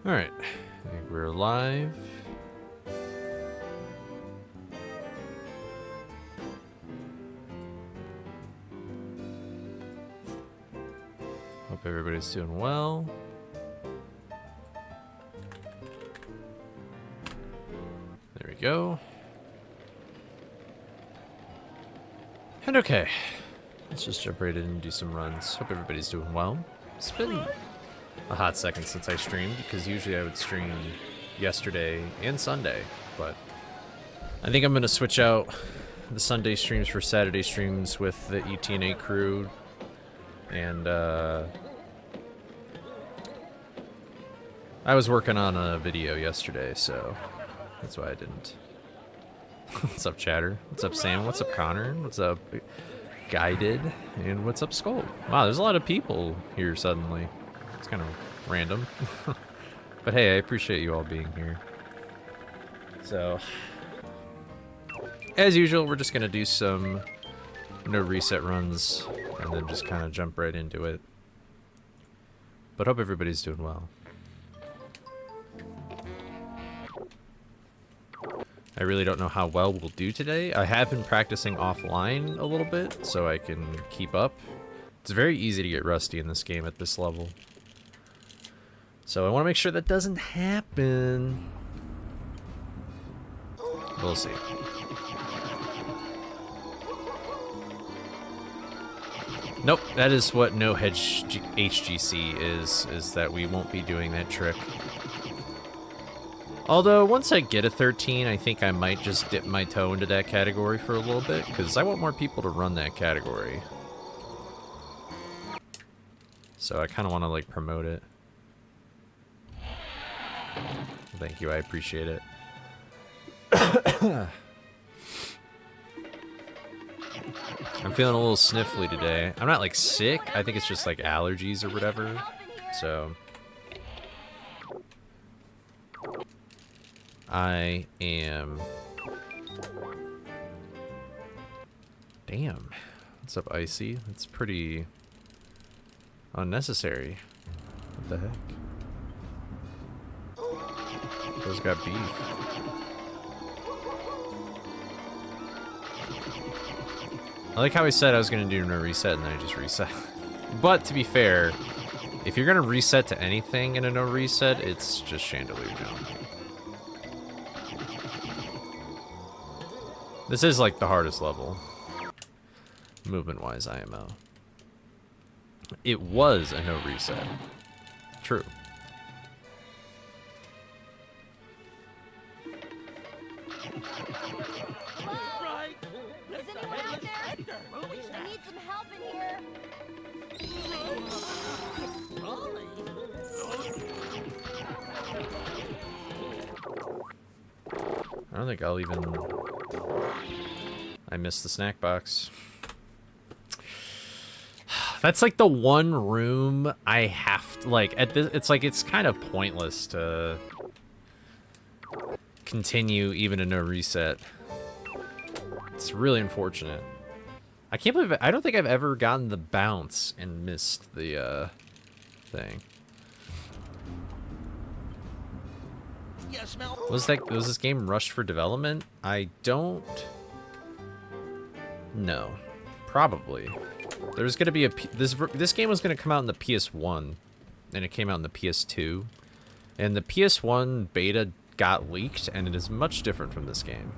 Alright, I think we're live. Hope everybody's doing well. There we go. And okay, let's just jump right in and do some runs. Hope everybody's doing well. It's been a hot second since I streamed, because usually I would stream yesterday and Sunday, but I think I'm going to switch out the Sunday streams for Saturday streams with the ETNA crew, and I was working on a video yesterday, so that's why I didn't. What's up, chatter? What's up, Sam? What's up, Connor? What's up, Guided? And what's up, Skull? Wow, there's a lot of people here suddenly. It's kind of random. But hey, I appreciate you all being here. So, as usual, we're just going to do some no reset runs and then just kind of jump right into it. But hope everybody's doing well. I really don't know how well we'll do today. I have been practicing offline a little bit so I can keep up. It's very easy to get rusty in this game at this level. So I want to make sure that doesn't happen. We'll see. Nope, that is what no HGC is that we won't be doing that trick. Although, once I get a 13, I think I might just dip my toe into that category for a little bit, because I want more people to run that category. So I kind of want to, like, promote it. Thank you, I appreciate it. I'm feeling a little sniffly today. I'm not, like, sick. I think it's just, like, allergies or whatever. So I am... Damn. What's up, Icy? That's pretty unnecessary. What the heck? Those got beef. I like how I said I was going to do no reset and then I just reset. But to be fair, if you're going to reset to anything in a no reset, it's just Chandelier Jump. This is like the hardest level, movement-wise, IMO. It was a no reset. True. Right. Is anyone out there? I need some help in here. I don't think I'll even... I missed the snack box. That's like the one room I have to, like, at this, it's like, it's kind of pointless to continue even a no reset. It's really unfortunate. I can't believe it. I don't think I've ever gotten the bounce and missed the thing. Was this game rushed for development? I don't know. Probably. There's gonna be a this game was gonna come out in the PS1, and it came out in the PS2, and the PS1 beta got leaked, and it is much different from this game.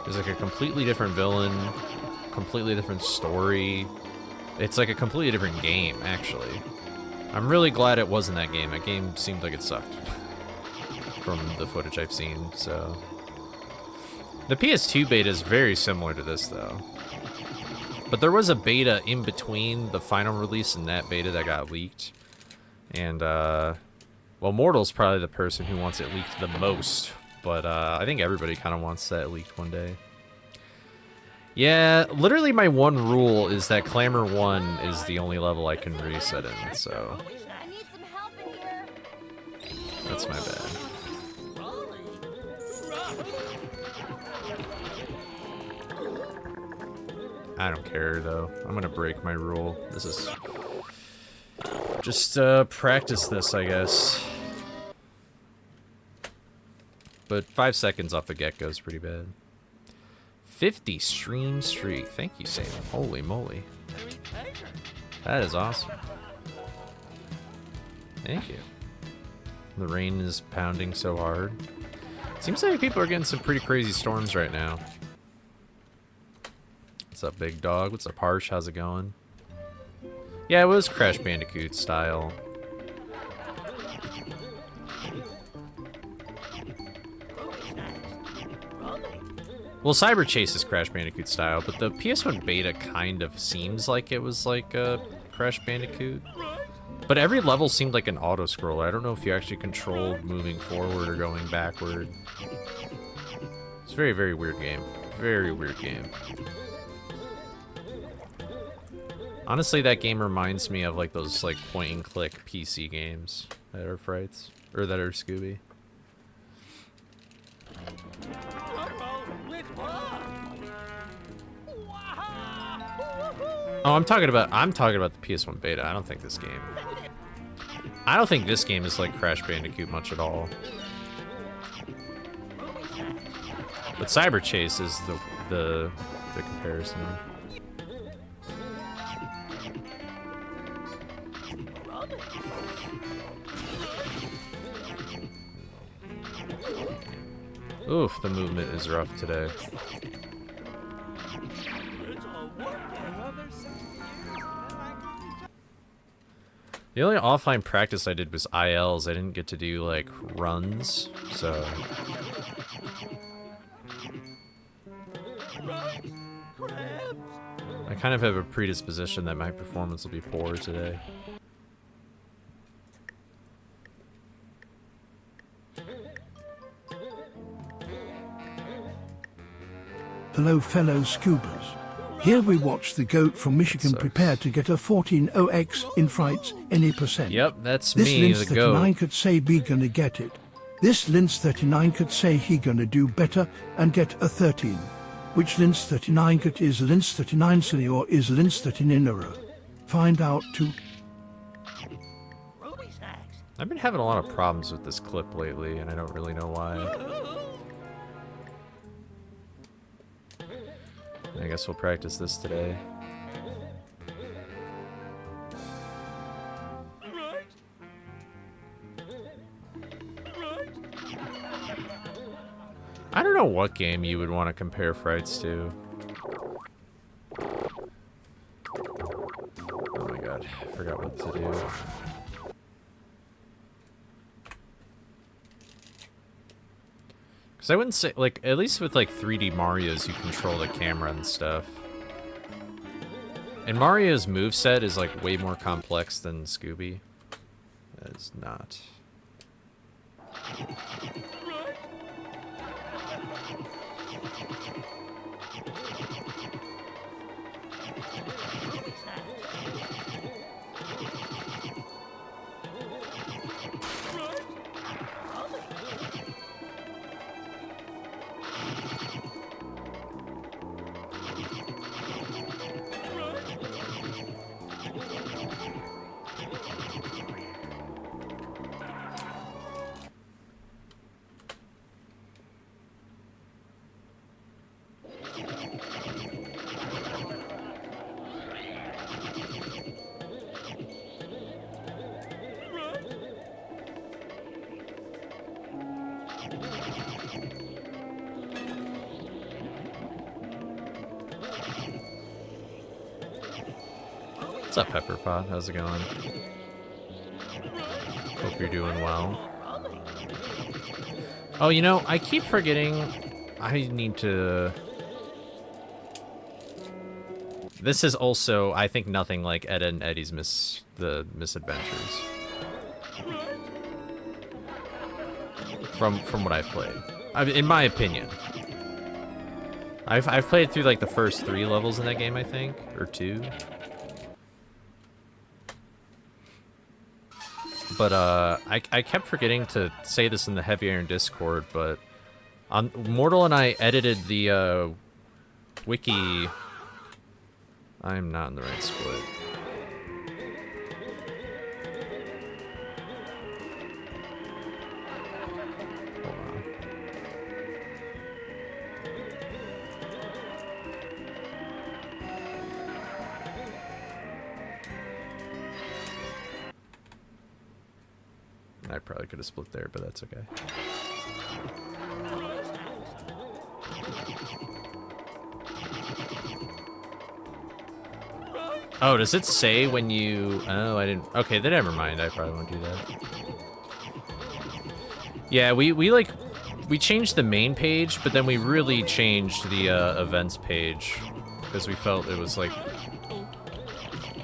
There's like a completely different villain, completely different story. It's like a completely different game, actually. I'm really glad it wasn't that game. That game seemed like it sucked from the footage I've seen, so. The PS2 beta is very similar to this, though. But there was a beta in between the final release and that beta that got leaked. And, well, Mortal's probably the person who wants it leaked the most. But, I think everybody kind of wants that leaked one day. Yeah, literally my one rule is that Clamor 1 is the only level I can reset in, so. I need some help in here. That's my bad. I don't care, though. I'm gonna break my rule. This is... Just, practice this, I guess. but 5 seconds off the get-go is pretty bad. 50 stream streak. Thank you, Sam. Holy moly. That is awesome. Thank you. The rain is pounding so hard. Seems like people are getting some pretty crazy storms right now. What's up, big dog? What's up, Harsh? How's it going? Yeah, it was Crash Bandicoot style. Well, Cyber Chase is Crash Bandicoot style, but the PS1 beta kind of seems like it was like a Crash Bandicoot. But every level seemed like an auto-scroller. I don't know if you actually controlled moving forward or going backward. It's a very, very weird game. Very weird game. Honestly, that game reminds me of like those like point-and-click PC games that are Frights, or that are Scooby. Oh, I'm talking about the PS1 beta. I don't think this game is like Crash Bandicoot much at all. But Cyber Chase is the comparison. Oof, the movement is rough today. The only offline practice I did was ILs. I didn't get to do, like, runs, so... I kind of have a predisposition that my performance will be poor today. Hello fellow Scoobers. Here we watch the goat from Michigan prepare to get a 14-0x in Frights any percent. Yep, that's this me, Lince the goat. 39 could say be gonna get it. This Lince 39 could say he gonna do better and get a 13. Which Lince 39 could is Lince 39 silly or is Lince 39 Find out too. I've been having a lot of problems with this clip lately, and I don't really know why. I guess we'll practice this today. I don't know what game you would want to compare Frights to. Oh my god, I forgot what to do. Because I wouldn't say, like, at least with, like, 3D Marios, you control the camera and stuff. And Mario's moveset is, like, way more complex than Scooby. That is not. What's up, Pepperpot? How's it going? Hope you're doing well. Oh, you know, I keep forgetting I need to... This is also, I think, nothing like Ed, Edd n Eddy's Misadventures. From what I've played. I mean, in my opinion. I've played through, like, the first 3 levels in that game, I think. Or 2. But I kept forgetting to say this in the Heavy Iron Discord, but Mortal and I edited the wiki. I'm not in the right split. Hold on. I probably could have split there, but that's okay. Oh, does it say when you... Oh, I didn't... Okay, then never mind. I probably won't do that. Yeah, we changed the main page, but then we really changed the events page because we felt it was like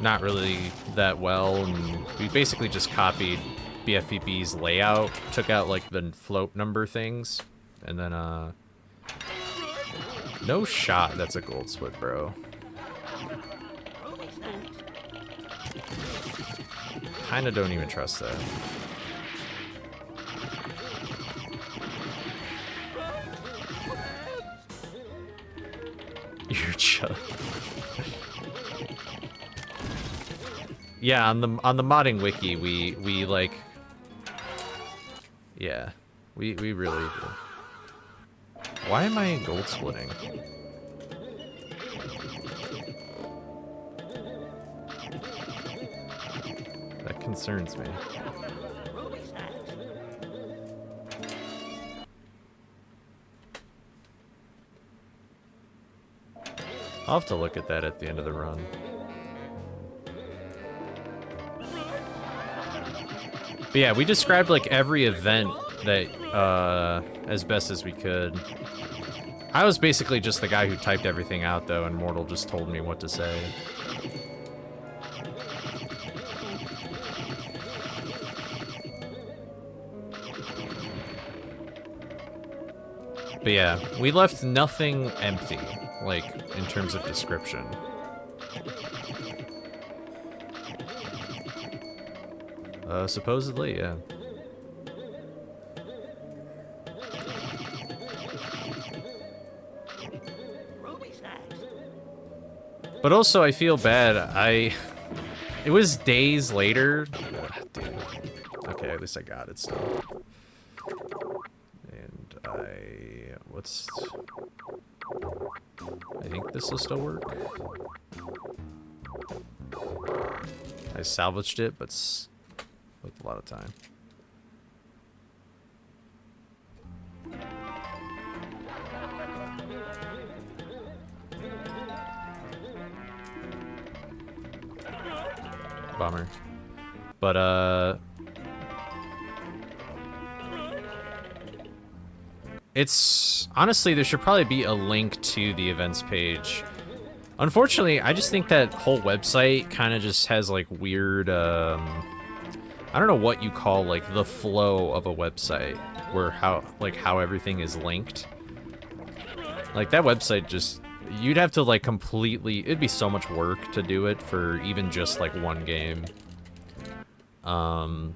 not really that well, and we basically just copied BFVB's layout, took out like the float number things, and then no shot that's a gold split, bro. Kinda don't even trust that. You're just... Yeah, on the modding wiki, we like... Yeah, we really do. Why am I gold splitting? That concerns me. I'll have to look at that at the end of the run. But yeah, we described like every event that as best as we could. I was basically just the guy who typed everything out though, and Mortal just told me what to say. But yeah, we left nothing empty, like, in terms of description. Supposedly, yeah. But also, I feel bad. It was days later. Ugh, dude. Okay, at least I got it still. And I think this will still work. I salvaged it, but with a lot of time. Bummer. But, it's... Honestly, there should probably be a link to the events page. Unfortunately, I just think that whole website kind of just has, like, weird, I don't know what you call, like, the flow of a website. Where how everything is linked. Like, that website just... You'd have to, like, completely... It'd be so much work to do it for even just, like, one game. But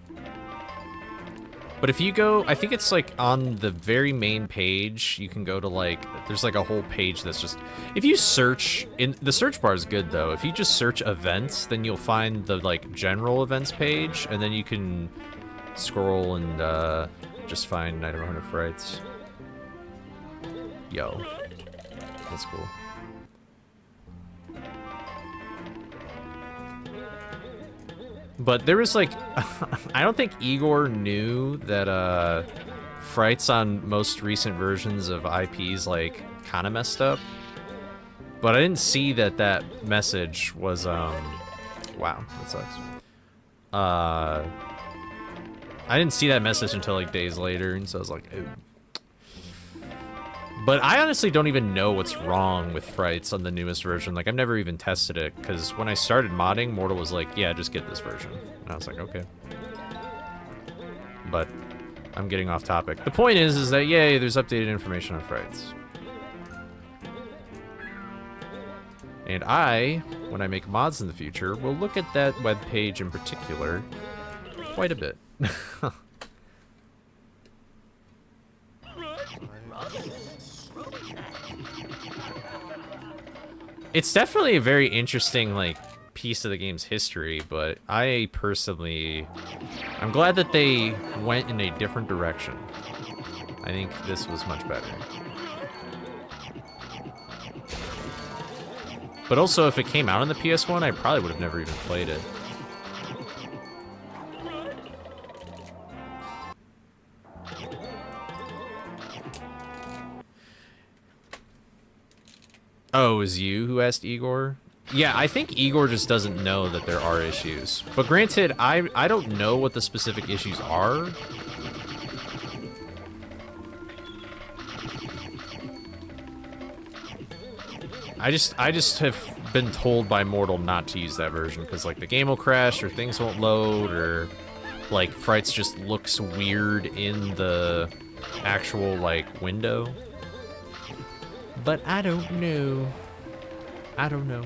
if you go... I think it's, like, on the very main page, you can go to, like... There's, like, a whole page that's just... If you search... The search bar is good, though. If you just search events, then you'll find the, like, general events page, and then you can scroll and, just find Night of 100 Frights. Yo. That's cool. But there was like, I don't think Igor knew that frights on most recent versions of IPs like kind of messed up. But I didn't see that message was, wow, that sucks. I didn't see that message until like days later, and so I was like, ooh. But I honestly don't even know what's wrong with frights on the newest version. Like, I've never even tested it, because when I started modding, Mortal was like, yeah, just get this version. And I was like, okay. But I'm getting off topic. The point is that, yay, there's updated information on frights. And when I make mods in the future, will look at that webpage in particular quite a bit. It's definitely a very interesting, like, piece of the game's history, but I personally... I'm glad that they went in a different direction. I think this was much better. But also, if it came out on the PS1, I probably would have never even played it. Oh, it was you who asked Igor? Yeah, I think Igor just doesn't know that there are issues. But granted, I don't know what the specific issues are. I just have been told by Mortal not to use that version because like the game will crash or things won't load or like Frights just looks weird in the actual like window. But I don't know. I don't know.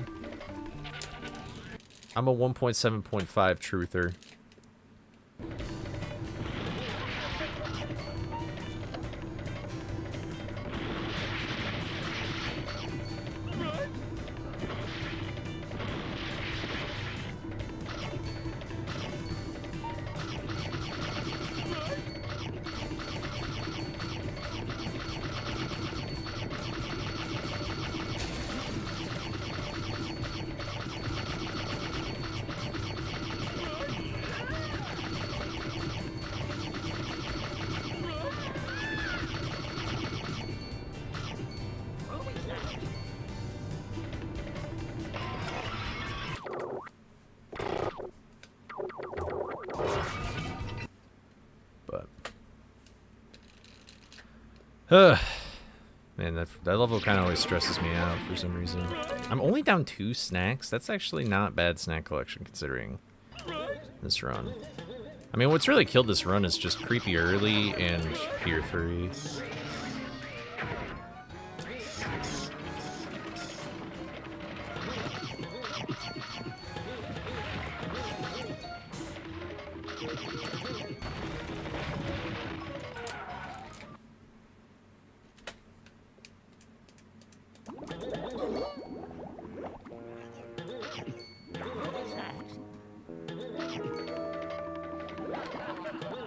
I'm a 1.7.5 truther. Man, that level kind of always stresses me out for some reason. I'm only down 2 snacks. That's actually not bad snack collection considering this run. I mean, what's really killed this run is just creepy early and Pier 3.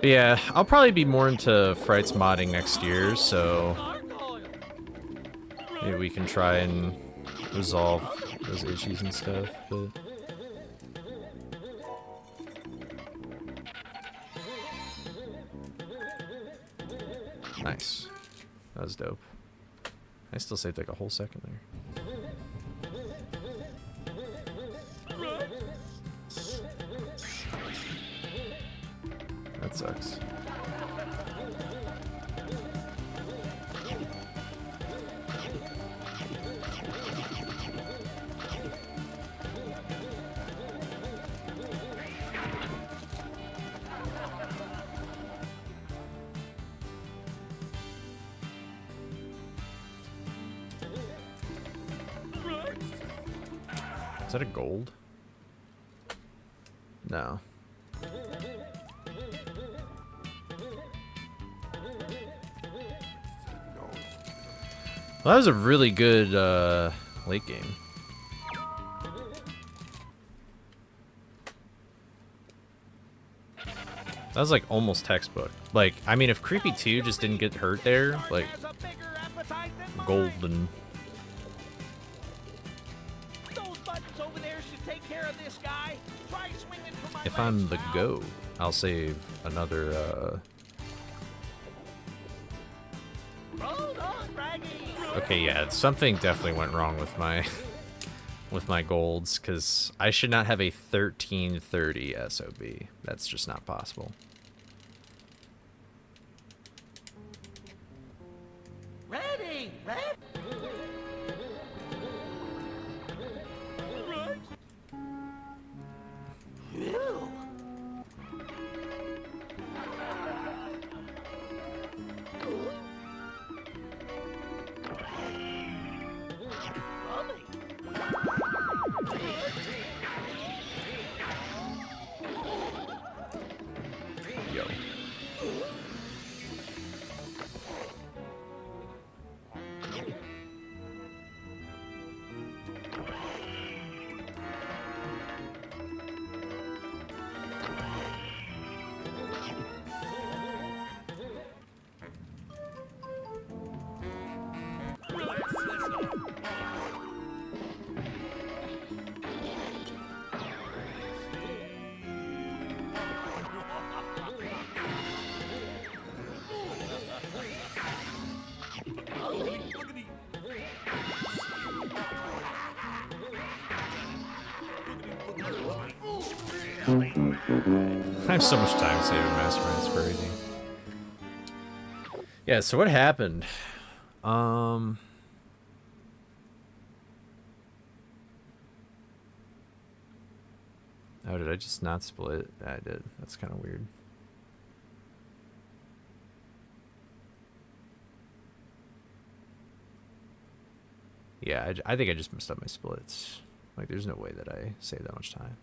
Yeah, I'll probably be more into Frights modding next year, so maybe we can try and resolve those issues and stuff, but... Nice. That was dope. I still saved like a whole second there. That sucks. Is that a gold? No. Well, that was a really good late game. That was like almost textbook. Like, I mean, if Creepy 2 just didn't get hurt there, like, golden. If I'm the go, I'll save another, Okay, yeah, something definitely went wrong with my with my golds, because I should not have a 1330 SOB. That's just not possible. Ready, ready. Ew. Yo. I have so much time saving Mastermind, it's crazy. Yeah, so what happened? Oh, did I just not split? I did. That's kind of weird. Yeah, I think I just messed up my splits. Like, there's no way that I saved that much time.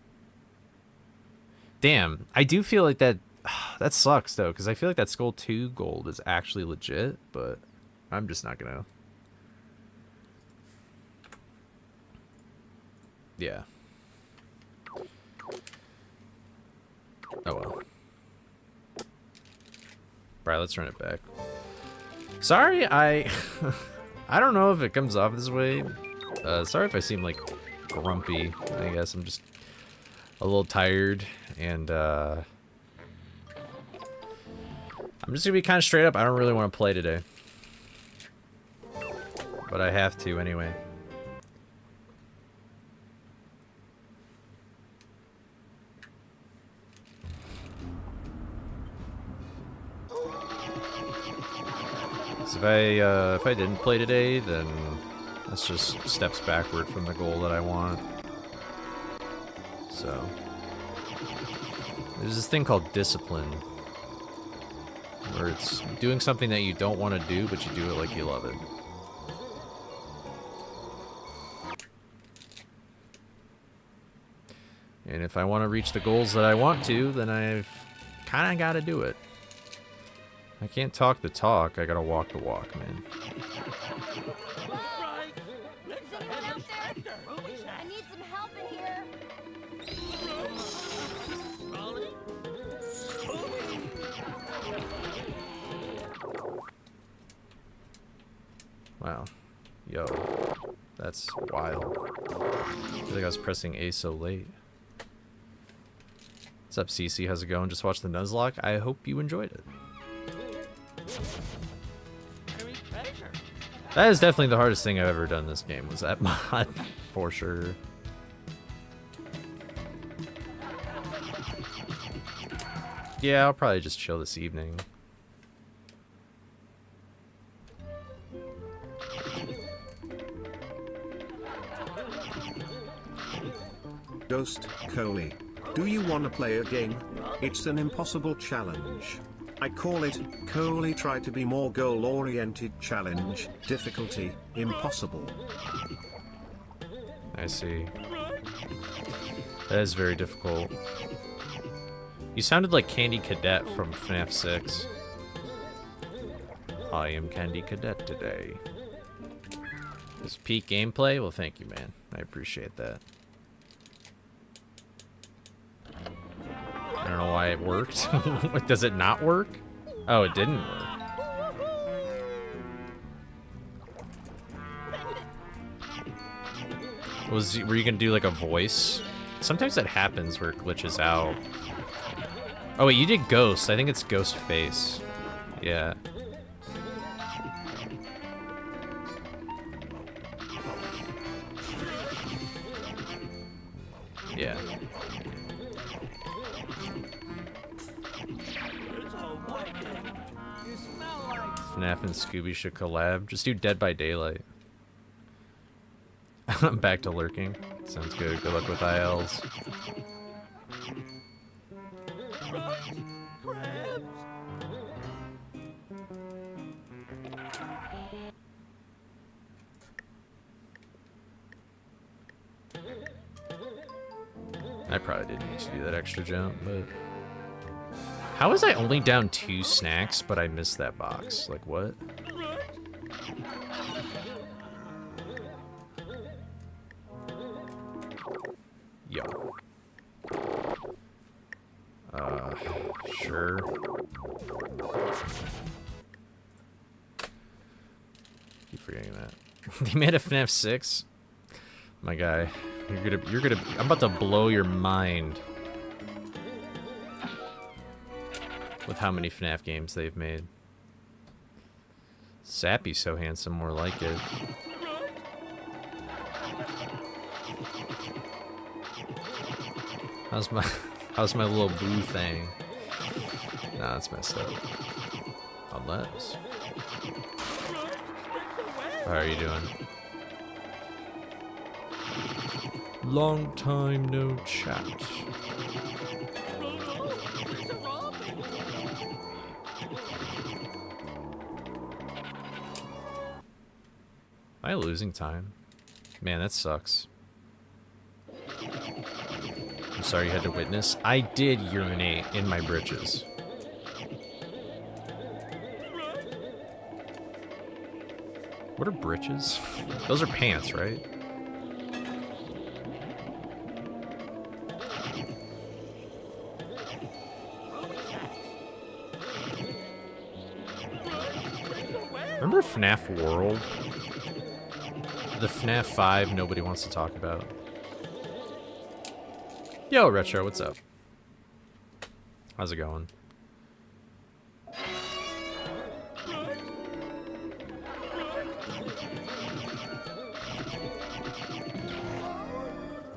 Damn, I do feel like that... That sucks, though, because I feel like that Skull 2 gold is actually legit, but I'm just not gonna... Yeah. Oh, well. Alright, let's run it back. Sorry, I don't know if it comes off this way. Sorry if I seem, like, grumpy. I guess I'm just a little tired, and, I'm just gonna be kind of straight up. I don't really want to play today. But I have to anyway. So if I didn't play today, then that's just steps backward from the goal that I want. So there's this thing called discipline, where it's doing something that you don't want to do, but you do it like you love it. And if I want to reach the goals that I want to, then I've kind of got to do it. I can't talk the talk, I gotta walk the walk, man. Right. Let's Is anyone out there? I need some help in here. Rolling. Wow. Yo. That's wild. I feel like I was pressing A so late. What's up, CC? How's it going? Just watched the Nuzlocke. I hope you enjoyed it. Buried treasure. That is definitely the hardest thing I've ever done in this game, was that mod, for sure. Yeah, I'll probably just chill this evening. Ghost, Coley. Do you want to play a game? It's an impossible challenge. I call it, Coley Try to Be More Goal-Oriented Challenge, difficulty, impossible. I see. That is very difficult. You sounded like Candy Cadet from FNAF 6. I am Candy Cadet today. This peak gameplay? Well, thank you, man. I appreciate that. I don't know why it worked. Does it not work? Oh, it didn't work. Were you gonna do like a voice? Sometimes that happens where it glitches out. Oh wait, you did Ghost. I think it's Ghost Face. Yeah. Yeah. FNAF and Scooby should collab. Just do Dead by Daylight. I'm back to lurking. Sounds good. Good luck with ILs. I probably didn't need to do that extra jump, but... How was I only down 2 snacks, but I missed that box? Like, what? Yo. Sure. Keep forgetting that. They made a FNAF 6? My guy. I'm about to blow your mind with how many FNAF games they've made. Sappy's so handsome, more like it. How's How's my little blue thing? Nah, that's messed up. Unless. How are you doing? Long time no chat. Am I losing time? Man, that sucks. I'm sorry you had to witness. I did urinate in my britches. What are britches? Those are pants, right? Remember FNAF World? The FNAF 5 nobody wants to talk about. Yo, Retro, what's up? How's it going?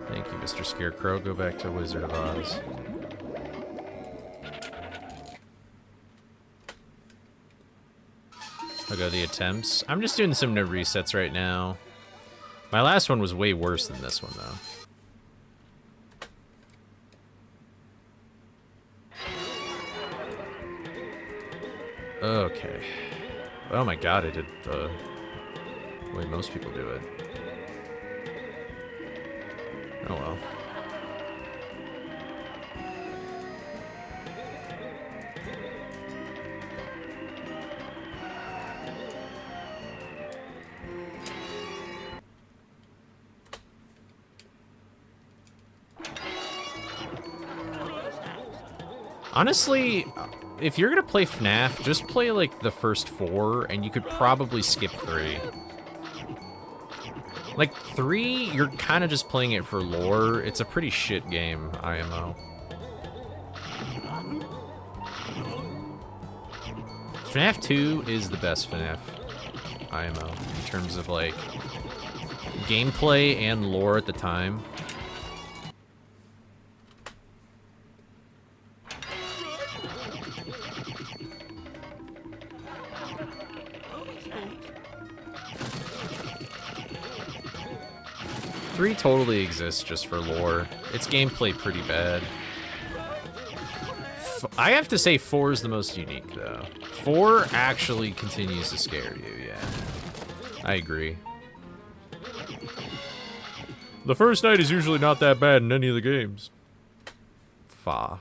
Thank you, Mr. Scarecrow. Go back to Wizard of Oz. I'll go the attempts. I'm just doing some no resets right now. My last one was way worse than this one, though. Okay. Oh my god, I did the way most people do it. Oh well. Honestly, if you're gonna play FNAF, just play like the first 4, and you could probably skip 3. Like 3, you're kind of just playing it for lore. It's a pretty shit game, IMO. FNAF 2 is the best FNAF, IMO, in terms of like gameplay and lore at the time. Three totally exists just for lore. Its gameplay pretty bad. I have to say 4 is the most unique, though. 4 actually continues to scare you, yeah. I agree. The first night is usually not that bad in any of the games. Fa.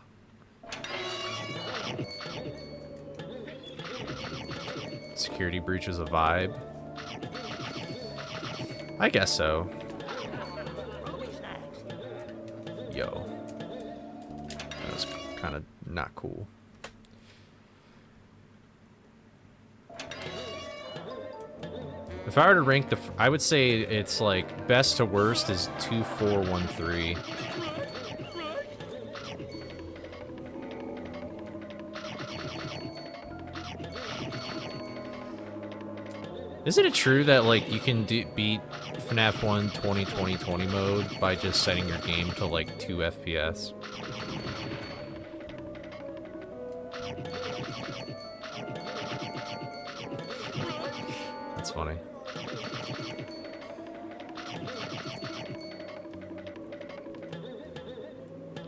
Security breach is a vibe? I guess so. Yo. That was kind of not cool. If I were to rank I would say it's like best to worst is 2, 4, 1, 3. Isn't it true that like you can beat FNAF 1 20 mode by just setting your game to like 2 FPS? That's funny.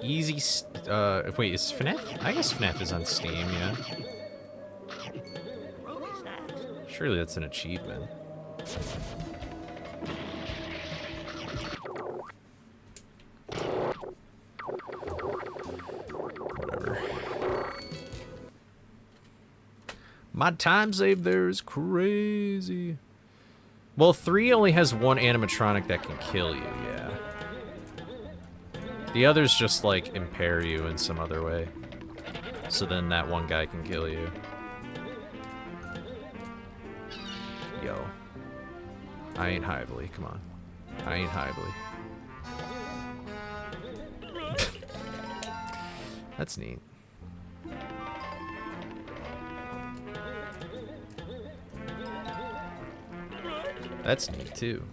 Easy, wait, is FNAF? I guess FNAF is on Steam, yeah. Surely that's an achievement. Whatever. My time save there is crazy. Well, 3 only has one animatronic that can kill you, yeah. The others just, like, impair you in some other way. So then that one guy can kill you. Yo. I ain't Hively, come on. I ain't Hively. That's neat. That's neat too.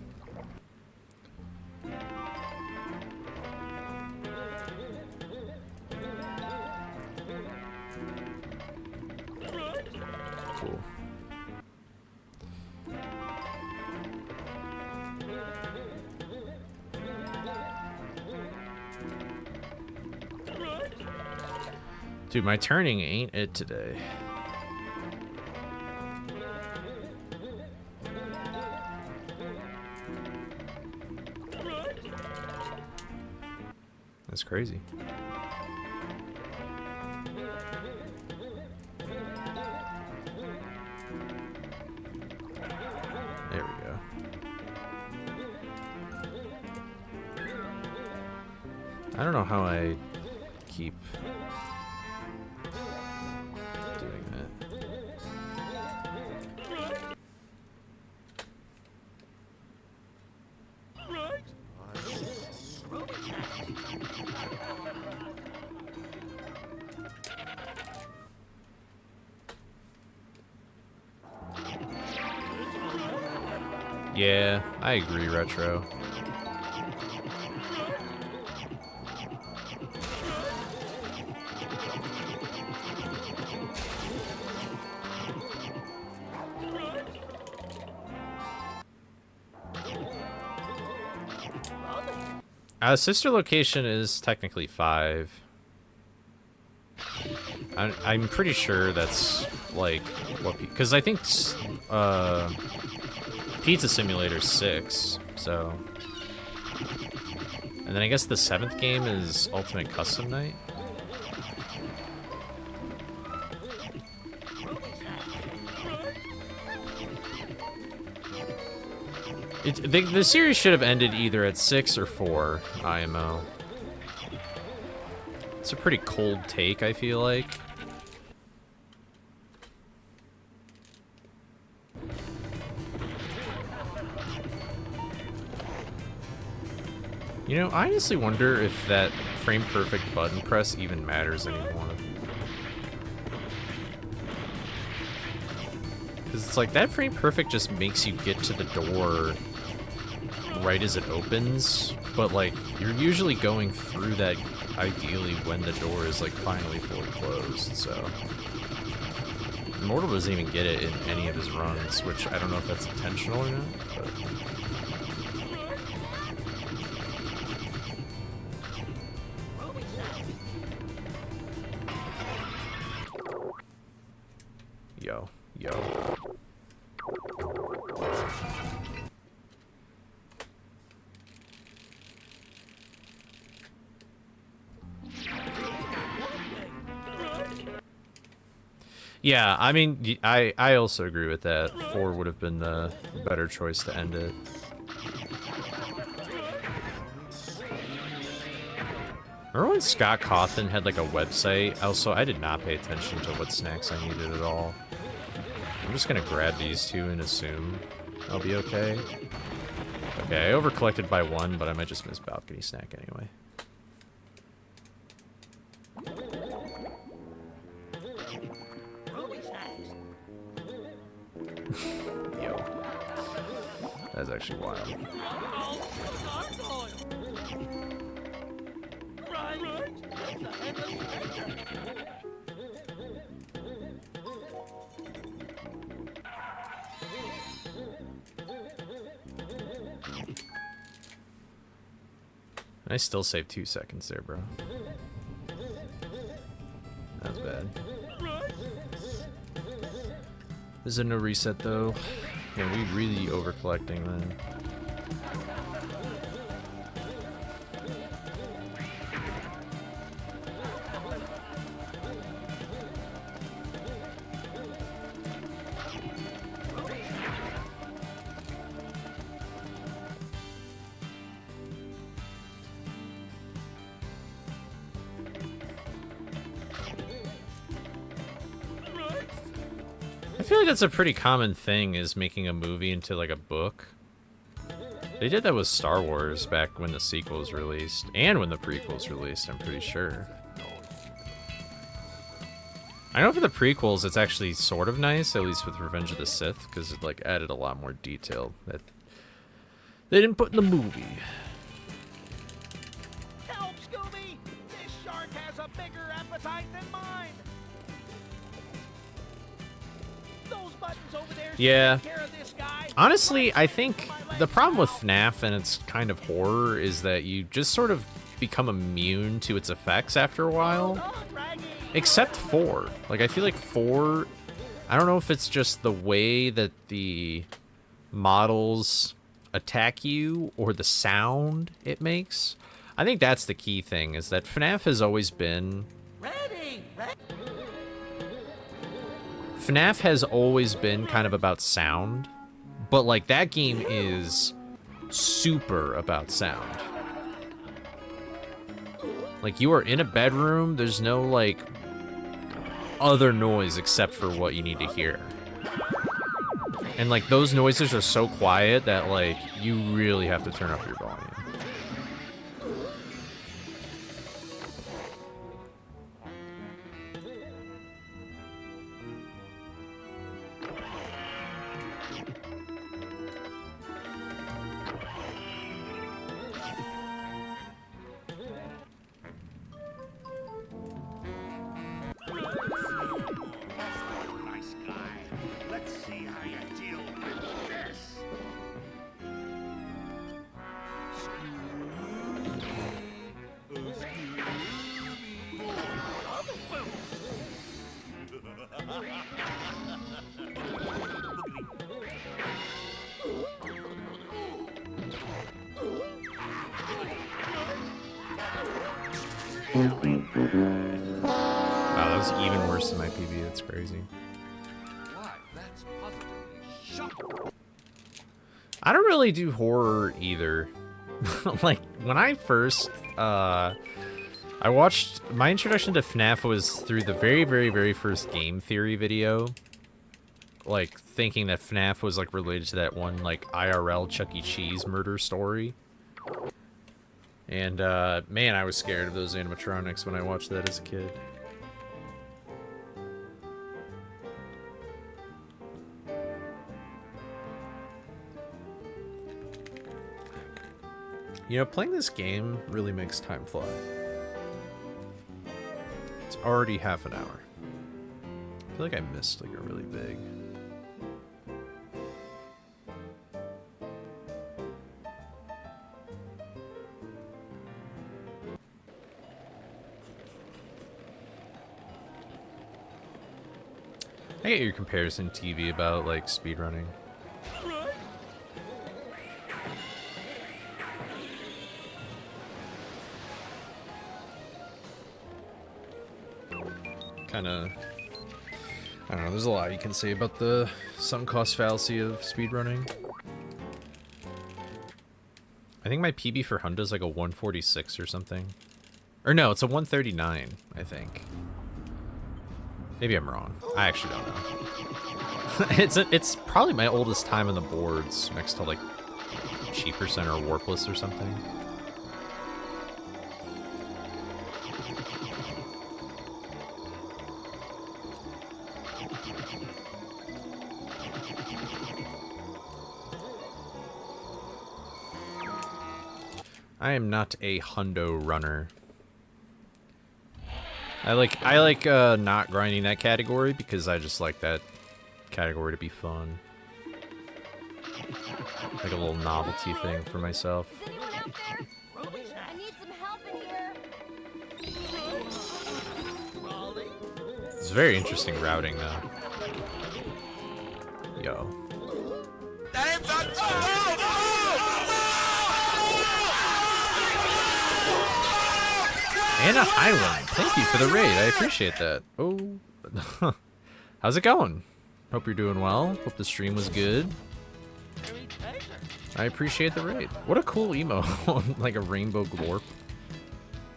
Dude, my turning ain't it today. That's crazy. There we go. I don't know how I keep doing that. Yeah, I agree, Retro. Sister location is technically 5. I'm pretty sure that's like what, because I think Pizza Simulator 6. So, and then I guess the 7th game is Ultimate Custom Night. The series should have ended either at 6 or 4 IMO. It's a pretty cold take, I feel like. You know, I honestly wonder if that frame perfect button press even matters anymore. Because it's like that frame perfect just makes you get to the door right as it opens, but like you're usually going through that ideally when the door is like finally fully closed. So Immortal doesn't even get it in any of his runs, which I don't know if that's intentional or not, but yo. Yeah, I mean, I also agree with that. 4 would have been the better choice to end it. Remember when Scott Cawthon had like a website? Also, I did not pay attention to what snacks I needed at all. I'm just gonna grab these 2 and assume I'll be okay. Okay, I overcollected by 1, but I might just miss balcony snack anyway. Yo. That's actually wild. I still saved 2 seconds there, bro. That's bad. Is there no reset though? Yeah, we really overcollecting then. I feel like that's a pretty common thing, is making a movie into like a book. They did that with Star Wars back when the sequel was released, and when the prequel was released, I'm pretty sure. I know for the prequels it's actually sort of nice, at least with Revenge of the Sith, because it like added a lot more detail that they didn't put in the movie. Help, Scooby! This shark has a bigger appetite than mine! Those buttons over there should Yeah. take care of this guy. Honestly, I think the problem with FNAF and its kind of horror is that you just sort of become immune to its effects after a while. Hold on, Raggy! Except 4. Like, I feel like 4... I don't know if it's just the way that the models attack you or the sound it makes. I think that's the key thing, is that FNAF has always been... FNAF has always been kind of about sound, but, like, that game is super about sound. Like, you are in a bedroom, there's no, like, other noise except for what you need to hear. And, like, those noises are so quiet that, like, you really have to turn up your volume. Nice guy. Let's see how you deal with this. Wow, that was even worse than my PB. That's crazy. Why, that's positively shocking. I don't really do horror either. Like, when I first, I watched, my introduction to FNAF was through the very, very, very first game theory video. Like, thinking that FNAF was, like, related to that one, like, IRL Chuck E. Cheese murder story. And, man, I was scared of those animatronics when I watched that as a kid. You know, playing this game really makes time fly. It's already half an hour. I feel like I missed, like, a really big... I get your comparison TV about, like, speedrunning. Kinda... I don't know, there's a lot you can say about the sunk cost fallacy of speedrunning. I think my PB for Honda's like a 146 or something. Or no, it's a 139, I think. Maybe I'm wrong. I actually don't know. It's probably my oldest time on the boards, next to like Cheaperson or Warpless or something. I am not a hundo runner. I like not grinding that category because I just like that category to be fun. Like a little novelty thing for myself. Is anyone out there? I need some help in here. It's very interesting routing though. Yo. Anna Highland, thank you for the raid. I appreciate that. Oh, how's it going? Hope you're doing well. Hope the stream was good. I appreciate the raid. What a cool emo, like a rainbow glorp.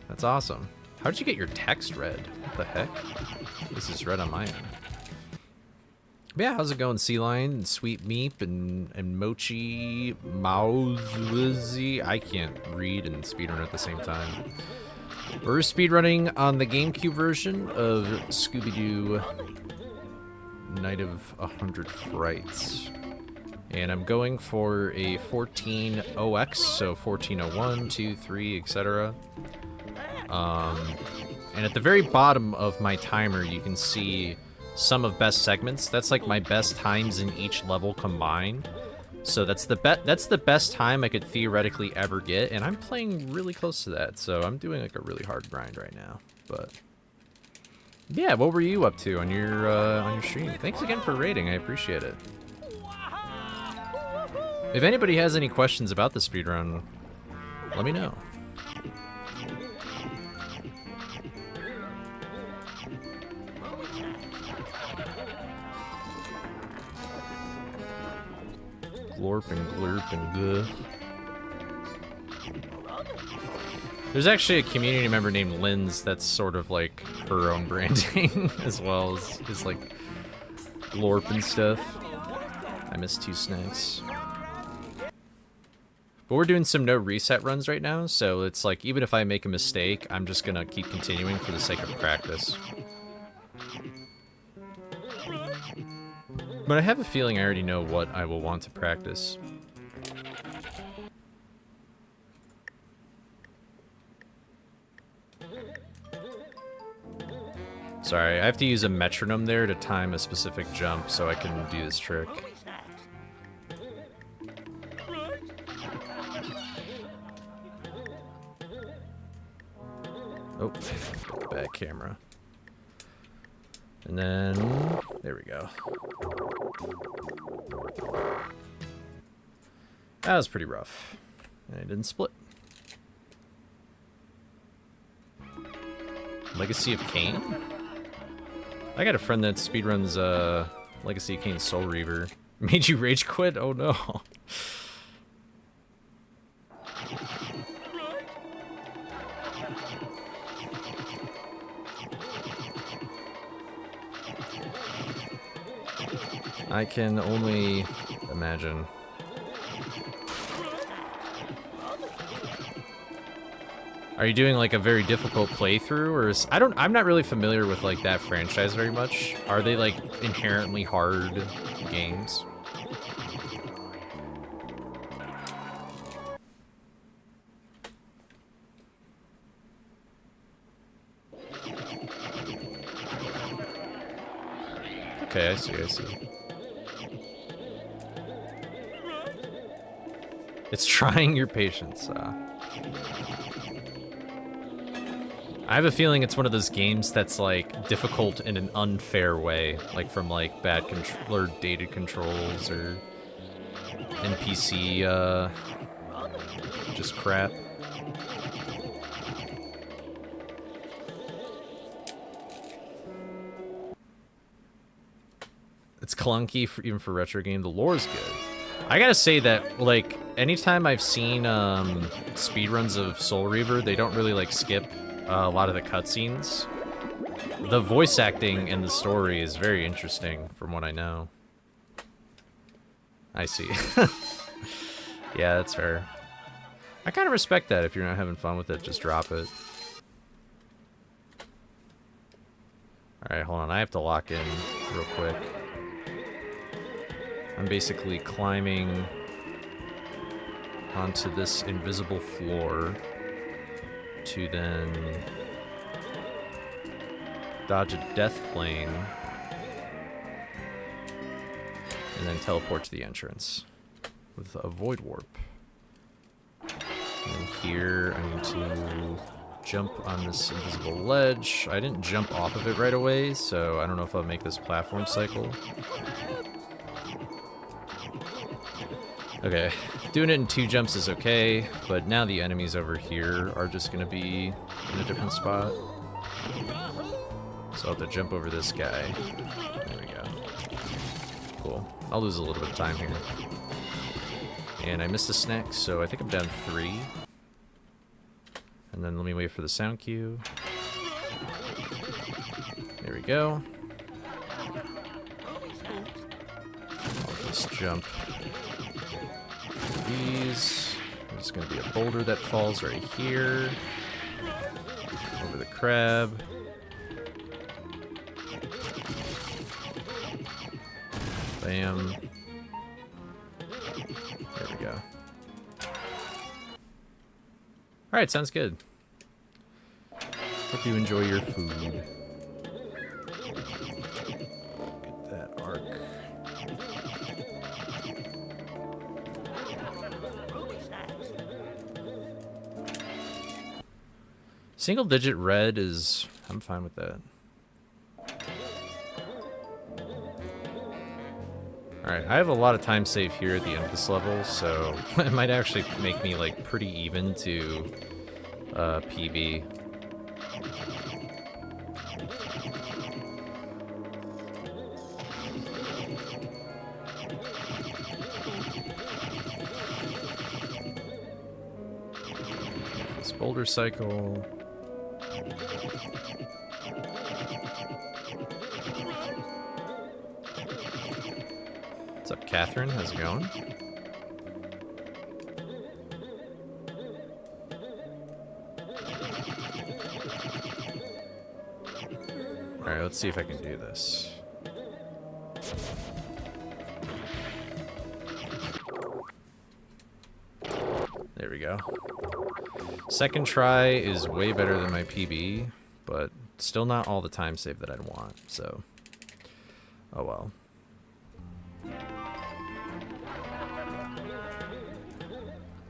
That's awesome. How'd you get your text read? What the heck? This is red on my end. But yeah, how's it going, Sea Lion, and Sweet Meep, and Mochi Mauzi? I can't read and speedrun at the same time. We're speedrunning on the GameCube version of Scooby-Doo Night of 100 Frights. And I'm going for a 14OX, so 1401, 2, 3, etc. And at the very bottom of my timer, you can see some of best segments. That's like my best times in each level combined. So that's the best time I could theoretically ever get, and I'm playing really close to that. So I'm doing like a really hard grind right now. But Yeah, what were you up to on your stream? Thanks again for rating. I appreciate it. If anybody has any questions about the speedrun, let me know. Glorp and glurp and guh. There's actually a community member named Lynn's that's sort of like her own branding as well as like glorp and stuff. I miss 2 snacks. But we're doing some no reset runs right now, so it's like even if I make a mistake, I'm just gonna keep continuing for the sake of practice. But I have a feeling I already know what I will want to practice. Sorry, I have to use a metronome there to time a specific jump so I can do this trick. Oh, bad camera. And then, there we go. That was pretty rough. And I didn't split. Legacy of Kain? I got a friend that speedruns Legacy of Kain Soul Reaver. Made you rage quit? Oh no. I can only imagine. Are you doing like a very difficult playthrough, or is I'm not really familiar with like that franchise very much. Are they like inherently hard games? Okay, I see, I see. It's trying your patience. I have a feeling it's one of those games that's like difficult in an unfair way, like from like bad control or dated controls or NPC just crap. It's clunky even for retro game. The lore's good. I gotta say that, like, anytime I've seen speedruns of Soul Reaver, they don't really like skip a lot of the cutscenes. The voice acting in the story is very interesting, from what I know. I see. Yeah, that's fair. I kind of respect that. If you're not having fun with it, just drop it. Alright, hold on. I have to lock in real quick. I'm basically climbing onto this invisible floor to then dodge a death plane and then teleport to the entrance with a void warp. And here I need to jump on this invisible ledge. I didn't jump off of it right away, so I don't know if I'll make this platform cycle. Okay, doing it in 2 jumps is okay, but now the enemies over here are just gonna be in a different spot. So I'll have to jump over this guy. There we go. Cool. I'll lose a little bit of time here. And I missed a snack, so I think I'm down 3. And then let me wait for the sound cue. There we go. I'll just jump these. There's going to be a boulder that falls right here. Over the crab. Bam. There we go. Alright, sounds good. Hope you enjoy your food. Get that arc. Single digit red is... I'm fine with that. Alright, I have a lot of time save here at the end of this level, so it might actually make me, like, pretty even to PB. This boulder cycle. What's up, Catherine? How's it going? Alright, let's see if I can do this. There we go. Second try is way better than my PB, but still not all the time save that I'd want, so... Oh well.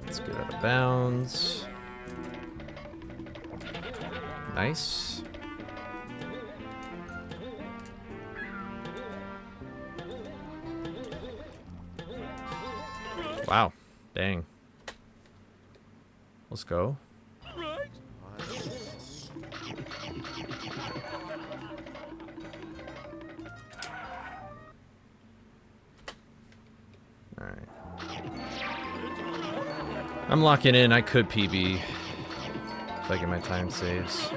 Let's get out of bounds. Nice. Wow. Dang. Let's go. Alright. I'm locking in. I could PB if I get my time saves.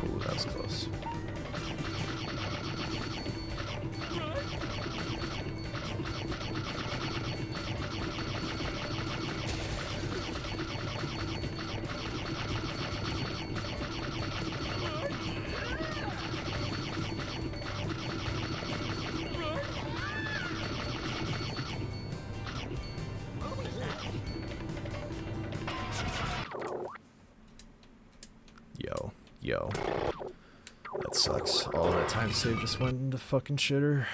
Ooh, that was close. Yo. That sucks. All that time save just went into fucking shitter.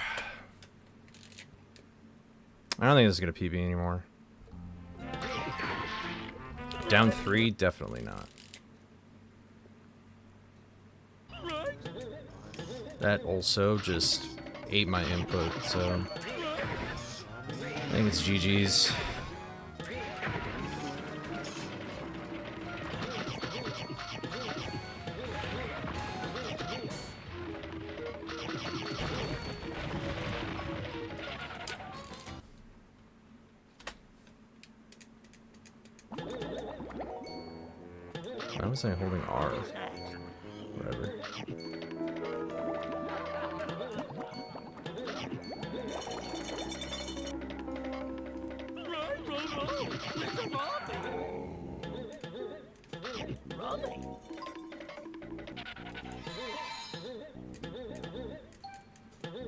I don't think this is gonna PB anymore. Down 3? Definitely not. That also just ate my input, so... I think it's GG's. Why was I holding R? Whatever.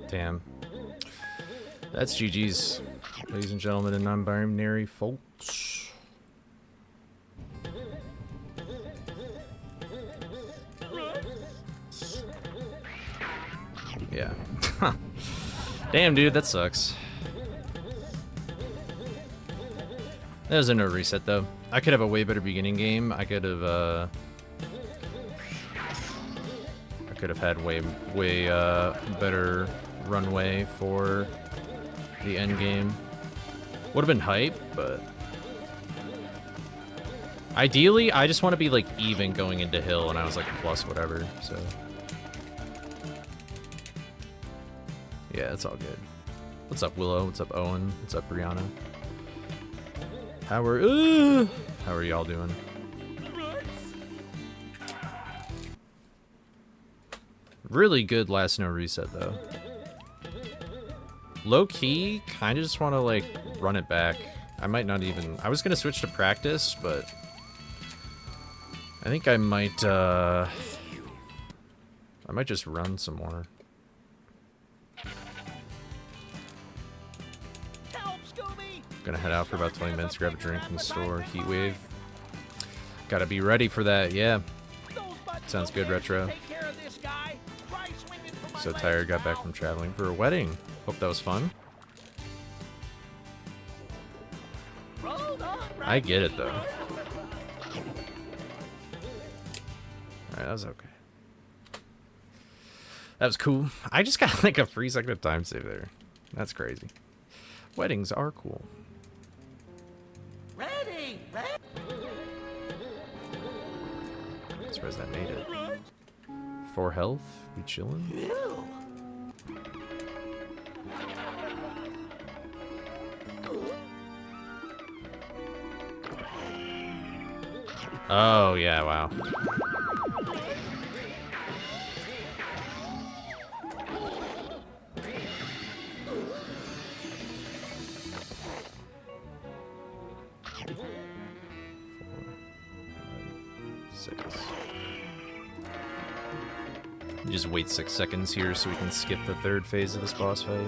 Damn. That's GG's, ladies and gentlemen and non-binary folks. Yeah. Damn, dude, that sucks. There's a no reset, though. I could have a way better beginning game. I could have had way better runway for the end game. Would have been hype, but Ideally, I just want to be like even going into hill, and I was like plus whatever, so. Yeah, it's all good. What's up, Willow? What's up, Owen? What's up, Brianna? How are y'all doing? Really good last no reset though. Low key, kind of just want to like run it back. I might not even. I was gonna switch to practice, but I think I might just run some more. Help, Scooby! Gonna head out for about 20 minutes, grab a drink in the store. Heat wave. Gotta be ready for that, yeah. Those buttons Sounds good, over there Retro. take care of this guy. Try swinging for my So legs tired, got back now. from traveling for a wedding. Hope that was fun. Hold on, I get it though. Alright, that was okay. That was cool. I just got like a free second of time save there. That's crazy. Weddings are cool. Ready, ready. Surprised I made it. 4 health, we chillin'. Oh yeah, wow. Just wait 6 seconds here so we can skip the 3rd phase of this boss fight.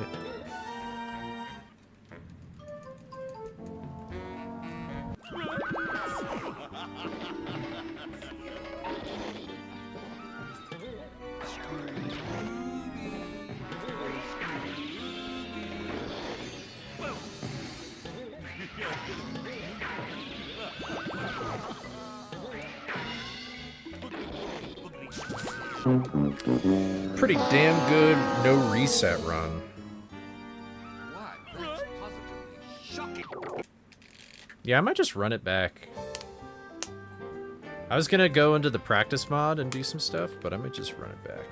Pretty damn good no reset run. Yeah, I might just run it back. I was gonna go into the practice mod and do some stuff, but I might just run it back.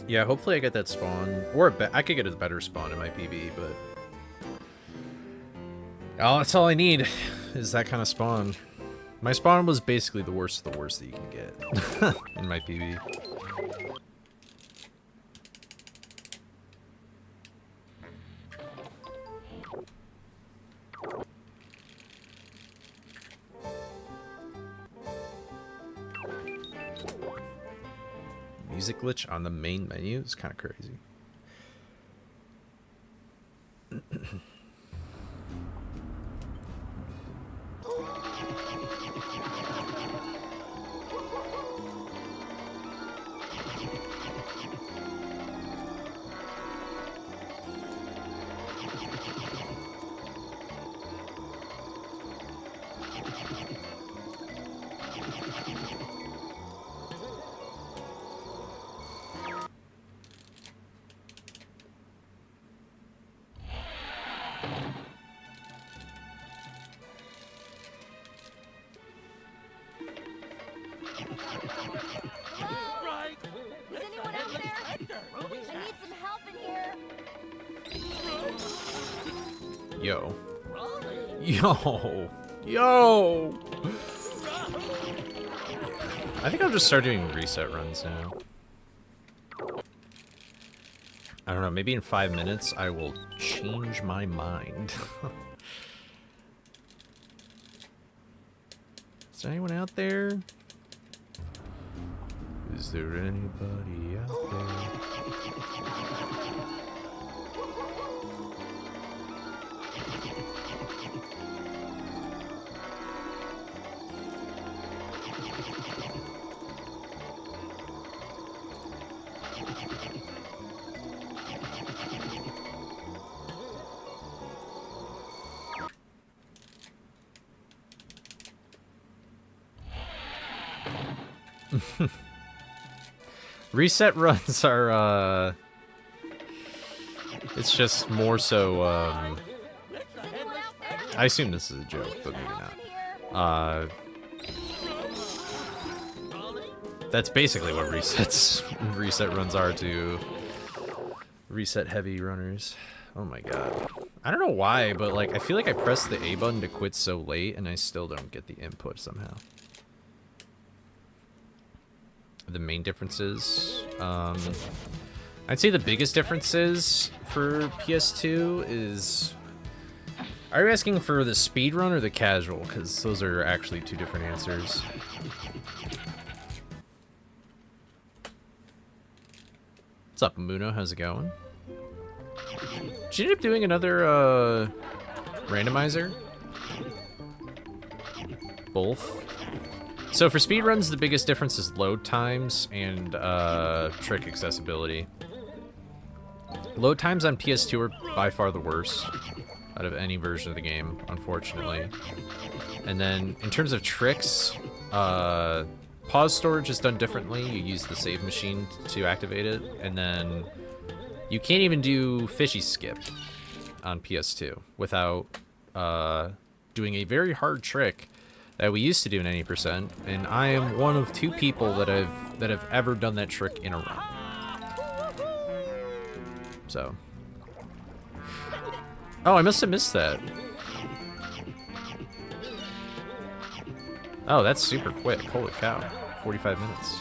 Yeah, hopefully I get that spawn, or I could get a better spawn in my PB, but oh, that's all I need is that kind of spawn. My spawn was basically the worst of the worst that you can get in my PB. Music glitch on the main menu is kind of crazy. Right. Is anyone out there? I need some help in here. Yo. Yo. Yo. I think I'll just start doing reset runs now. I don't know, maybe in 5 minutes I will change my mind. Is there anyone out there? Is there anybody out there? Reset runs are, It's just more so, Is anyone out there? I assume this is a joke, but maybe Help not. in here. That's basically what reset runs are to reset heavy runners. Oh my god. I don't know why, but like I feel like I pressed the A button to quit so late and I still don't get the input somehow. The main differences, I'd say the biggest differences for PS2 is, are you asking for the speed run or the casual? Because those are actually two different answers. What's up, Muno? How's it going? Did you end up doing another randomizer? Both? So for speedruns, the biggest difference is load times and trick accessibility. Load times on PS2 are by far the worst out of any version of the game, unfortunately. And then in terms of tricks, pause storage is done differently. You use the save machine to activate it, and then you can't even do fishy skip on PS2 without doing a very hard trick that we used to do in 80%, and I am one of two people that have ever done that trick in a run. So, oh, I must have missed that. Oh, that's super quick. Holy cow. 45 minutes.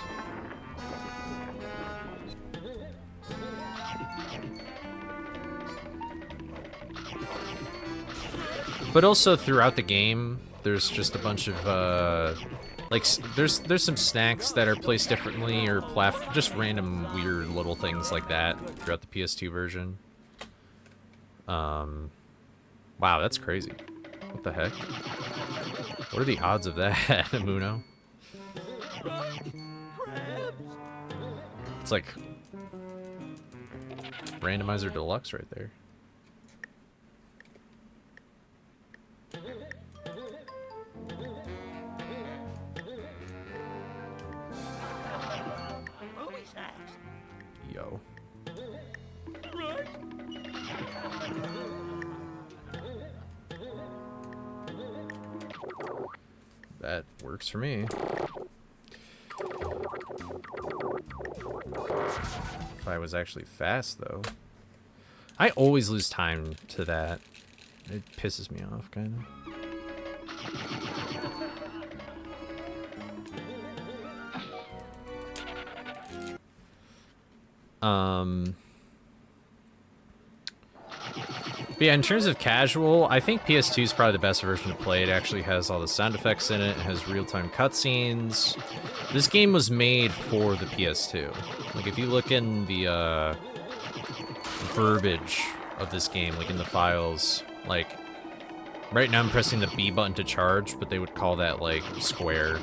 But also throughout the game, there's just a bunch of like there's some snacks that are placed differently or just random weird little things like that throughout the PS2 version. Wow, that's crazy. What the heck? What are the odds of that, Amuno? It's like Randomizer Deluxe right there. Yo. That works for me. If I was actually fast, though. I always lose time to that. It pisses me off, kind of. But yeah, in terms of casual, I think PS2 is probably the best version to play. It actually has all the sound effects in it. It has real-time cutscenes. This game was made for the PS2. Like, if you look in the verbiage of this game, like in the files, like, right now I'm pressing the B button to charge, but they would call that, like, square.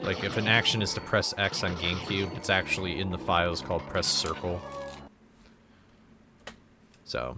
Like, if an action is to press X on GameCube, it's actually in the files called press circle. So.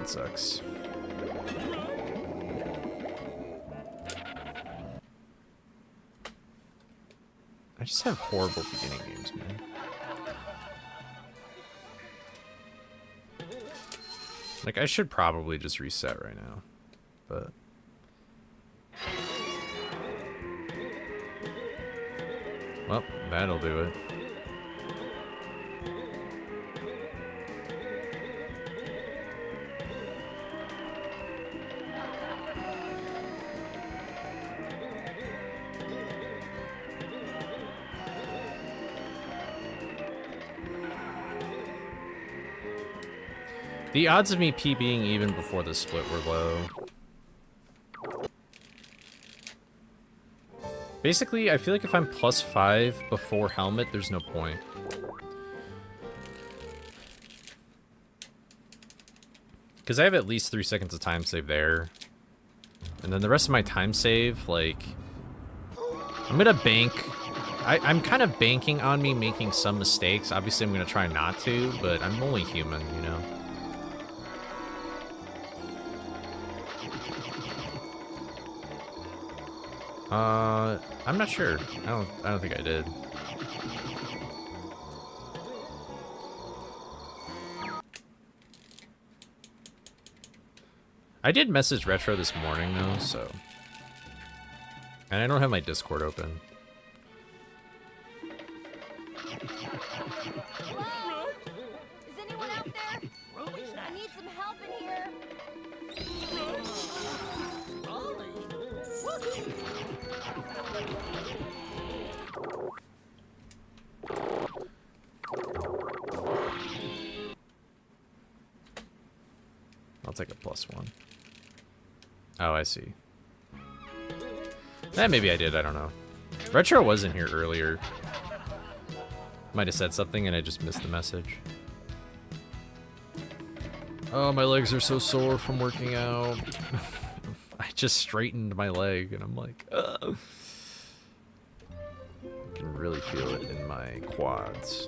It sucks. I just have horrible beginning games, man. Like, I should probably just reset right now, but... Well, that'll do it. The odds of me PBing even before the split were low. Basically, I feel like if I'm +5 before helmet, there's no point. Because I have at least 3 seconds of time save there. And then the rest of my time save, like... I'm gonna bank... I'm kind of banking on me making some mistakes. Obviously, I'm gonna try not to, but I'm only human, you know? I'm not sure. I don't think I did. I did message Retro this morning though, so. And I don't have my Discord open. Hello? Is anyone out there? I need some help in here. I'll take a +1. Oh, I see. Maybe I did, I don't know. Retro was in here earlier. Might have said something and I just missed the message. Oh, my legs are so sore from working out. I just straightened my leg and I'm like, ugh. I can really feel it in my quads.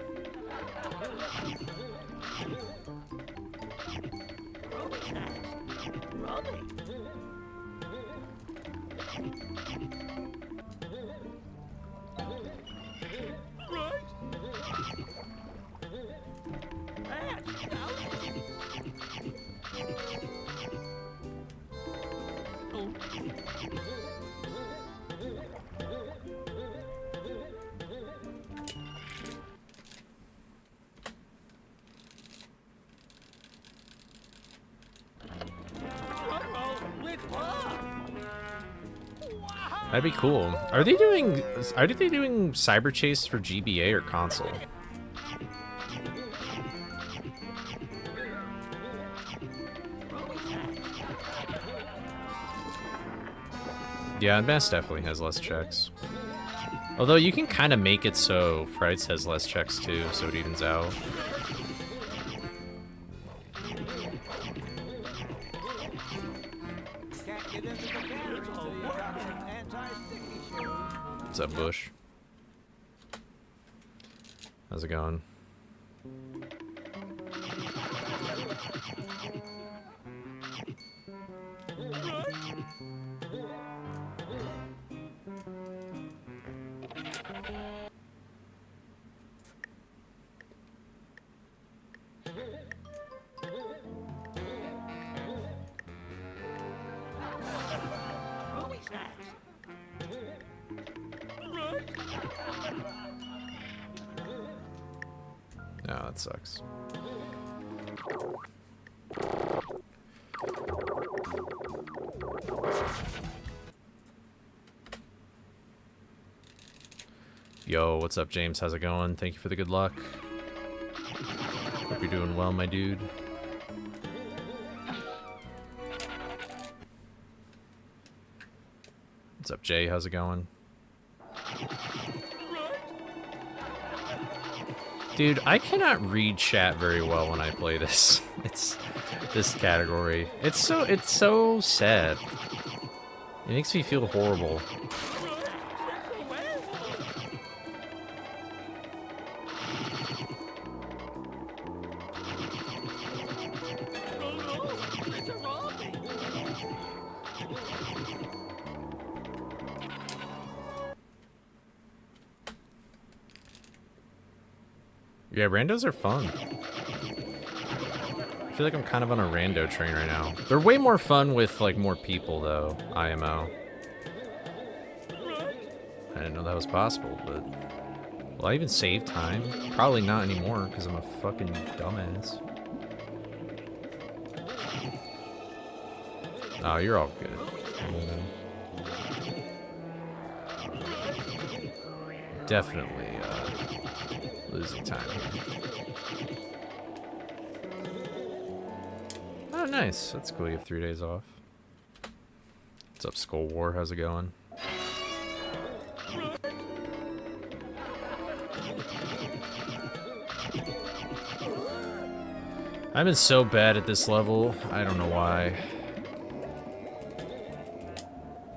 That'd be cool. Are they doing Cyber Chase for GBA or console? Yeah, Advanced definitely has less checks. Although you can kind of make it so Frights has less checks too, so it evens out. What's up, Bush? How's it going? No, that sucks. Yo, what's up, James? How's it going? Thank you for the good luck. Hope you're doing well, my dude. What's up, Jay? How's it going? Dude, I cannot read chat very well when I play this. It's this category. It's so sad. It makes me feel horrible. Yeah, randos are fun. I feel like I'm kind of on a rando train right now. They're way more fun with, like, more people, though, IMO. I didn't know that was possible, but... Will I even save time? Probably not anymore, because I'm a fucking dumbass. Oh, you're all good. Definitely, losing time here. Oh, nice. That's cool. You have 3 days off. What's up, Skull War? How's it going? I've been so bad at this level. I don't know why.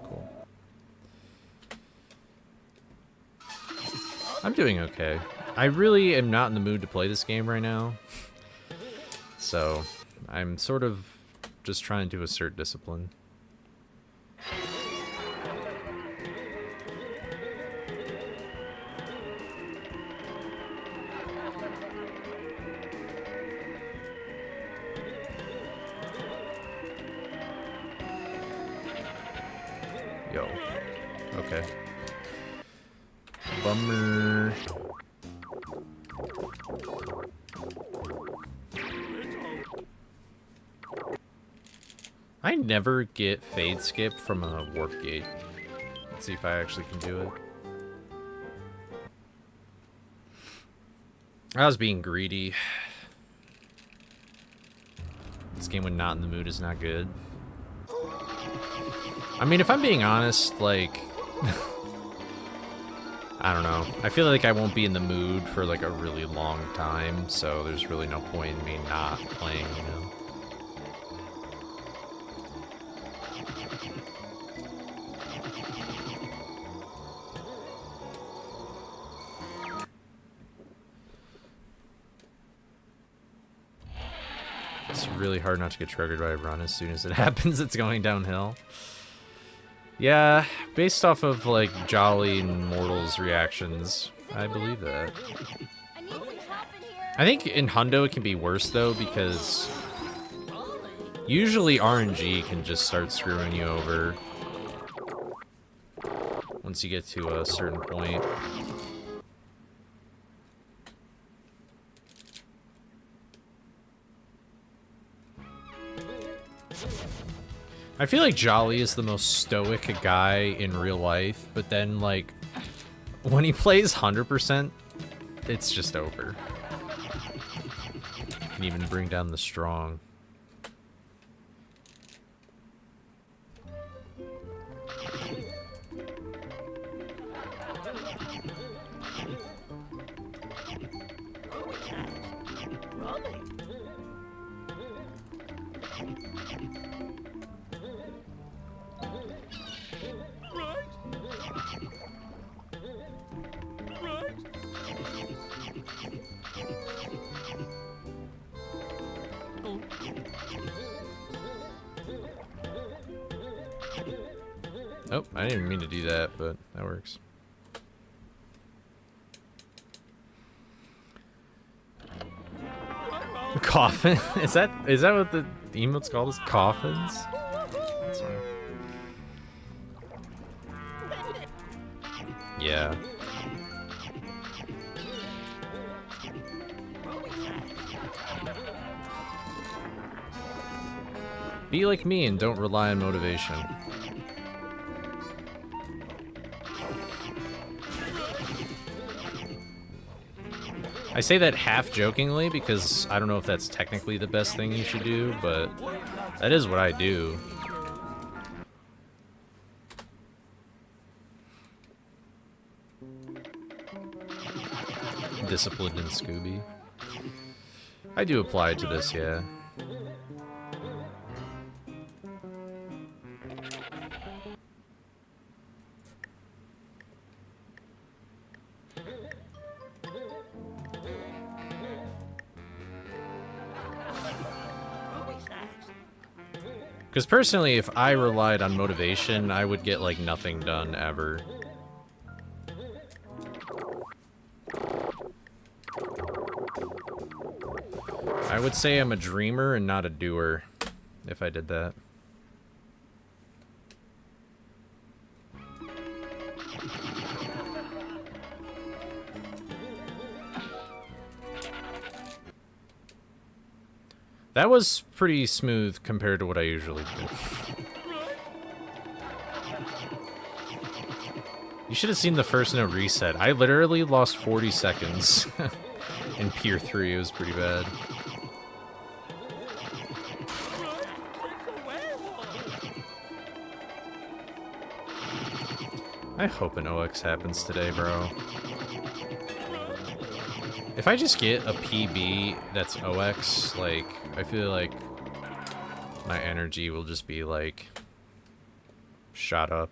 Cool. I'm doing okay. I really am not in the mood to play this game right now. So, I'm sort of just trying to assert discipline. Yo. Okay. Bummer. I never get fade skip from a warp gate. Let's see if I actually can do it. I was being greedy. This game when not in the mood is not good. I mean, if I'm being honest, like... I don't know. I feel like I won't be in the mood for like a really long time, so there's really no point in me not playing, you know? It's really hard not to get triggered by a run as soon as it happens. It's going downhill. Yeah, based off of like Jolly and Mortal's reactions, I believe that. I need some help in here. I think in Hundo it can be worse though, because usually RNG can just start screwing you over once you get to a certain point. I feel like Jolly is the most stoic guy in real life, but then, like, when he plays 100%, it's just over. Can even bring down the strong. Oh, I didn't even mean to do that, but that works. Coffin? Is that what the emote's called? Is coffins? That's right. Yeah. Be like me and don't rely on motivation. I say that half jokingly because I don't know if that's technically the best thing you should do, but that is what I do. Disciplined in Scooby. I do apply to this, yeah. Because personally, if I relied on motivation, I would get, like, nothing done ever. I would say I'm a dreamer and not a doer, if I did that. That was pretty smooth compared to what I usually do. You should have seen the first no reset. I literally lost 40 seconds in Pier 3. It was pretty bad. I hope an OX happens today, bro. If I just get a PB that's OX, like, I feel like my energy will just be, like, shot up.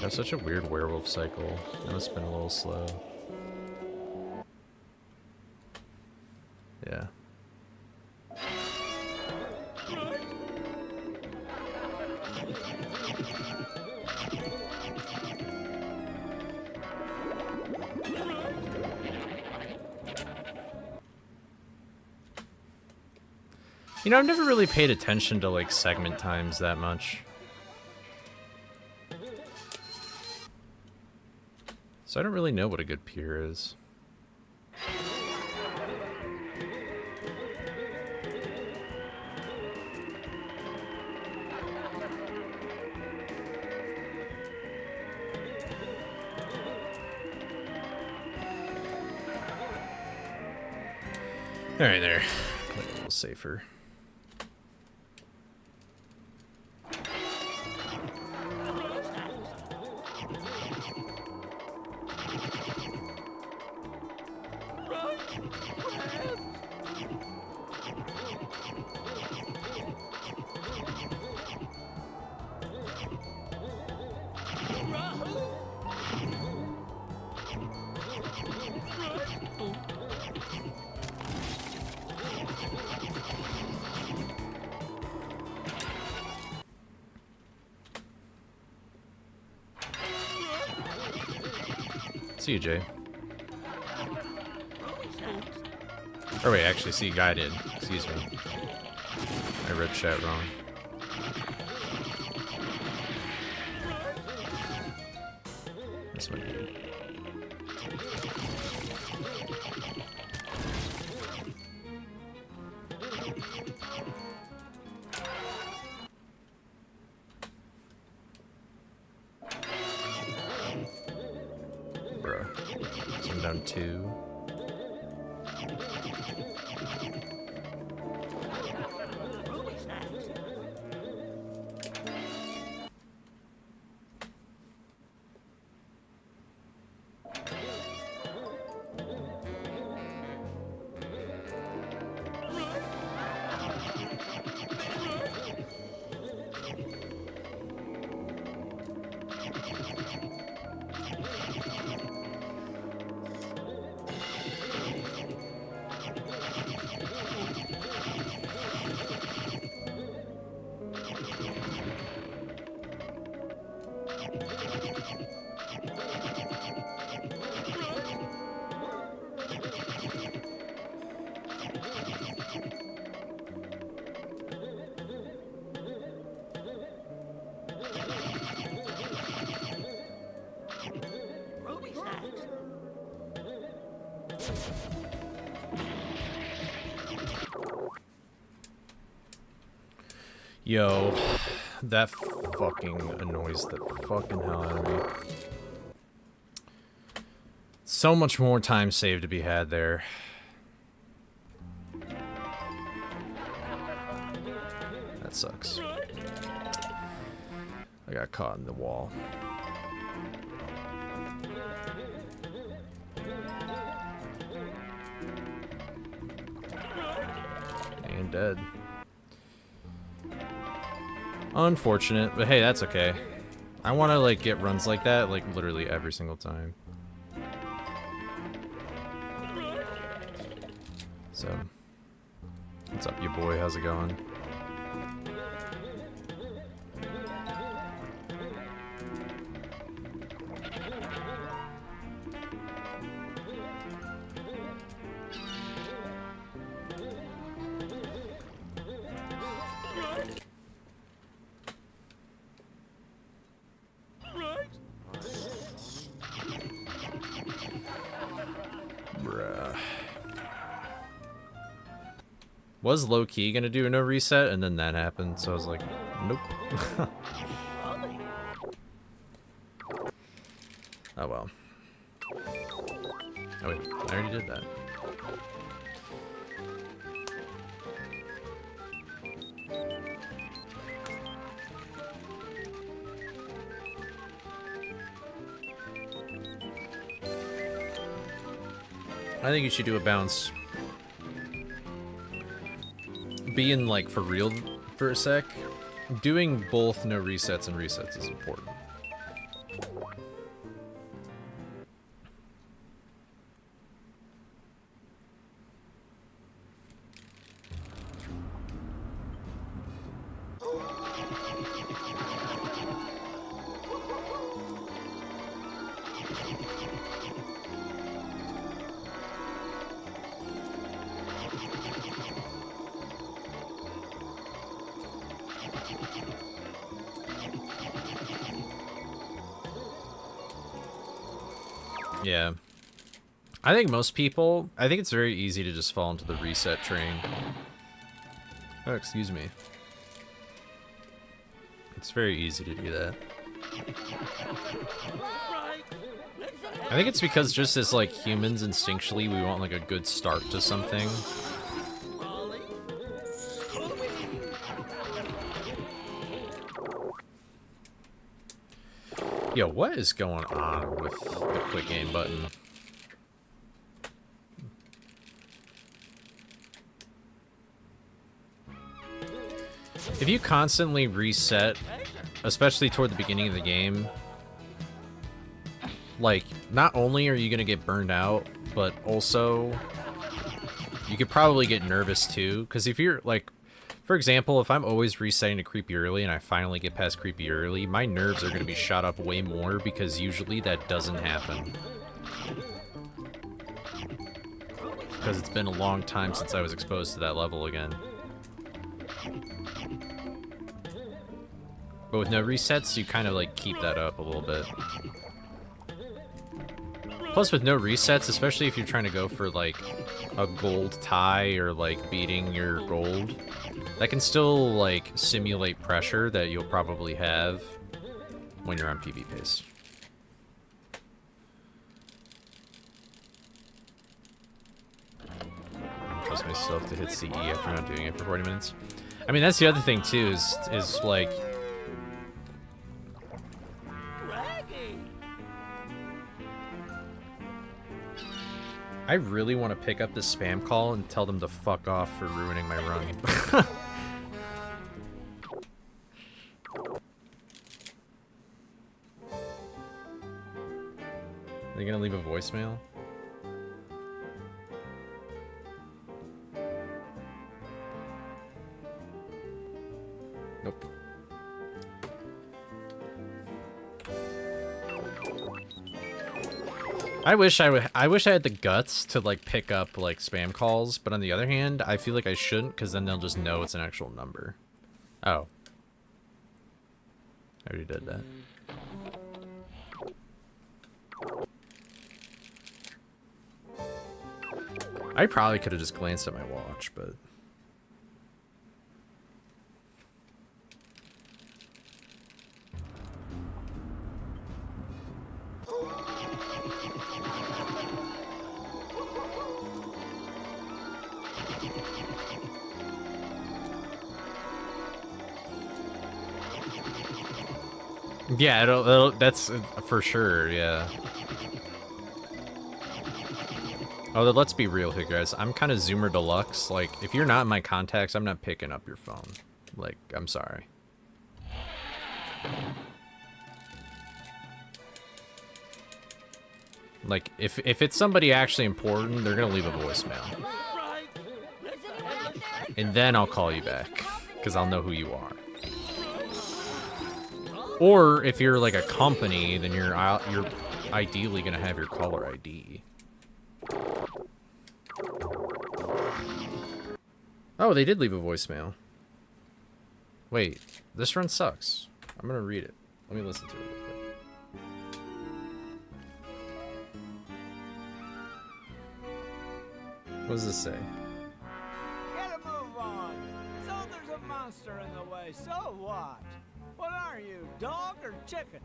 That's such a weird werewolf cycle. That must have been a little slow. Yeah. You know, I've never really paid attention to, like, segment times that much. So I don't really know what a good peer is. Alright, there. Play a little safer. See you, Jay. Or wait, actually, see, Guy did. Excuse me. I read chat wrong. This might be... Bruh. So I'm down 2. Yo, that fucking annoys the fucking hell out of me. So much more time saved to be had there. That sucks. I got caught in the wall. And dead. Unfortunate, but hey, that's okay. I want to, like, get runs like that, like, literally every single time. So, what's up, you boy? How's it going? was low-key gonna do a no reset, and then that happened, so I was like, nope. Oh well. Oh wait, I already did that. I think you should do a bounce. Being like for real for a sec, doing both no resets and resets is important. Yeah. I think most people, I think it's very easy to just fall into the reset train. Oh, excuse me. It's very easy to do that. I think it's because just as like humans instinctually we want like a good start to something. Yo, what is going on with the quick game button? If you constantly reset, especially toward the beginning of the game, like, not only are you gonna get burned out, but also you could probably get nervous too, because if you're, like, for example, if I'm always resetting to creepy early and I finally get past creepy early, my nerves are going to be shot up way more because usually that doesn't happen. Because it's been a long time since I was exposed to that level again. But with no resets, you kind of like keep that up a little bit. Plus with no resets, especially if you're trying to go for like a gold tie or like beating your gold, that can still like simulate pressure that you'll probably have when you're on PB pace. I trust myself to hit CE after not doing it for 40 minutes. I mean, that's the other thing too, is like, I really want to pick up this spam call and tell them to fuck off for ruining my run. Are they gonna leave a voicemail? Nope. I wish I had the guts to like pick up like spam calls, but on the other hand, I feel like I shouldn't because then they'll just know it's an actual number. Oh. I already did that. I probably could have just glanced at my watch, but yeah, it'll that's for sure, yeah. Although, let's be real here, guys. I'm kind of Zoomer Deluxe. Like, if you're not in my contacts, I'm not picking up your phone. Like, I'm sorry. Like, if it's somebody actually important, they're gonna leave a voicemail. And then I'll call you back, because I'll know who you are. Or, if you're like a company, then you're ideally gonna have your caller ID. Oh, they did leave a voicemail. Wait, this run sucks. I'm gonna read it. Let me listen to it real quick. What does this say? Get a move Hey, so what? What are you, dog or chicken?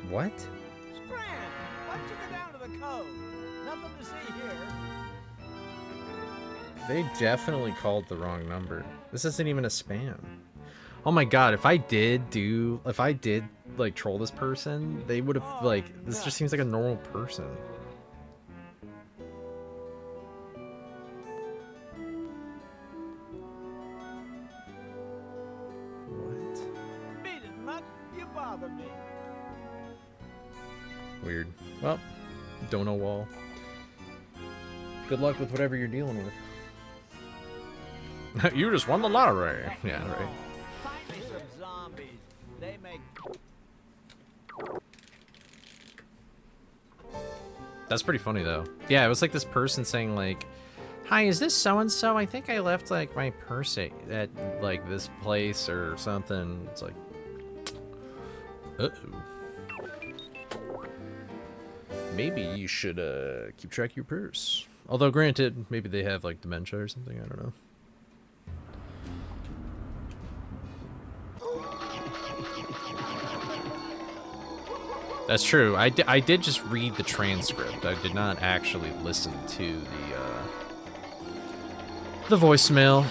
What? Scram! Why don't you go down to the cove? Nothing to see here. They definitely called the wrong number. This isn't even a spam. Oh my god, if I did like troll this person, they would have like, this just seems like a normal person. What? Beat it, mutt. You bother me. Weird. Well, dono wall. Good luck with whatever you're dealing with. You just won the lottery. Yeah, right. Find me some zombies. They make... That's pretty funny though. Yeah, it was like this person saying like, "Hi, is this so and so? I think I left like my purse at like this place or something." It's like, uh-oh. Maybe you should keep track of your purse. Although granted, maybe they have like dementia or something, I don't know. That's true. I did just read the transcript. I did not actually listen to the voicemail.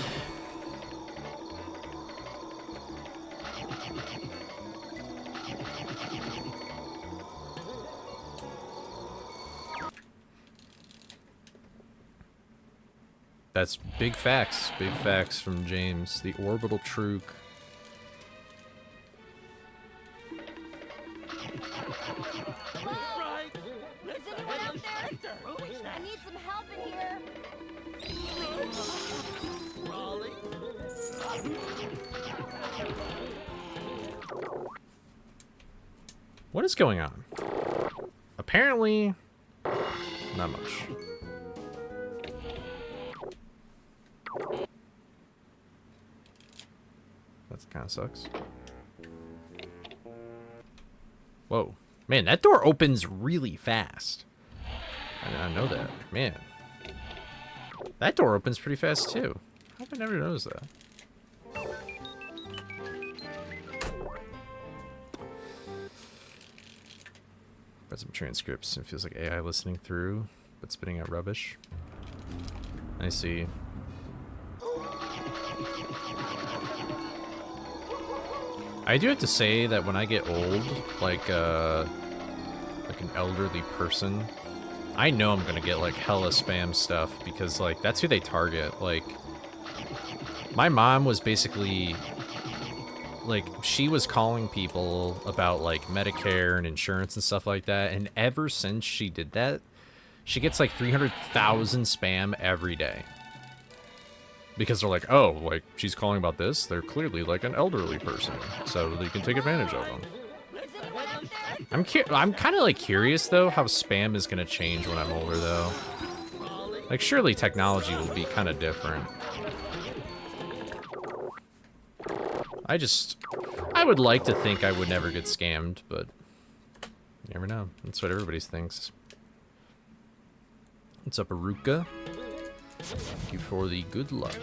That's big facts from James. The orbital truc. Hello? Is anyone out there? I need some help in here. What is going on? Apparently, not much. That kind of sucks. Whoa. Man, that door opens really fast. I know that. Man. That door opens pretty fast, too. How have I never noticed that? Read some transcripts. It feels like AI listening through, but spitting out rubbish. I see. I do have to say that when I get old, like an elderly person, I know I'm gonna get like hella spam stuff because like that's who they target. Like my mom was basically like she was calling people about like Medicare and insurance and stuff like that, and ever since she did that, she gets like 300,000 spam every day. Because they're like, oh, like, she's calling about this? They're clearly, like, an elderly person, so they can take advantage of them. I'm kind of, like, curious, though, how spam is going to change when I'm older, though. Like, surely technology will be kind of different. I would like to think I would never get scammed, but you never know. That's what everybody thinks. What's up, Aruka? Thank you for the good luck.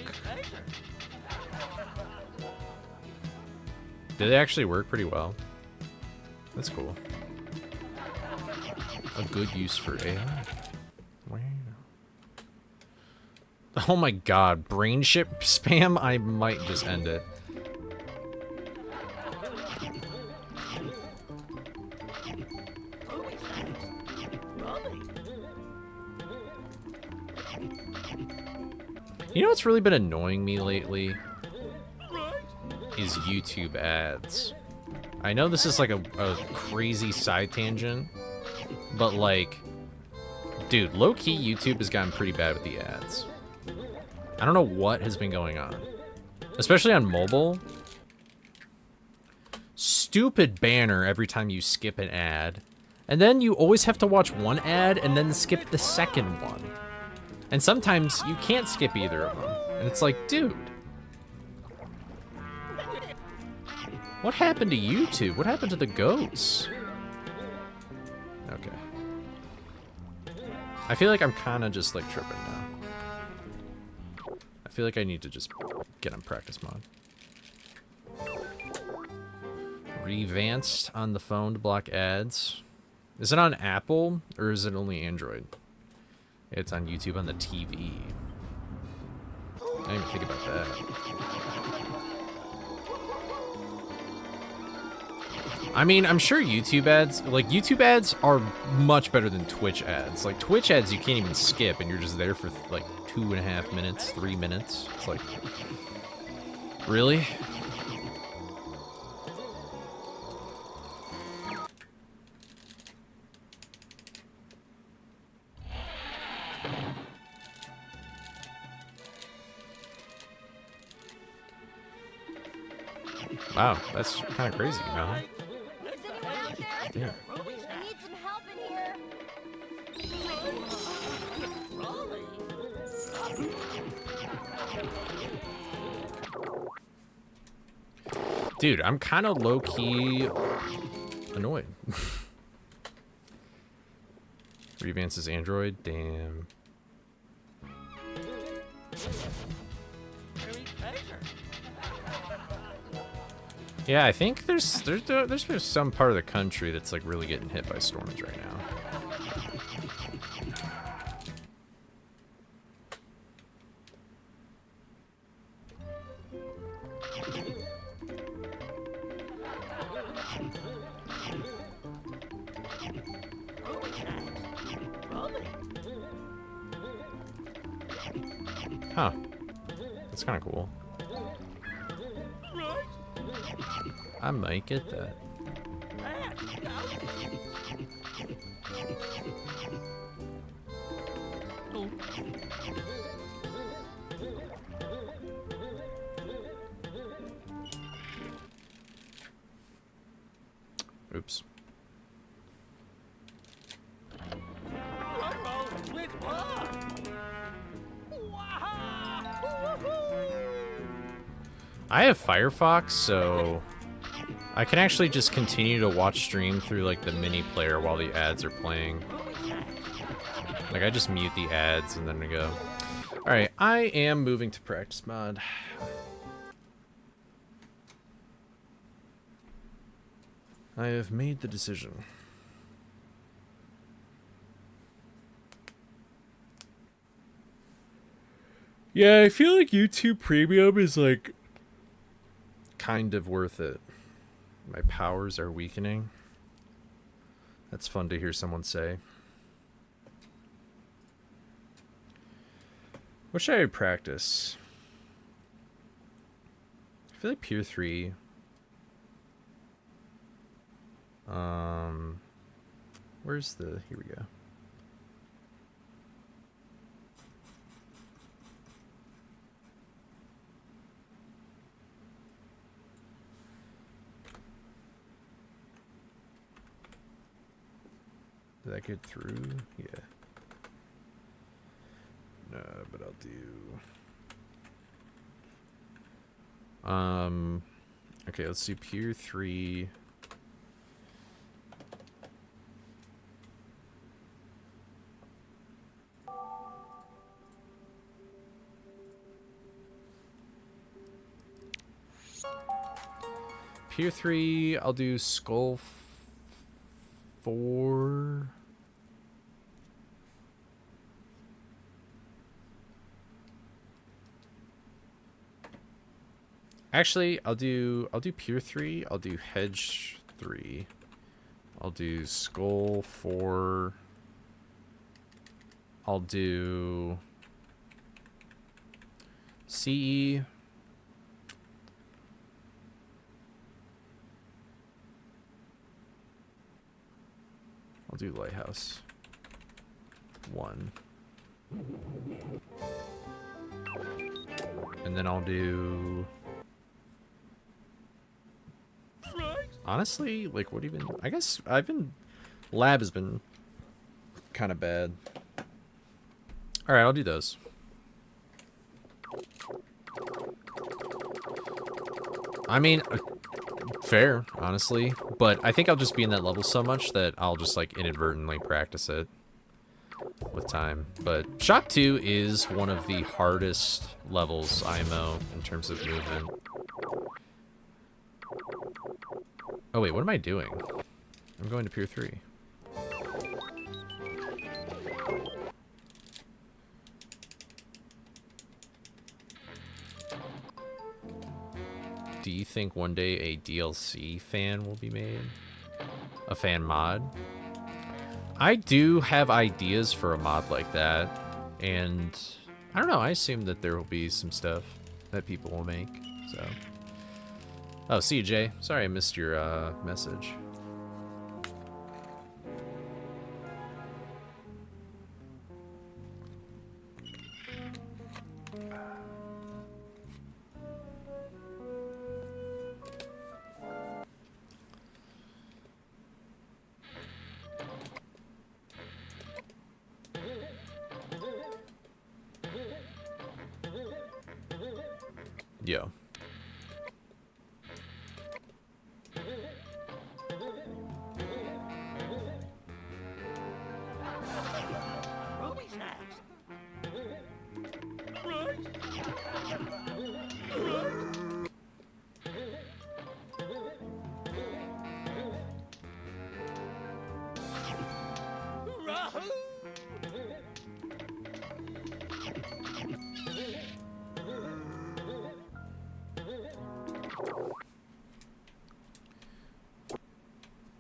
Did they actually work pretty well? That's cool. A good use for AI. Wow. Oh my god, brain ship spam? I might just end it. You know what's really been annoying me lately? Is YouTube ads. I know this is like a crazy side tangent, but like, dude, low-key YouTube has gotten pretty bad with the ads. I don't know what has been going on. Especially on mobile. Stupid banner every time you skip an ad. And then you always have to watch one ad and then skip the second one. And sometimes you can't skip either of them. And it's like, dude. What happened to YouTube? What happened to the goats? Okay. I feel like I'm kind of just like tripping now. I feel like I need to just get on practice mode. Revanced on the phone to block ads. Is it on Apple or is it only Android? It's on YouTube on the TV. I didn't even think about that. I mean, I'm sure YouTube ads are much better than Twitch ads. Like, Twitch ads you can't even skip and you're just there for like 2.5 minutes, 3 minutes. It's like, really? Wow, that's kind of crazy, you know? Is anyone out there? Yeah. I need some help in here. Dude, I'm kind of low-key annoyed. Revances Android? Damn. Yeah, I think there's some part of the country that's like really getting hit by storms right now. Huh. That's kind of cool. I might get that. Oops. I have Firefox, so I can actually just continue to watch stream through like the mini player while the ads are playing. Like I just mute the ads and then I go. Alright, I am moving to practice mod. I have made the decision. Yeah, I feel like YouTube Premium is like kind of worth it. My powers are weakening. That's fun to hear someone say. What should I practice? I feel like Pier 3. Where's the... Here we go. Did that get through? Yeah. No, but I'll do... Okay, let's do Pier 3. Pier 3, I'll do Skull 4. Actually, I'll do Pier 3, I'll do Hedge 3. I'll do Skull 4. I'll do CE. I'll do Lighthouse 1. And then I'll do... Honestly, like, what even... I guess I've been... Lab has been kind of bad. Alright, I'll do those. I mean... fair, honestly. But I think I'll just be in that level so much that I'll just, like, inadvertently practice it. with time. But Shock 2 is one of the hardest levels IMO in terms of movement. Oh wait, what am I doing? I'm going to Pier 3. Do you think one day a DLC fan will be made? A fan mod? I do have ideas for a mod like that, and I don't know, I assume that there will be some stuff that people will make, so. Oh, see you, Jay. Sorry I missed your message. Yo. Ruby snacks.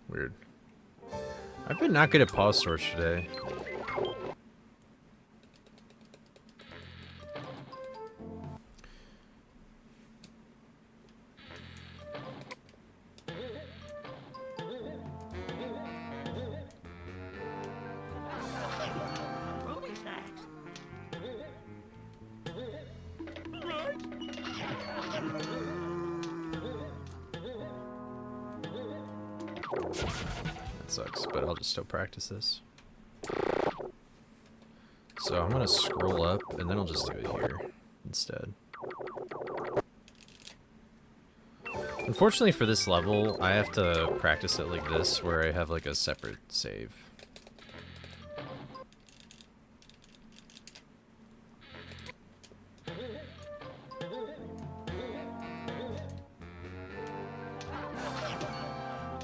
Weird. I've been not good at pause storage today. Ruby snacks. That sucks, but I'll just still practice this. So I'm gonna scroll up, and then I'll just do it here instead. Unfortunately for this level, I have to practice it like this, where I have like a separate save.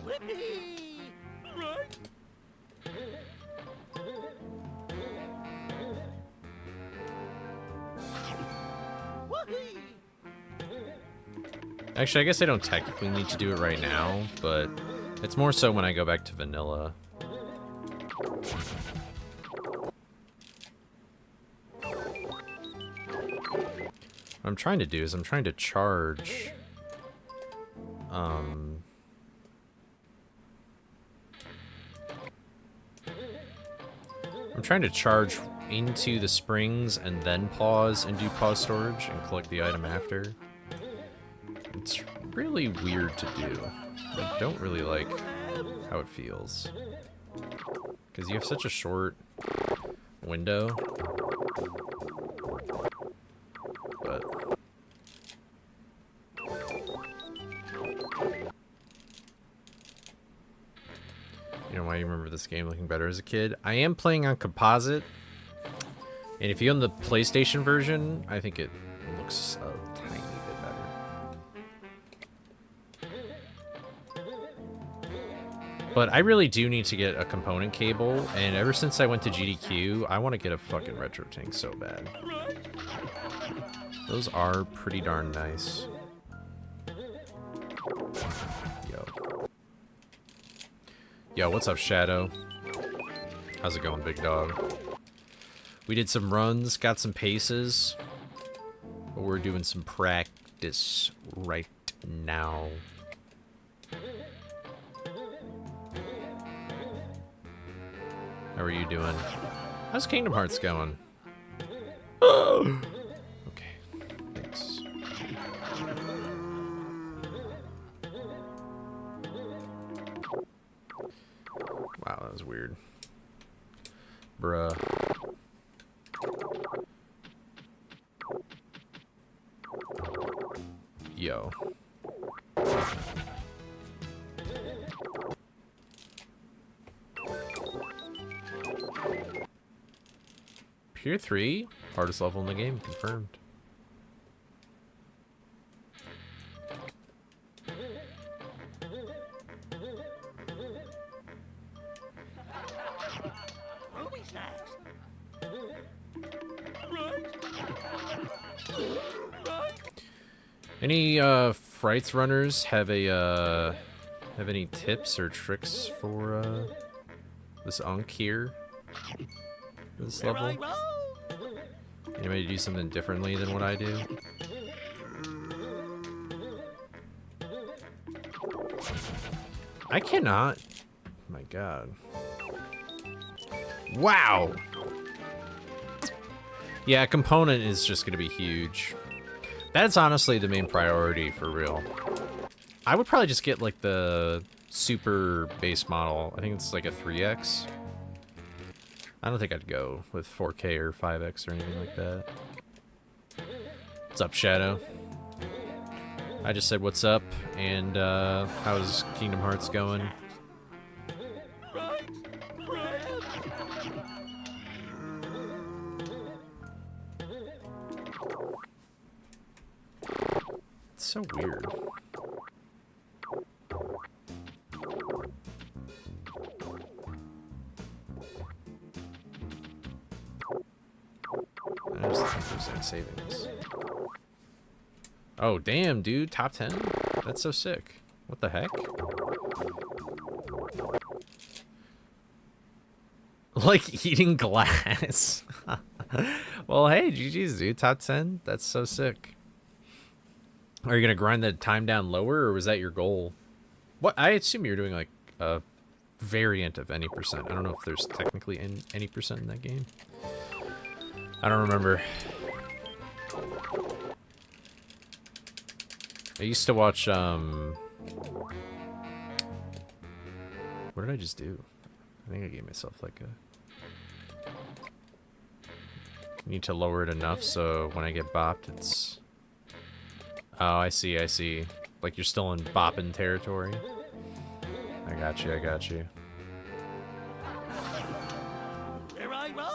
Whippy! Right? Whoopee! Actually, I guess I don't technically need to do it right now, but it's more so when I go back to vanilla. What I'm trying to do is I'm trying to charge... I'm trying to charge into the springs and then pause and do pause storage and collect the item after. It's really weird to do. I don't really like how it feels. Because you have such a short window. But... You know why you remember this game looking better as a kid? I am playing on composite. And if you own the PlayStation version, I think it looks a tiny bit better. But I really do need to get a component cable, and ever since I went to GDQ, I want to get a fucking retro tank so bad. Those are pretty darn nice. Yo, what's up, Shadow? How's it going, big dog? We did some runs, got some paces, but we're doing some practice right now. How are you doing? How's Kingdom Hearts going? Okay, thanks. Wow, that was weird. Bruh. Yo. Pier 3, hardest level in the game, confirmed. Movie snacks. Any Frights runners have any tips or tricks for this Unk here? This Here level? I roll. Anybody do something differently than what I do? I cannot. Oh my god. Wow! Yeah, component is just gonna be huge. That's honestly the main priority for real. I would probably just get like the super base model. I think it's like a 3X. I don't think I'd go with 4K or 5X or anything like that. What's up, Shadow? I just said what's up, and how's Kingdom Hearts going? It's so weird. I just think there's like savings. Oh, damn, dude. Top 10? That's so sick. What the heck? Like eating glass. Well, hey, GG's, dude. Top 10? That's so sick. Are you going to grind the time down lower, or was that your goal? What? I assume you're doing like a variant of any percent. I don't know if there's technically any percent in that game. I don't remember. I used to watch, what did I just do? I think I gave myself like a... Need to lower it enough so when I get bopped, it's... Oh, I see, I see. Like you're still in bopping territory. I got you, I got you. Here I roll.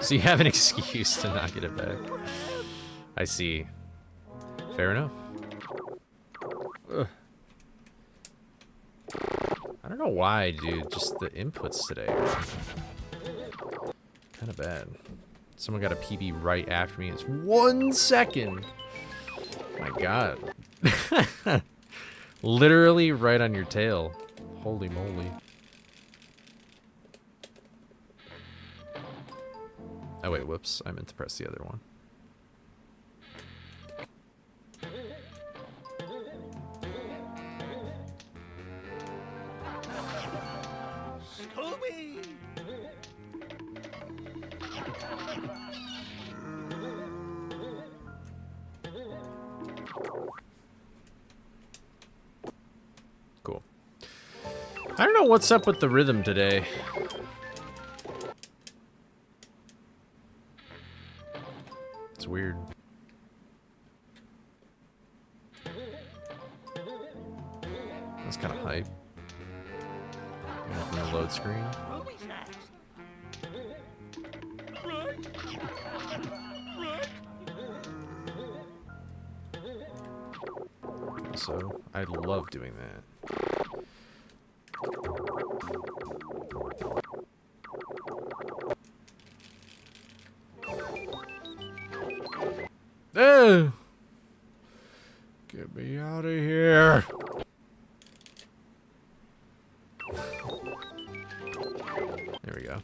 So you have an excuse to not get it back. I see. Fair enough. Ugh. I don't know why, dude. Just the inputs today are kind of bad. Someone got a PB right after me. It's 1 second. My god. Literally right on your tail. Holy moly. Oh wait, whoops. I meant to press the other one. Scooby. Cool. I don't know what's up with the rhythm today. It's weird. That's kind of hype. From the load screen. Movie snacks. So I love doing that. Oh! Get me out of here. There we go.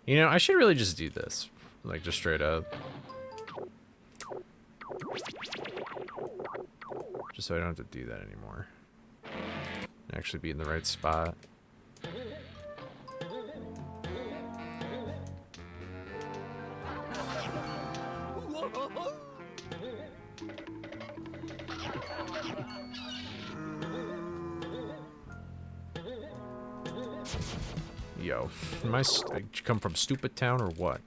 You know, I should really just do this. Like, just straight up. Just so I don't have to do that anymore. Actually be in the right spot. Yo, am I come from Stupid Town or what?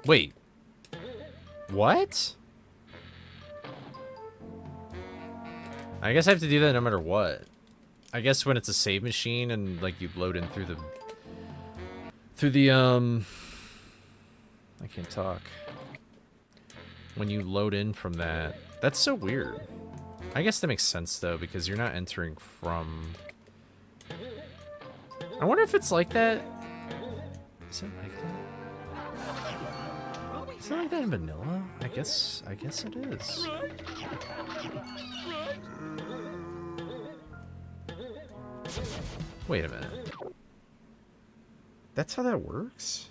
Wait. What? I guess I have to do that no matter what. I guess when it's a save machine and like you load in through the I can't talk. When you load in from that, that's so weird. I guess that makes sense though, because you're not entering from. I wonder if it's like that. Is it like that? Is it like that in vanilla? I guess it is. Wait a minute. That's how that works?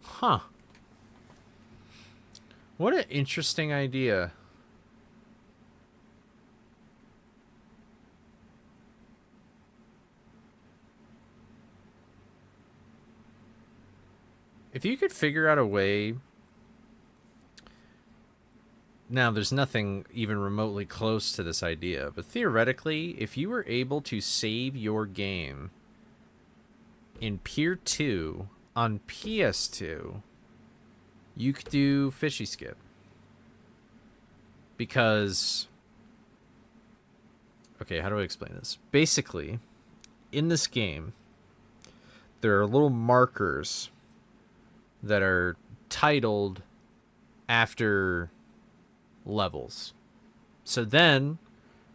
Huh. What an interesting idea. If you could figure out a way... Now, there's nothing even remotely close to this idea, but theoretically, if you were able to save your game in Pier 2 on PS2, you could do Fishy Skip. Because... Okay, how do I explain this? Basically, in this game, there are little markers that are titled after levels. So then,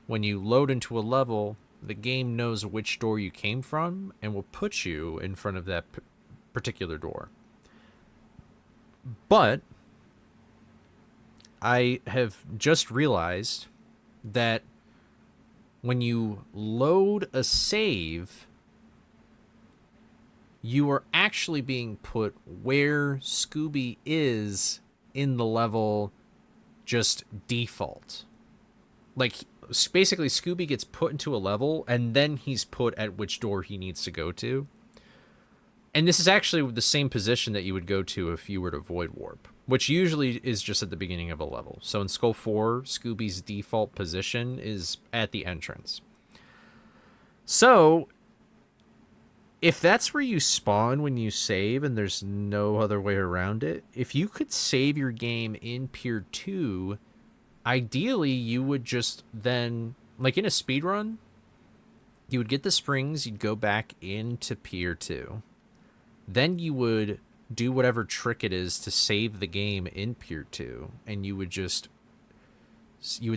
when you load into a level, the game knows which door you came from and will put you in front of that particular door. But I have just realized that when you load a save, you are actually being put where Scooby is in the level, just default. Like, basically, Scooby gets put into a level, and then he's put at which door he needs to go to. And this is actually the same position that you would go to if you were to void warp, which usually is just at the beginning of a level. So in Skull 4, Scooby's default position is at the entrance. So if that's where you spawn when you save and there's no other way around it, if you could save your game in Pier 2, ideally you would just then, like in a speedrun, you would get the springs, you'd go back into Pier 2. Then you would do whatever trick it is to save the game in Pier 2, and you would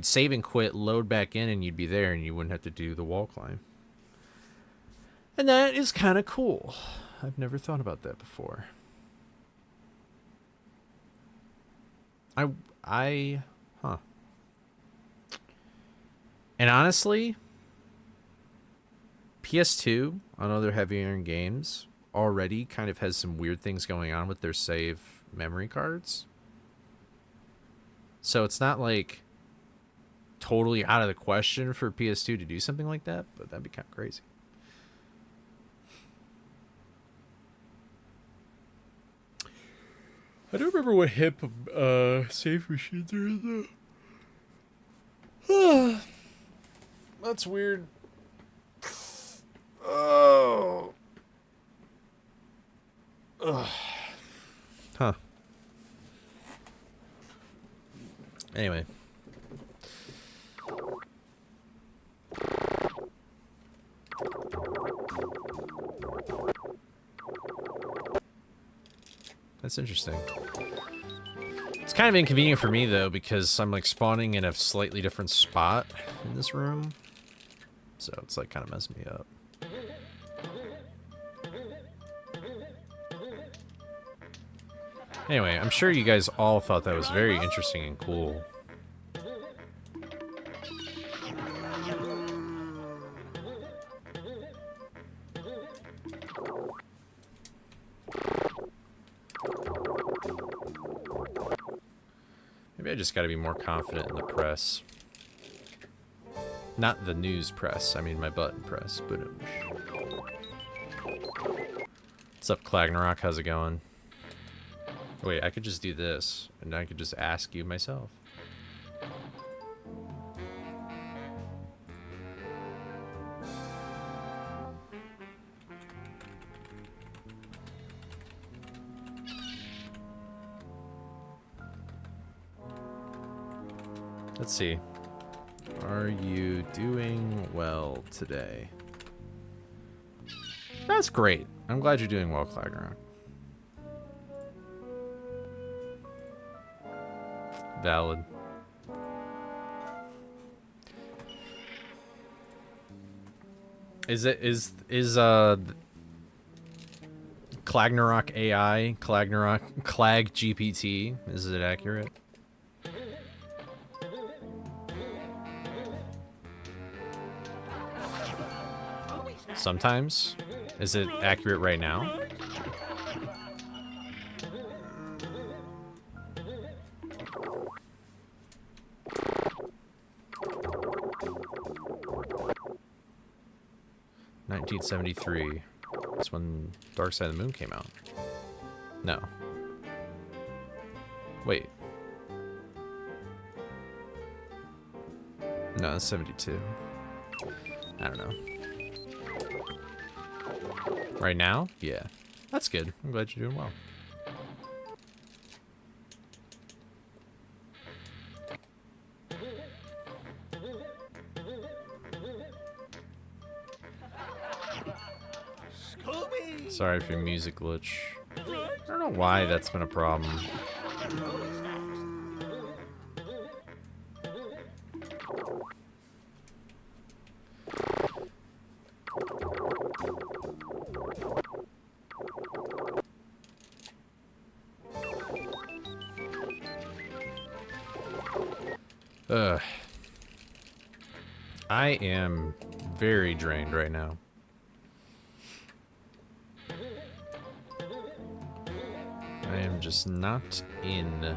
save and quit, load back in, and you'd be there, and you wouldn't have to do the wall climb. And that is kind of cool. I've never thought about that before. Huh. And honestly, PS2 on other heavier games already kind of has some weird things going on with their save memory cards. So it's not like totally out of the question for PS2 to do something like that, but that'd be kind of crazy. I don't remember what hip save machines are in though. That's weird. Oh. Ugh. Huh. Anyway. That's interesting. It's kind of inconvenient for me, though, because I'm, like, spawning in a slightly different spot in this room. So it's, like, kind of messing me up. Anyway, I'm sure you guys all thought that was very interesting and cool. Maybe I just gotta be more confident in the press. Not the news press, I mean my button press. Boom. What's up, Clagnarok? How's it going? Wait, I could just do this, and I could just ask you myself. Let's see. Are you doing well today? That's great. I'm glad you're doing well, Clagnerock. Valid. Is Clagnerock AI, Clag GPT, is it accurate? Sometimes. Is it accurate right now? $1973. That's when Dark Side of the Moon came out. No. Wait. No, that's 72. I don't know. Right now? Yeah. That's good. I'm glad you're doing well. Scooby! Sorry for your music glitch. I don't know why that's been a problem. Ugh. I am very drained right now. I am just not in the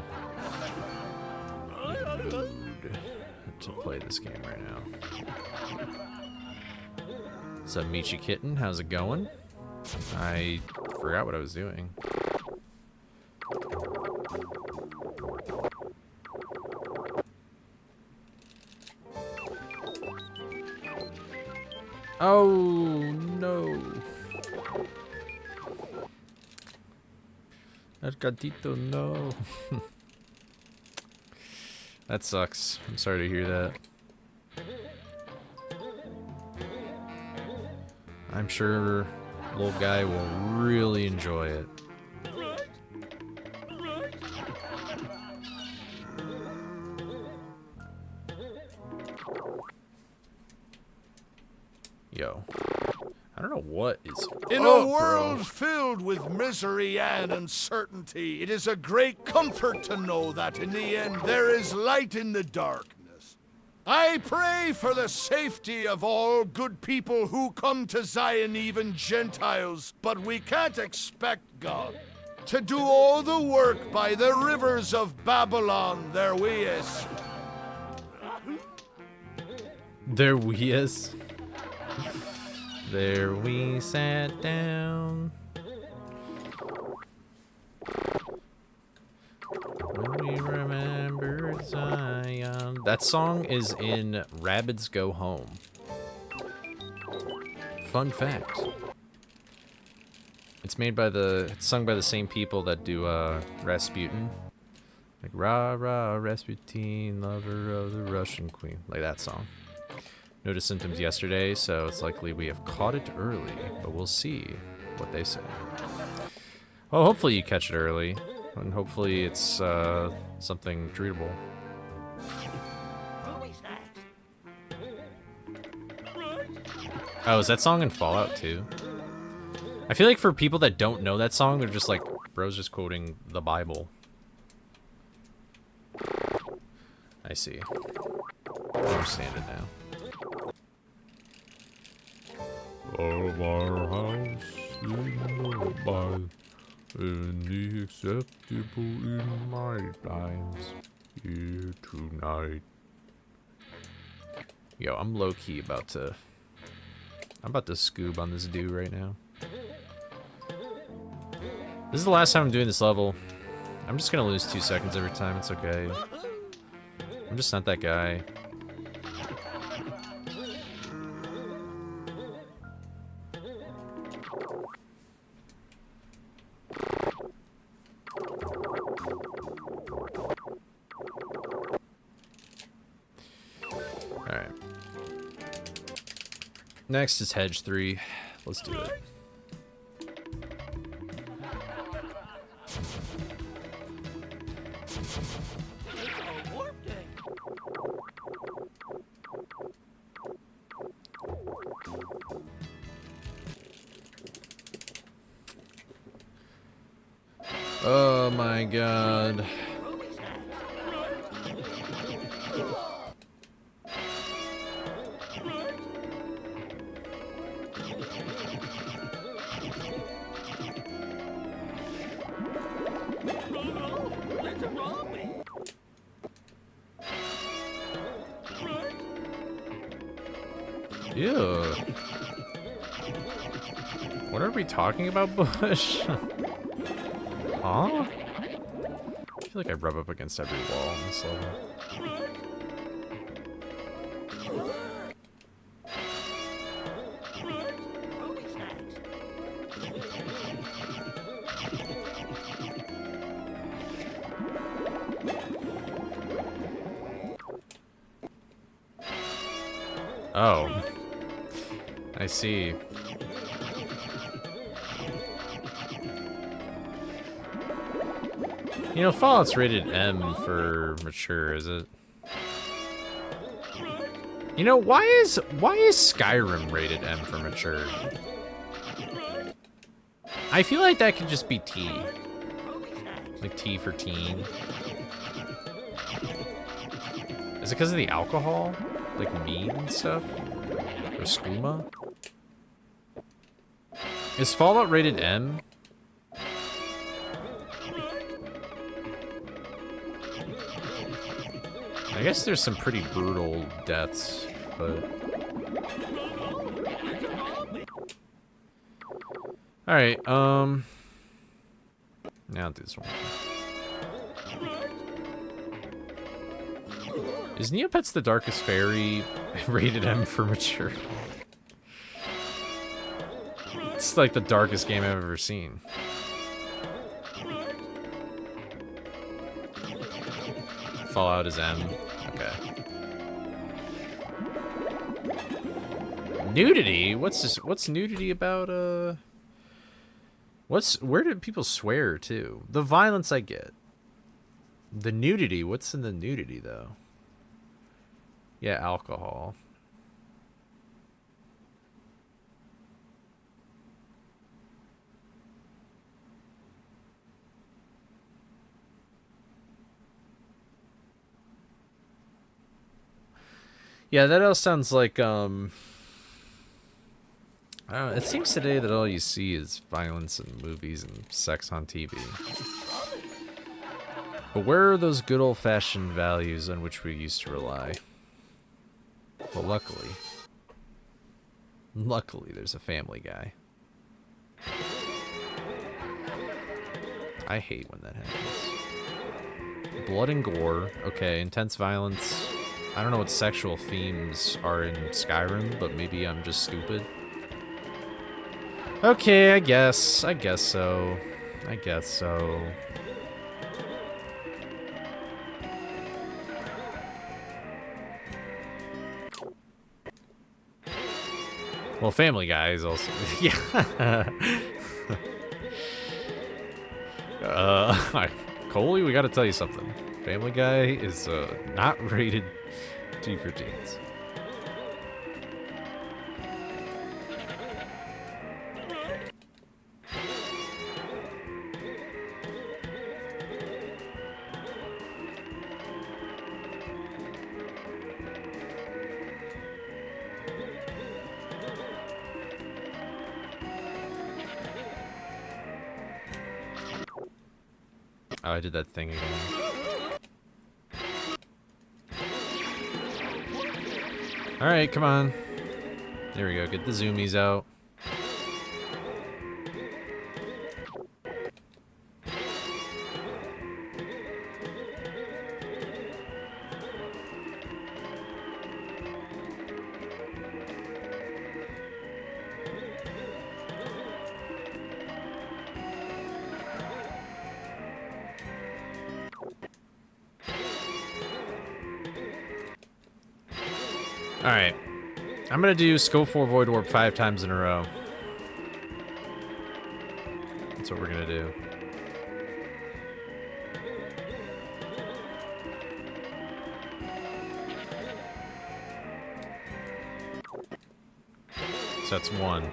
mood to play this game right now. What's up, Michi Kitten? How's it going? I forgot what I was doing. Oh no. El gatito, no. That sucks. I'm sorry to hear that. I'm sure little guy will really enjoy it. Yo. I don't know what is In a world filled with misery and uncertainty, it is a great comfort to know that in the end there is light in the darkness. I pray for the safety of all good people who come to Zion, even Gentiles, but we can't expect God to do all the work by the rivers of Babylon. There we is. There we is. There we sat down. When we remember Zion. That song is in Rabbids Go Home. Fun fact. It's sung by the same people that do Rasputin. Like rah rah Rasputin, lover of the Russian queen. Like that song. Noticed symptoms yesterday, so it's likely we have caught it early, but we'll see what they say. Well, hopefully you catch it early, and hopefully it's something treatable. Oh, is that song in Fallout too? I feel like for people that don't know that song, they're just like, bro's just quoting the Bible. I see. I understand it now. Of our house in by any acceptable in my times here tonight. Yo, I'm low-key about to scoob on this dude right now. This is the last time I'm doing this level. I'm just gonna lose 2 seconds every time. It's okay. I'm just not that guy. Alright. Next is Hedge 3. Let's do it. Oh my god. Ew. What are we talking about, Bush? Huh? I feel like I rub up against every wall on this level. Oh. I see. You know, Fallout's rated M for mature, is it? You know, why is Skyrim rated M for mature? I feel like that could just be T. Like T for teen. Is it because of the alcohol? Like mead and stuff? Or skooma? Is Fallout rated M? I guess there's some pretty brutal deaths, but... Alright, now I'll do this one. Is Neopets the Darkest Fairy rated M for mature? It's like the darkest game I've ever seen. Fallout is M. Okay. Nudity? What's nudity about, where did people swear to? The violence I get. The nudity, what's in the nudity though? Yeah, alcohol. Yeah, that all sounds like, I don't know, it seems today that all you see is violence in movies and sex on TV. But where are those good old-fashioned values on which we used to rely? Well, luckily there's a Family Guy. I hate when that happens. Blood and gore, okay, intense violence. I don't know what sexual themes are in Skyrim, but maybe I'm just stupid. Okay, I guess so. I guess so. Well, Family Guy is also... yeah. Coley, we gotta tell you something. Family Guy is not rated T for teens. Oh, I did that thing again. Alright, come on. There we go, get the zoomies out. Alright. I'm gonna do Scope 4 Void Warp 5 times in a row. That's what we're gonna do. So that's 1.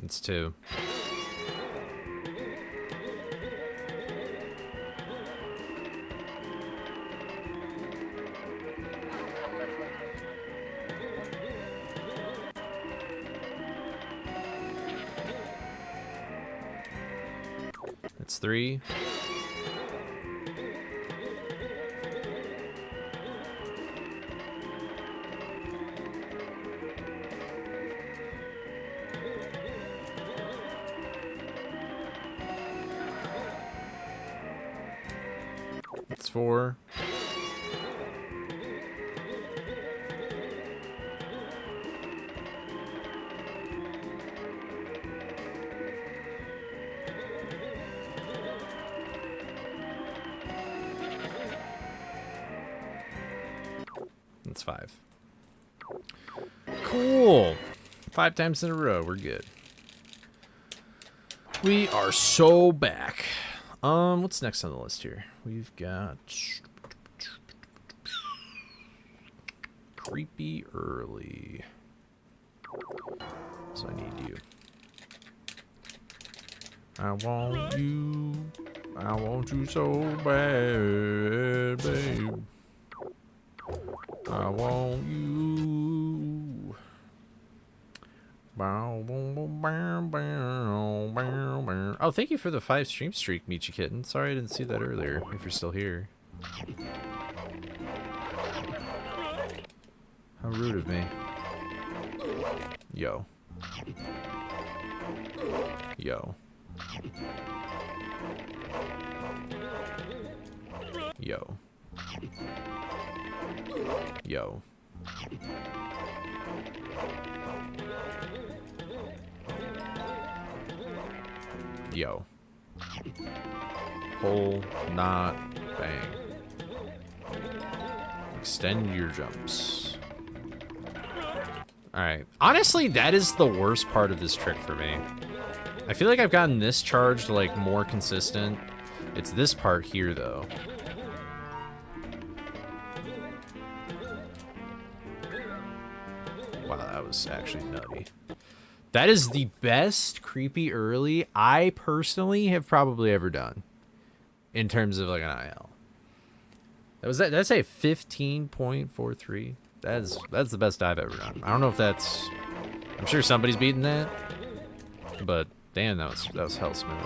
It's 2. It's 3. It's 4. It's 5. Cool. 5 times in a row. We're good. We are so back. What's next on the list here? We've got Creepy Early. So I need you. I want you so bad, babe. I want you. Oh, thank you for the 5 stream streak, Michi Kitten. Sorry I didn't see that earlier, if you're still here. How rude of me. Yo. Yo. Yo. Yo. Yo. Pull, not, bang. Extend your jumps. Alright. Honestly, that is the worst part of this trick for me. I feel like I've gotten this charge to, like, more consistent. It's this part here, though. Wow, that was actually nutty. That is the best creepy early I personally have probably ever done in terms of like an IL. That's a 15.43. That's the best I've ever done. I don't know if that's, I'm sure somebody's beating that, but damn, that was hell smooth.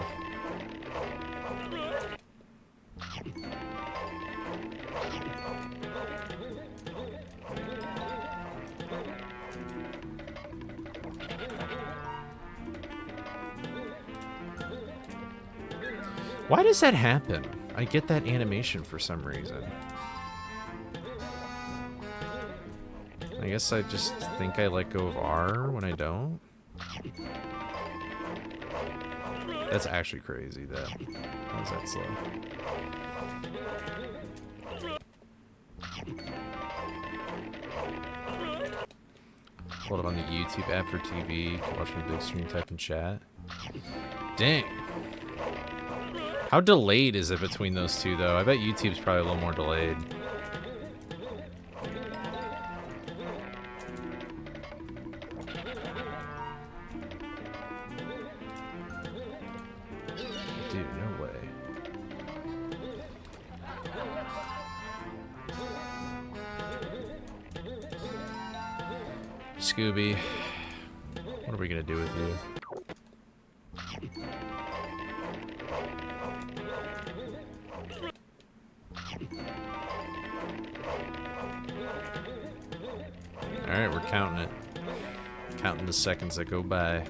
Why does that happen? I get that animation for some reason. I guess I just think I let go of R when I don't. That's actually crazy that. How is that slow? Hold up on the YouTube app for TV. Watch my big screen, type in chat. Dang. How delayed is it between those two, though? I bet YouTube's probably a little more delayed. Dude, no way. Scooby, what are we gonna do with you? Alright, we're counting it. Counting the seconds that go by.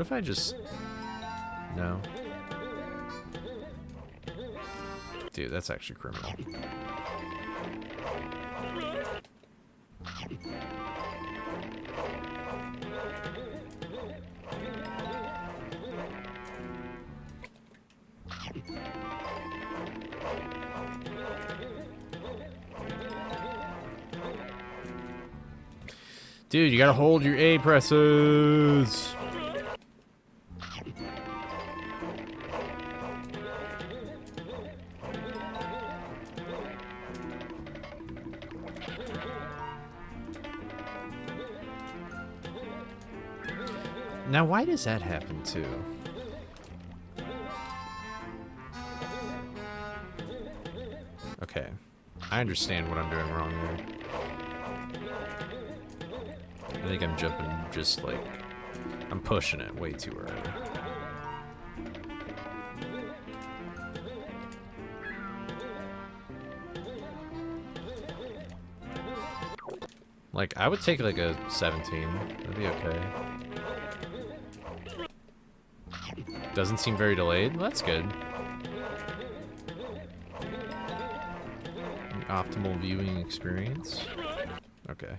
What if I just... No. Dude, that's actually criminal. Dude, you gotta hold your A presses. Now, why does that happen too? Okay, I understand what I'm doing wrong here. I think I'm jumping just like... I'm pushing it way too early. Like, I would take like a 17. That'd be okay. Doesn't seem very delayed. Well, that's good. Optimal viewing experience. Okay.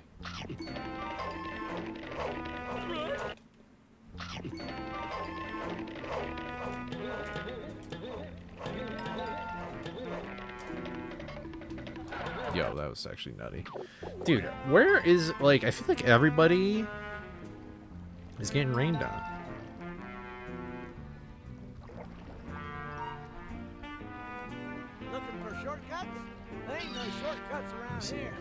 Yo, that was actually nutty. Dude, where is, like, I feel like everybody is getting rained on. Looking for shortcuts? There ain't no shortcuts around here.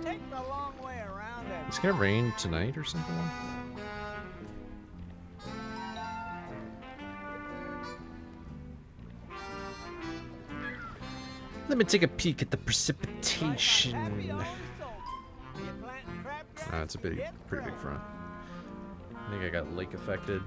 Take the long way around and It's gonna rain tonight or something? Let me take a peek at the precipitation. It's a pretty big front. I think I got lake affected.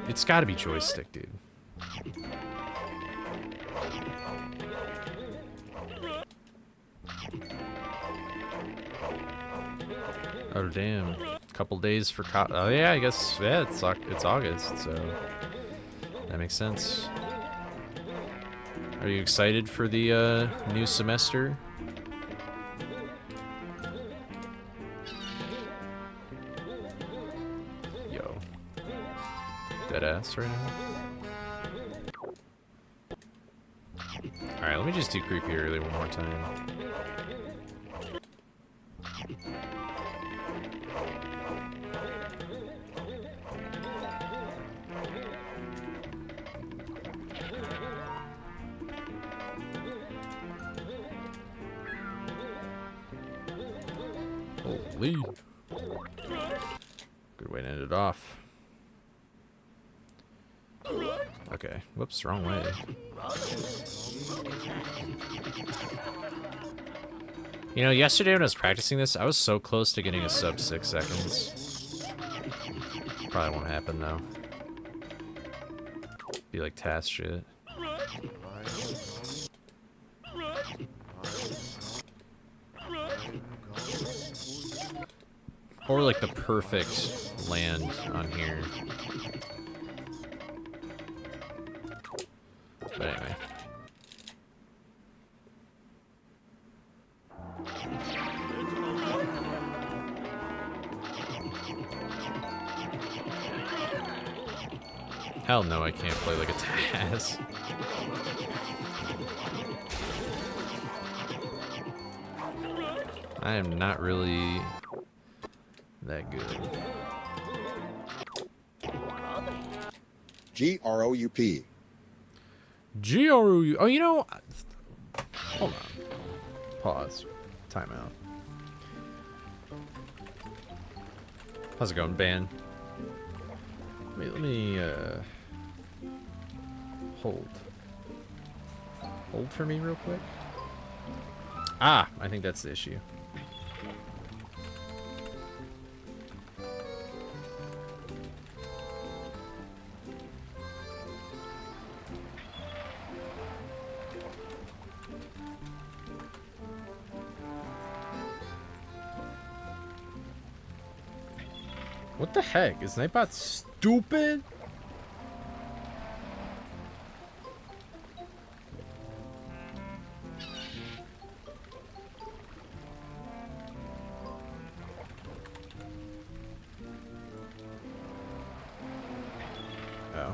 It's gotta be joystick, dude. Oh damn! Couple days for oh yeah, I guess yeah. It's August, so that makes sense. Are you excited for the new semester? Yo, dead ass right now. All right, let me just do creepy early one more time. Holy. Good way to end it off. Okay. Whoops, wrong way. You know, yesterday when I was practicing this, I was so close to getting a sub 6 seconds. Probably won't happen though. Be like task shit. Or like the perfect land on here. But anyway. Hell no, I can't play like a Taz. I am not really that good. Group. G-R-O-U. Oh, you know... Hold on. Pause. Time out. How's it going, Ben? Let me hold. Hold for me real quick. Ah, I think that's the issue. What the heck? Is Nightbot stupid? Oh.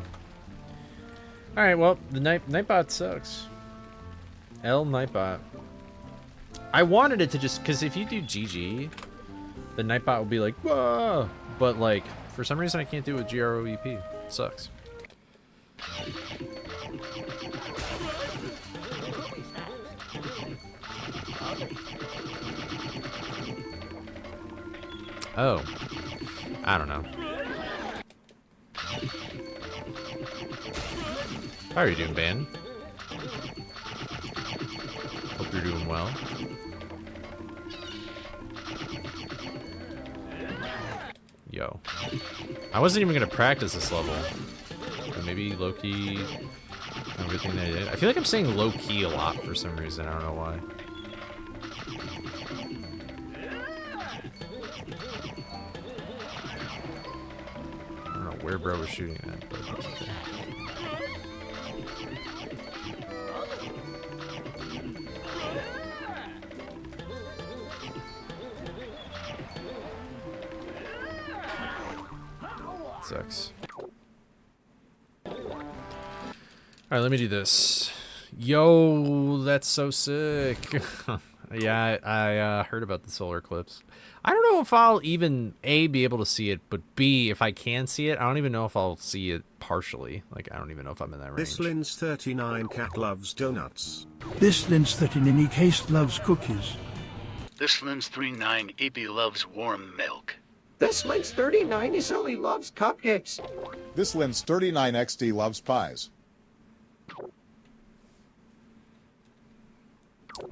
Alright, well, the Nightbot sucks. L Nightbot. I wanted it to just, because if you do GG, the Nightbot will be like, whoa! But, like, for some reason I can't do it with GROEP. It sucks. Oh. I don't know. How are you doing, Ben? Hope you're doing well. Yo. I wasn't even gonna practice this level. But maybe low-key everything that I did. I feel like I'm saying low-key a lot for some reason. I don't know why. I don't know where bro was shooting at, but that's okay. Sucks. Alright, let me do this. Yo, that's so sick. Yeah, I heard about the solar eclipse. I don't know if I'll even, A, be able to see it, but B, if I can see it, I don't even know if I'll see it partially. Like, I don't even know if I'm in that range. This Lin's 39 cat loves donuts. This Lin's 39 case loves cookies. This Lin's 39 EP loves warm milk. This Lynx 39 is only loves cupcakes. This Lin's 39XD loves pies.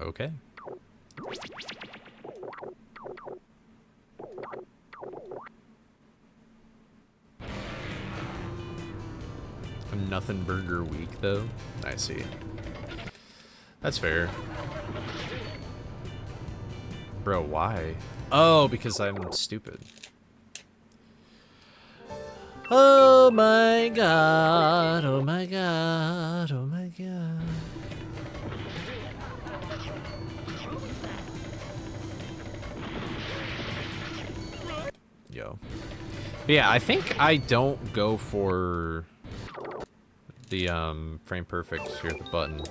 Okay. A nothing burger week, though. I see. That's fair. Bro, why? Oh, because I'm stupid. Oh my god, oh my god, oh my god. Yo. But yeah, I think I don't go for the frame perfect here at the button.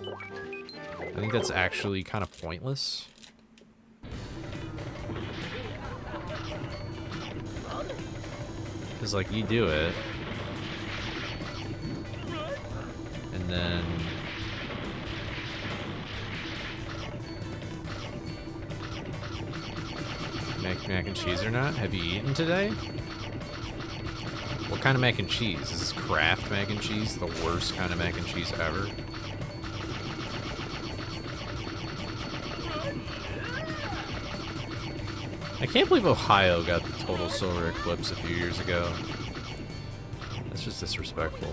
I think that's actually kind of pointless. Because, like, you do it, and then mac and cheese or not? Have you eaten today? What kind of mac and cheese? Is this Kraft mac and cheese the worst kind of mac and cheese ever? I can't believe Ohio got the total solar eclipse a few years ago. That's just disrespectful.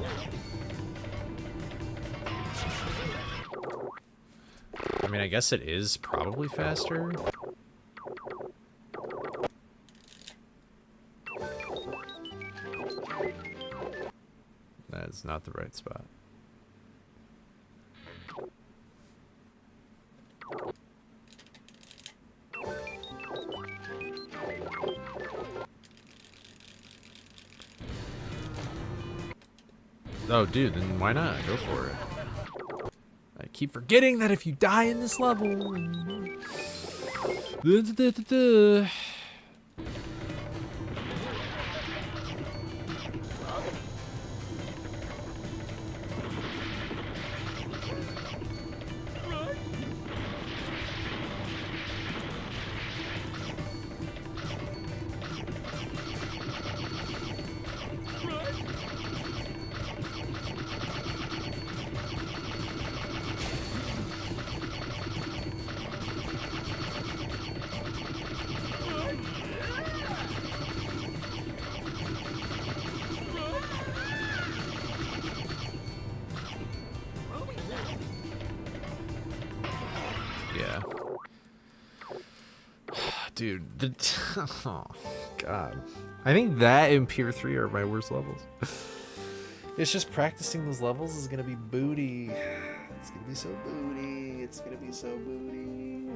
I mean, I guess it is probably faster. That is not the right spot. Oh, dude, then why not? Go for it. I keep forgetting that if you die in this level... Yeah. Dude, oh, God. I think that and Pier 3 are my worst levels. It's just practicing those levels is gonna be booty. It's gonna be so booty. It's gonna be so booty.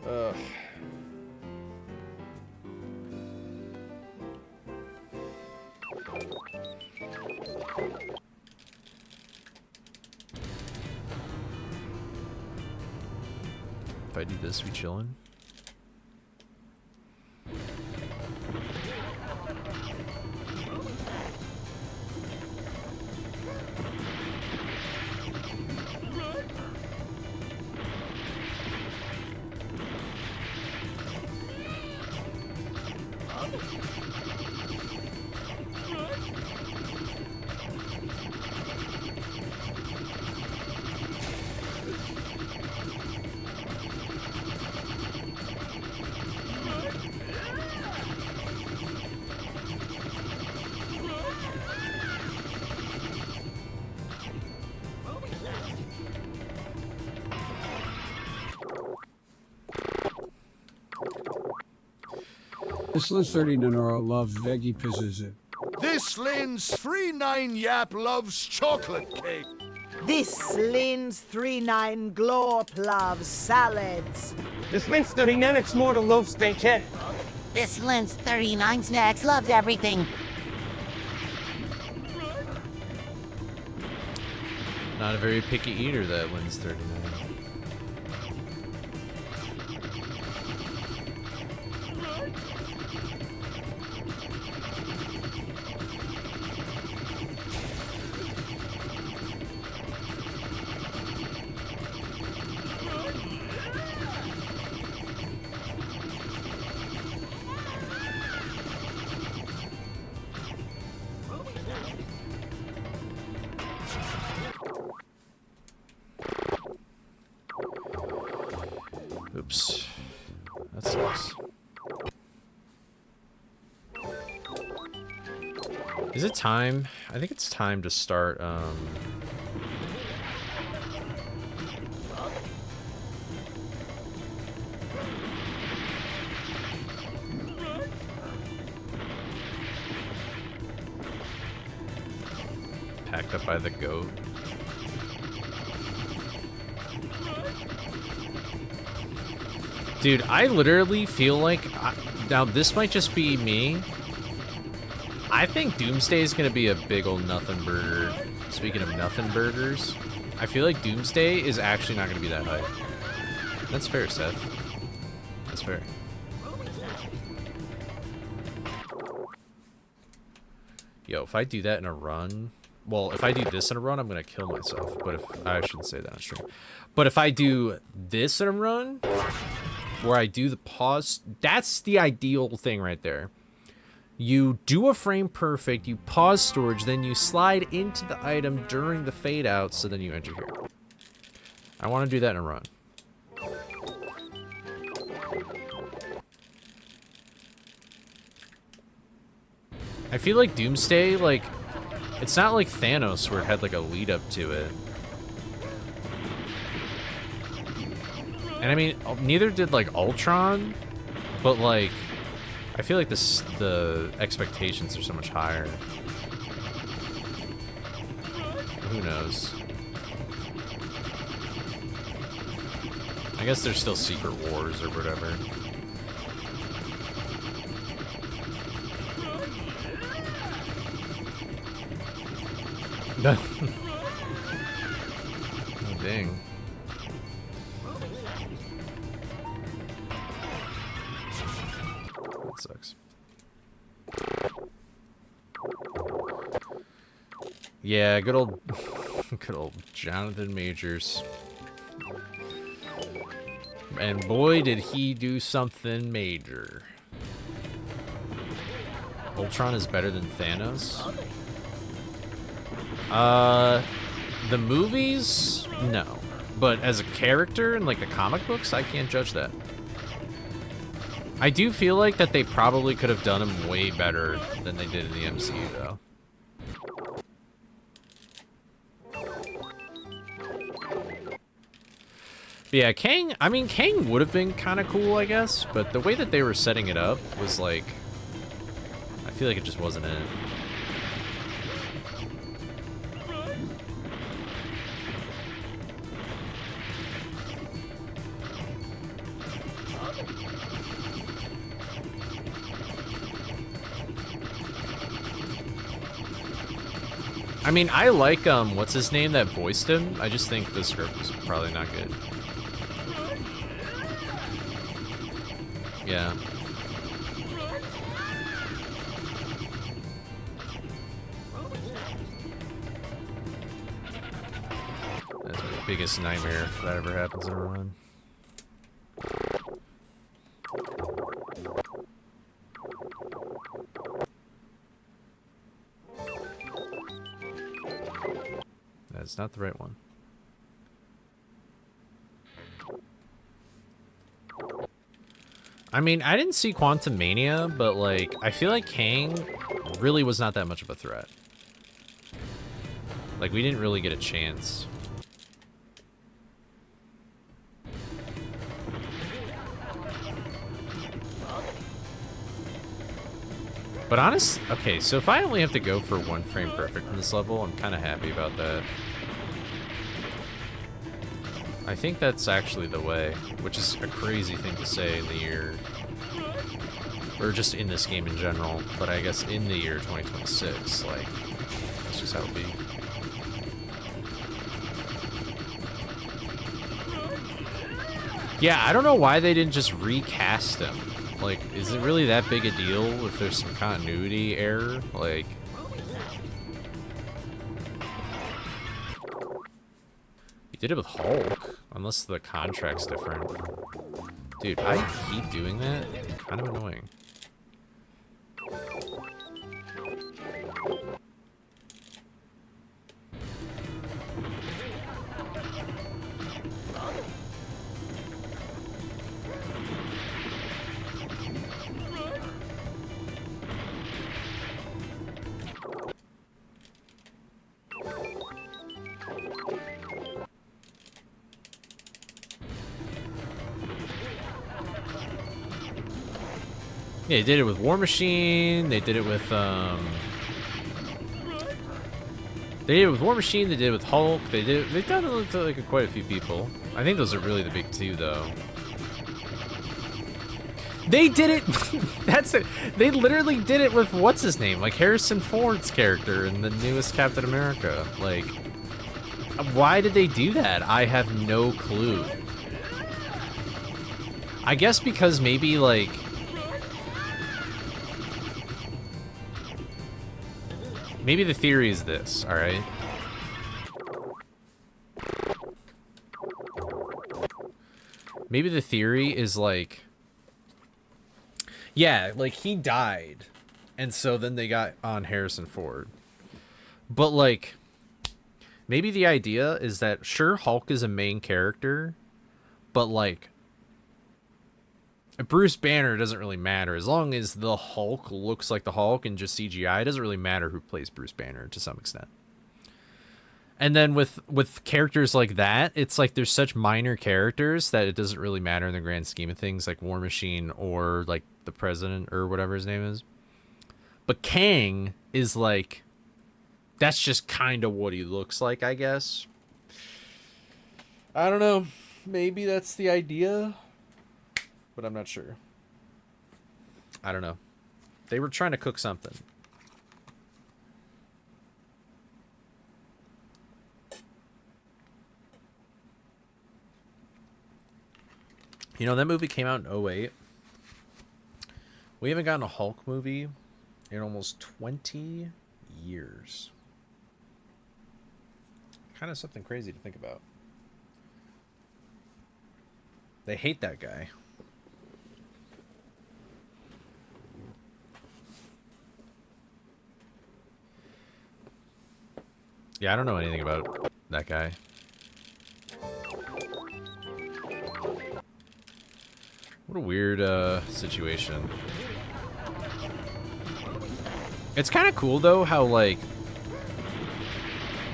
Ugh. If I do this, we chillin'? This Lens 39 loves veggie pizzas. This Lens 39 Yap loves chocolate cake. This Lens 39 Glorp loves salads. This Lens 39 it's more to loaf steak. This Lens 39 Snacks loves everything. Not a very picky eater, that Lens 39. Oops. That sucks. Is it time? I think it's time to start, packed up by the goat. Dude, I literally feel like... now, this might just be me. I think Doomsday is going to be a big old nothing burger. Speaking of nothing burgers, I feel like Doomsday is actually not going to be that hype. That's fair, Seth. That's fair. Yo, if I do that in a run... well, if I do this in a run, I'm going to kill myself. But if... I shouldn't say that on stream. But if I do this in a run... where I do the pause, that's the ideal thing right there. You do a frame perfect, you pause storage, then you slide into the item during the fade out, so then you enter here. I want to do that in a run. I feel like Doomsday, like, it's not like Thanos where it had like a lead up to it. And I mean, neither did like Ultron, but like, I feel like the expectations are so much higher. Who knows? I guess there's still Secret Wars or whatever. Oh, dang. Sucks. Yeah, good old Jonathan Majors. And boy, did he do something major. Ultron is better than Thanos? The movies? No. But as a character in like the comic books, I can't judge that. I do feel like that they probably could have done him way better than they did in the MCU, though. Yeah, Kang, I mean, Kang would have been kind of cool, I guess, but the way that they were setting it up was like, I feel like it just wasn't it. I mean, I like, what's his name that voiced him? I just think the script was probably not good. Yeah. That's my biggest nightmare if that ever happens in a run. That's not the right one. I mean, I didn't see Quantum Mania, but like, I feel like Kang really was not that much of a threat. Like, we didn't really get a chance. But honest, okay, so if I only have to go for one frame perfect in this level, I'm kind of happy about that. I think that's actually the way, which is a crazy thing to say in the year, or just in this game in general, but I guess in the year 2026, like, that's just how it be. Yeah, I don't know why they didn't just recast him. Like, is it really that big a deal if there's some continuity error? Like, you did it with Hulk, unless the contract's different. Dude, I keep doing that. Kind of annoying. Yeah, they did it with War Machine. They did it with War Machine. They did it with Hulk. They've done it with like quite a few people. I think those are really the big two, though. They did it. That's it. They literally did it with what's his name, like Harrison Ford's character in the newest Captain America. Like, why did they do that? I have no clue. I guess because maybe like. Maybe the theory is this, alright? Maybe the theory is like... Yeah, like he died. And so then they got on Harrison Ford. But like... Maybe the idea is that, sure, Hulk is a main character. But like... Bruce Banner doesn't really matter. As long as the Hulk looks like the Hulk and just CGI, it doesn't really matter who plays Bruce Banner to some extent. And then with characters like that, it's like there's such minor characters that it doesn't really matter in the grand scheme of things, like War Machine or like the President or whatever his name is. But Kang is like, that's just kind of what he looks like, I guess. I don't know. Maybe that's the idea. But I'm not sure. I don't know. They were trying to cook something. You know, that movie came out in 2008. We haven't gotten a Hulk movie in almost 20 years. Kind of something crazy to think about. They hate that guy. Yeah, I don't know anything about that guy. What a weird situation. It's kind of cool though how like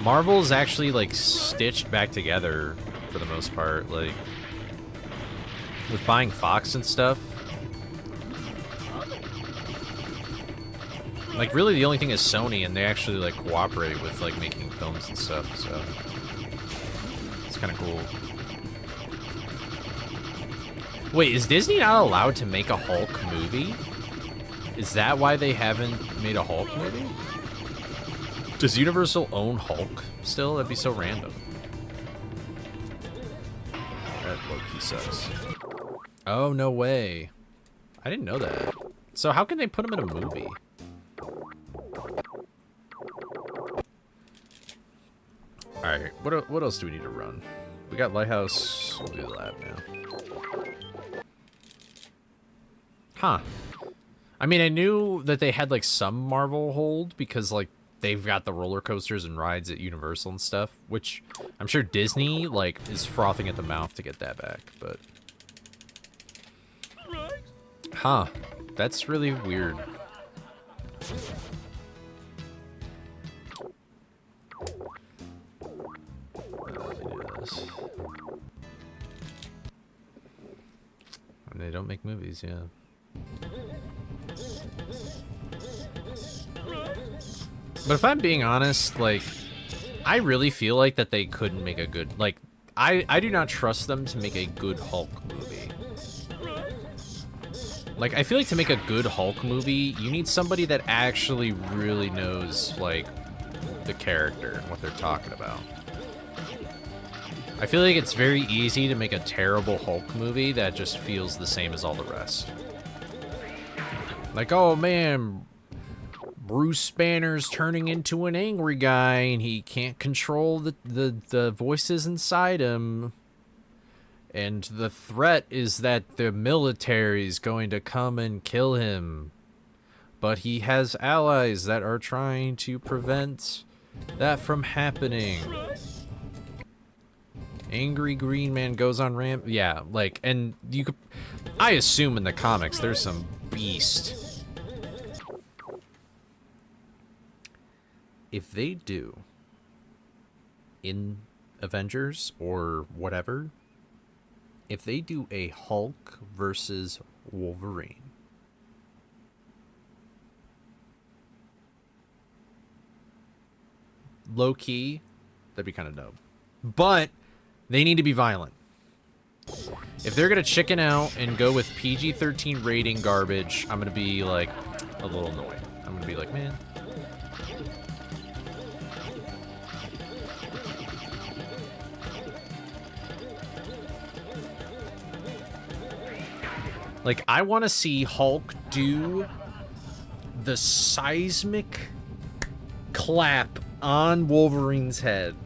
Marvel's actually like stitched back together for the most part. Like with buying Fox and stuff. Like, really the only thing is Sony, and they actually, like, cooperate with, like, making films and stuff, so... It's kind of cool. Wait, is Disney not allowed to make a Hulk movie? Is that why they haven't made a Hulk movie? Does Universal own Hulk still? That'd be so random. That low-key sucks. Oh, no way. I didn't know that. So how can they put him in a movie? Alright, what else do we need to run? We got Lighthouse. We'll do the lab now. Huh. I mean, I knew that they had, like, some Marvel hold because, like, they've got the roller coasters and rides at Universal and stuff, which I'm sure Disney, like, is frothing at the mouth to get that back, but... Huh. That's really weird. And they don't make movies, yeah. But if I'm being honest, like, I really feel like that they couldn't make a good, like, I do not trust them to make a good Hulk movie. Like, I feel like to make a good Hulk movie, you need somebody that actually really knows, like, the character and what they're talking about. I feel like it's very easy to make a terrible Hulk movie that just feels the same as all the rest. Like, oh man, Bruce Banner's turning into an angry guy and he can't control the voices inside him. And the threat is that the military's going to come and kill him. But he has allies that are trying to prevent that from happening. Angry Green Man goes on ramp. Yeah, like, and you could... I assume in the comics there's some beast. If they do, in Avengers or whatever, if they do a Hulk versus Wolverine, low-key, that'd be kind of dope. But they need to be violent. If they're gonna chicken out and go with PG-13 rating garbage, I'm gonna be, like, a little annoyed. I'm gonna be like, man. Like, I want to see Hulk do the seismic clap on Wolverine's head.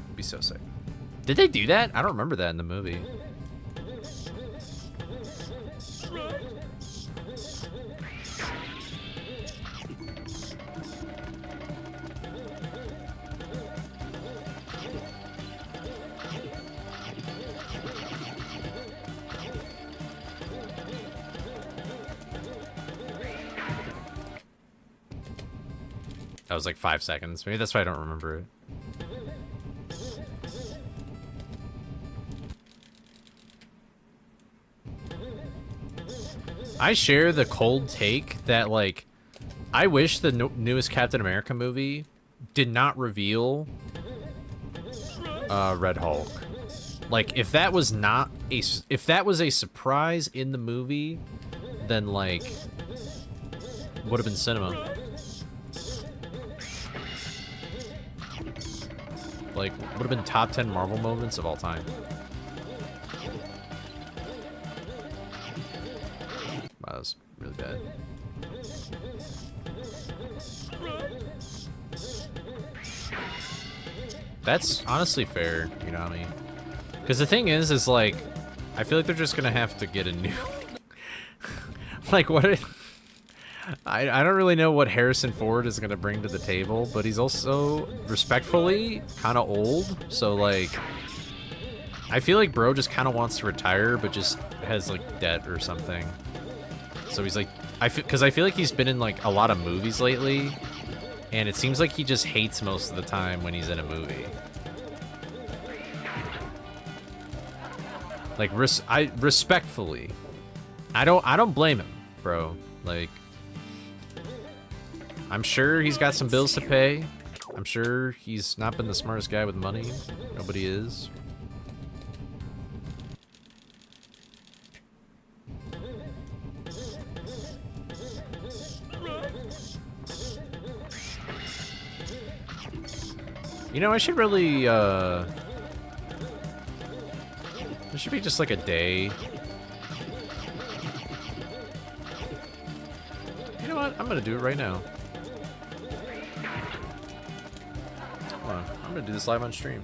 It'd be so sick. Did they do that? I don't remember that in the movie. That was like 5 seconds. Maybe that's why I don't remember it. I share the cold take that, like, I wish the newest Captain America movie did not reveal Red Hulk. Like, if that was not a, if that was a surprise in the movie, then, like, would have been cinema. Like, would have been top 10 Marvel moments of all time. Wow, that was really bad. That's honestly fair, you know what I mean? Because the thing is like, I feel like they're just gonna have to get a new... like, what... I don't really know what Harrison Ford is going to bring to the table, but he's also, respectfully, kind of old. So, like, I feel like bro just kind of wants to retire, but just has, like, debt or something. So he's like, because I feel like he's been in, like, a lot of movies lately, and it seems like he just hates most of the time when he's in a movie. Like, I respectfully, I don't blame him, bro. Like, I'm sure he's got some bills to pay. I'm sure he's not been the smartest guy with money. Nobody is. You know, I should really, there should be just like a day. You know what? I'm gonna do it right now. Hold on. I'm gonna do this live on stream.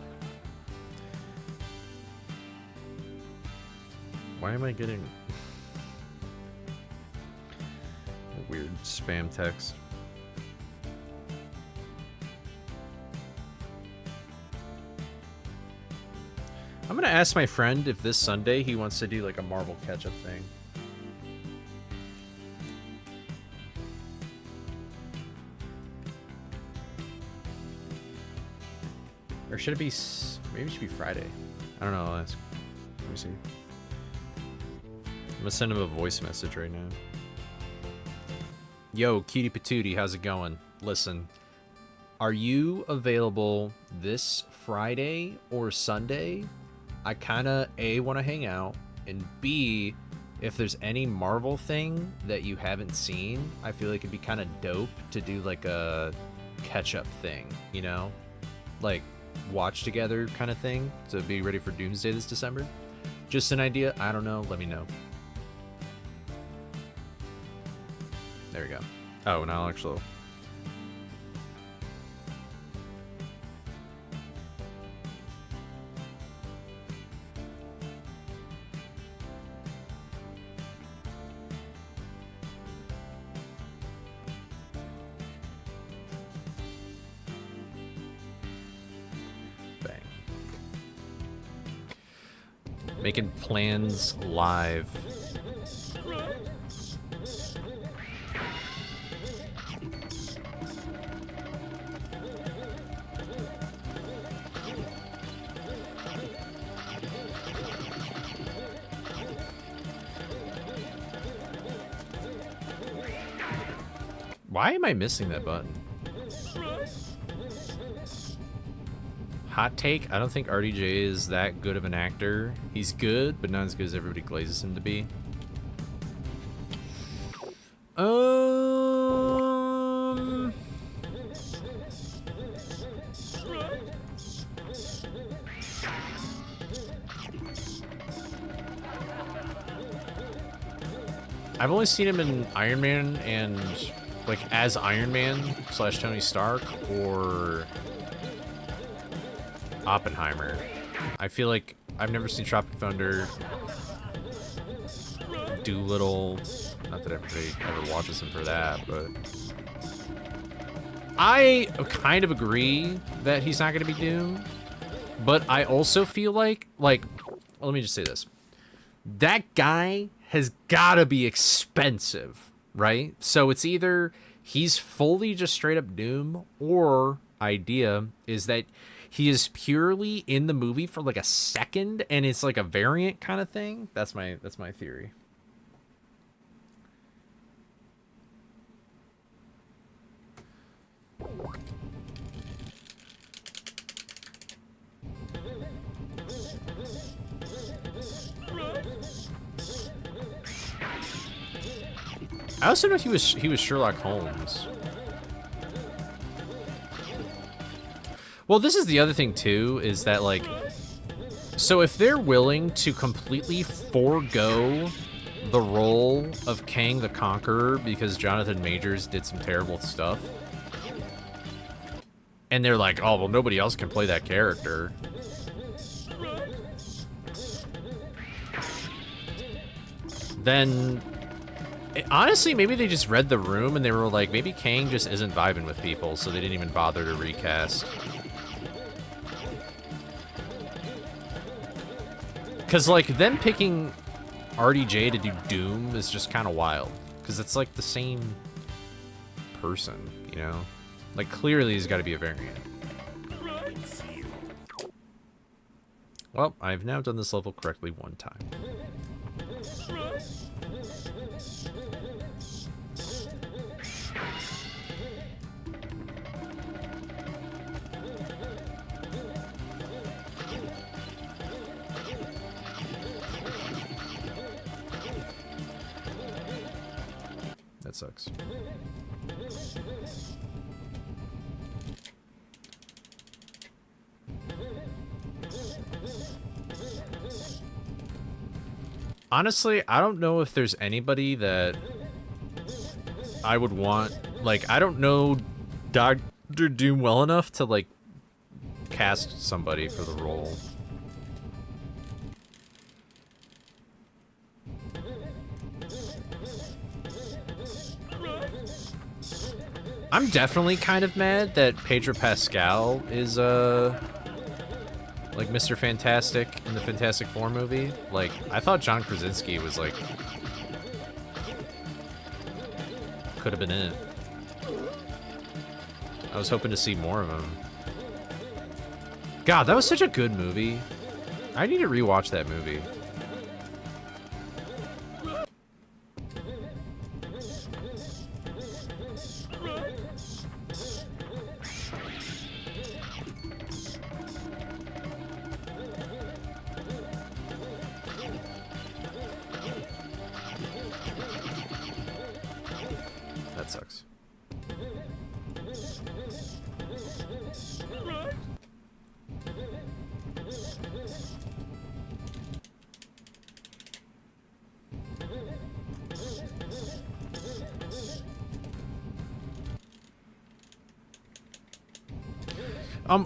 Why am I getting a weird spam text? I'm gonna ask my friend if this Sunday he wants to do like a Marvel catch-up thing. Or should it be, maybe it should be Friday. I don't know, I'll ask. Let me see. I'm gonna send him a voice message right now. Yo, Cutie Patootie, how's it going? Listen, are you available this Friday or Sunday? I kinda A, wanna hang out, and B, if there's any Marvel thing that you haven't seen, I feel like it'd be kinda dope to do like a catch-up thing, you know? Like, watch together kind of thing, to be ready for Doomsday this December. Just an idea, I don't know, let me know. There we go. Oh, and I'll actually... Making plans live. Why am I missing that button? Hot take, I don't think RDJ is that good of an actor. He's good, but not as good as everybody glazes him to be. I've only seen him in Iron Man and, like, as Iron Man / Tony Stark, or Oppenheimer. I feel like I've never seen Tropic Thunder, Doolittle. Not that everybody ever watches him for that, but I kind of agree that he's not going to be Doom. But I also feel like, well, let me just say this. That guy has got to be expensive, right? So it's either he's fully just straight up Doom, or idea is that he is purely in the movie for like a second and it's like a variant kind of thing. That's my theory. I also know he was Sherlock Holmes. Well, this is the other thing too, is that like, so if they're willing to completely forego the role of Kang the Conqueror because Jonathan Majors did some terrible stuff, and they're like, oh, well, nobody else can play that character, then honestly, maybe they just read the room and they were like, maybe Kang just isn't vibing with people, so they didn't even bother to recast. Because, like, them picking RDJ to do Doom is just kind of wild. Because it's, like, the same person, you know? Like, clearly he's got to be a variant. Well, I've now done this level correctly one time. That sucks. Honestly, I don't know if there's anybody that I would want. Like, I don't know Dr. Doom well enough to, like, cast somebody for the role. I'm definitely kind of mad that Pedro Pascal is, like Mr. Fantastic in the Fantastic Four movie. Like, I thought John Krasinski was, like, could have been in it. I was hoping to see more of him. God, that was such a good movie. I need to rewatch that movie. That sucks.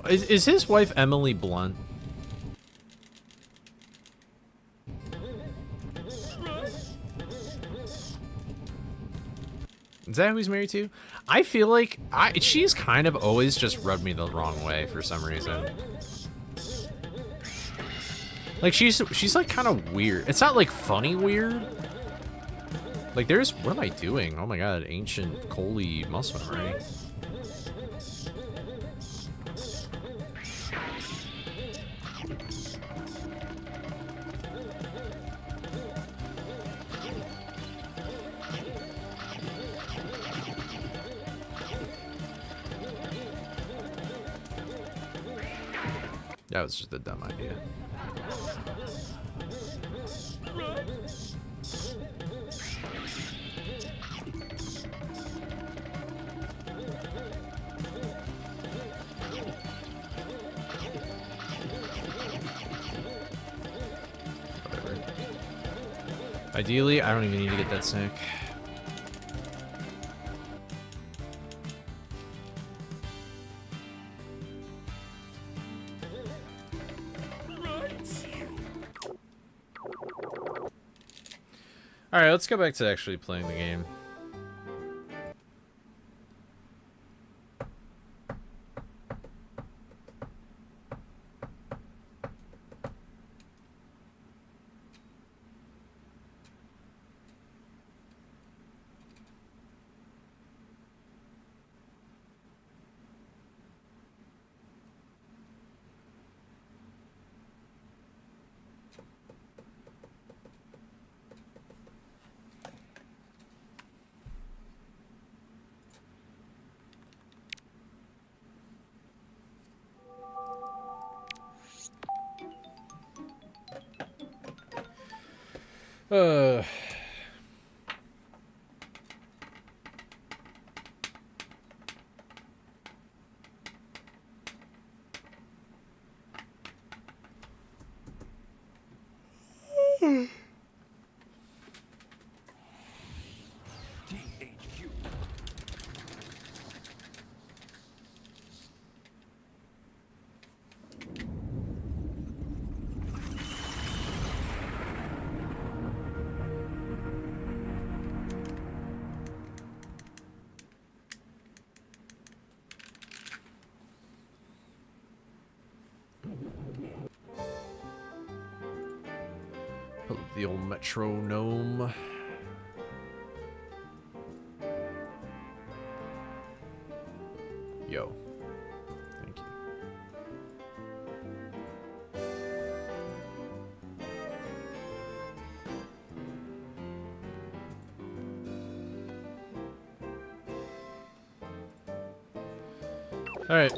Is his wife Emily Blunt? Is that who he's married to? I feel like she's kind of always just rubbed me the wrong way for some reason. Like she's like kind of weird. It's not like funny weird. Like there's, what am I doing? Oh my god, ancient Coley muscle memory. That was just a dumb idea. Whatever. Ideally, I don't even need to get that sick. Alright, let's go back to actually playing the game. Uh... The old metronome. Yo. Thank you. Alright.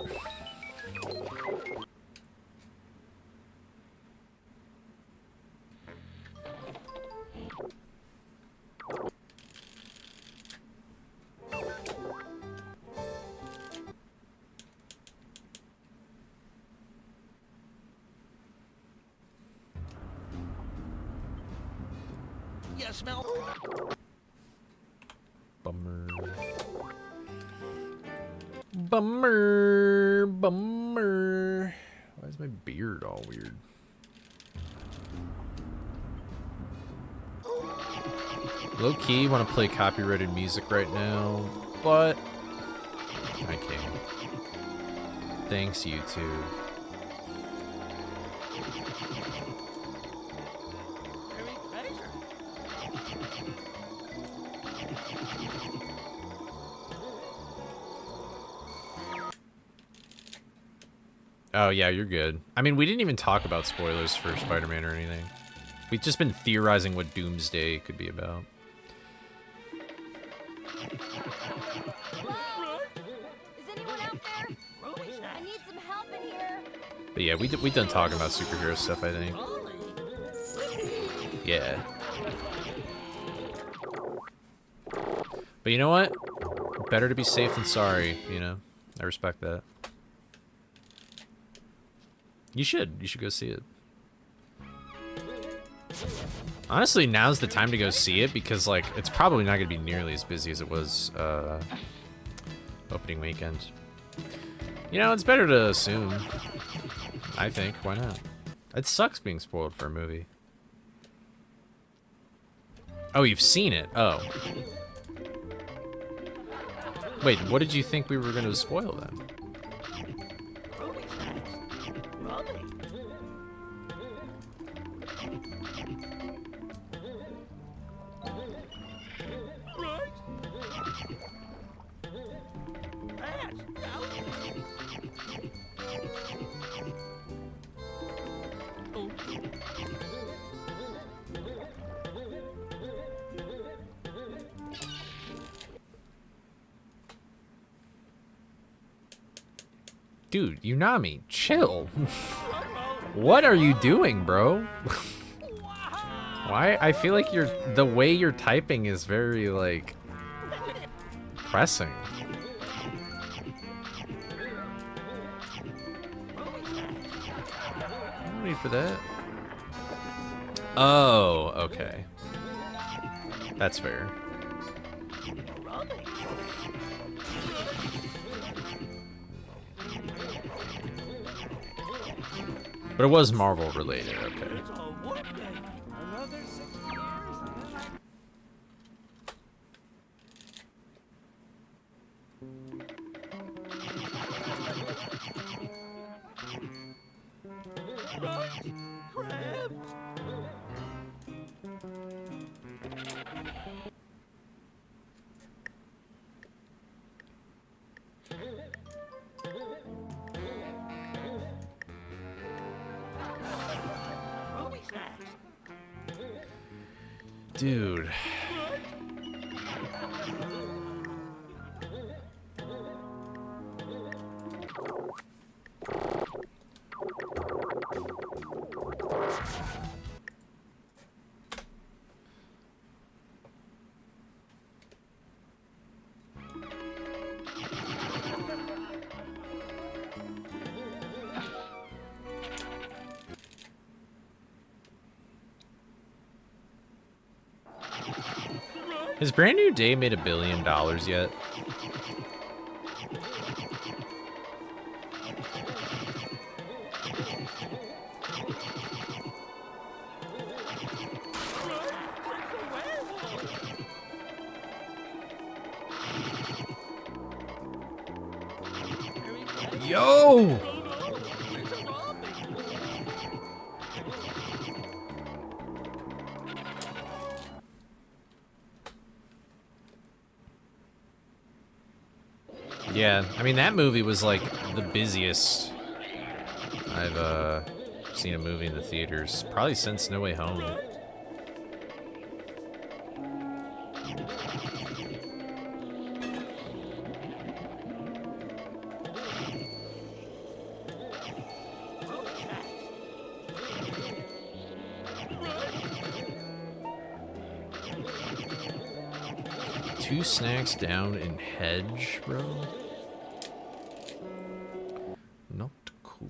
You smell. Bummer. Bummer. Bummer. Why is my beard all weird? Low key, want to play copyrighted music right now, but I can't. Thanks, YouTube. Oh, yeah, you're good. I mean, we didn't even talk about spoilers for Spider-Man or anything. We've just been theorizing what Doomsday could be about. Hello? Is anyone out there? I need some help in here. But yeah, we done talking about superhero stuff, I think. Yeah. But you know what? Better to be safe than sorry, you know? I respect that. You should go see it. Honestly, now's the time to go see it because, like, it's probably not going to be nearly as busy as it was opening weekend. You know, it's better to assume. I think. Why not? It sucks being spoiled for a movie. Oh, you've seen it? Oh. Wait, what did you think we were going to spoil then? Dude, Unami, chill. What are you doing, bro? Why? I feel like the way you're typing is very, like, pressing. No need for that. Oh, okay. That's fair. But it was Marvel related, okay. Another 60 years, and then Dude. Has Brand New Day made $1 billion yet? Yo! Yeah, I mean, that movie was like the busiest I've seen a movie in the theaters, probably since No Way Home. 2 snacks down in hedge, bro. Not cool.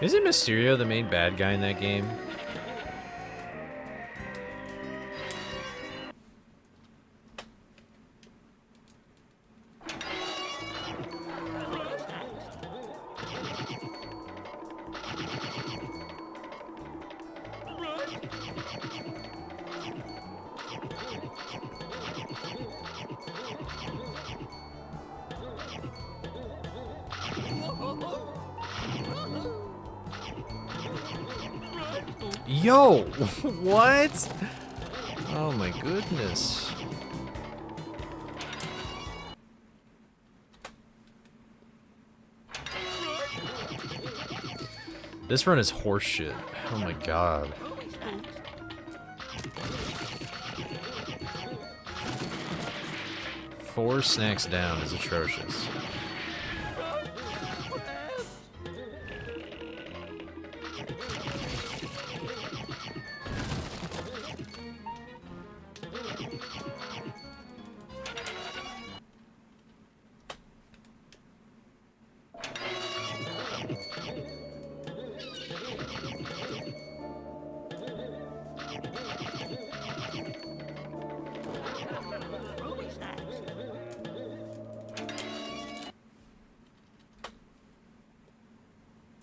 Isn't Mysterio the main bad guy in that game? Yo, what? Oh my goodness. This run is horseshit. Oh my god. Four snacks down is atrocious.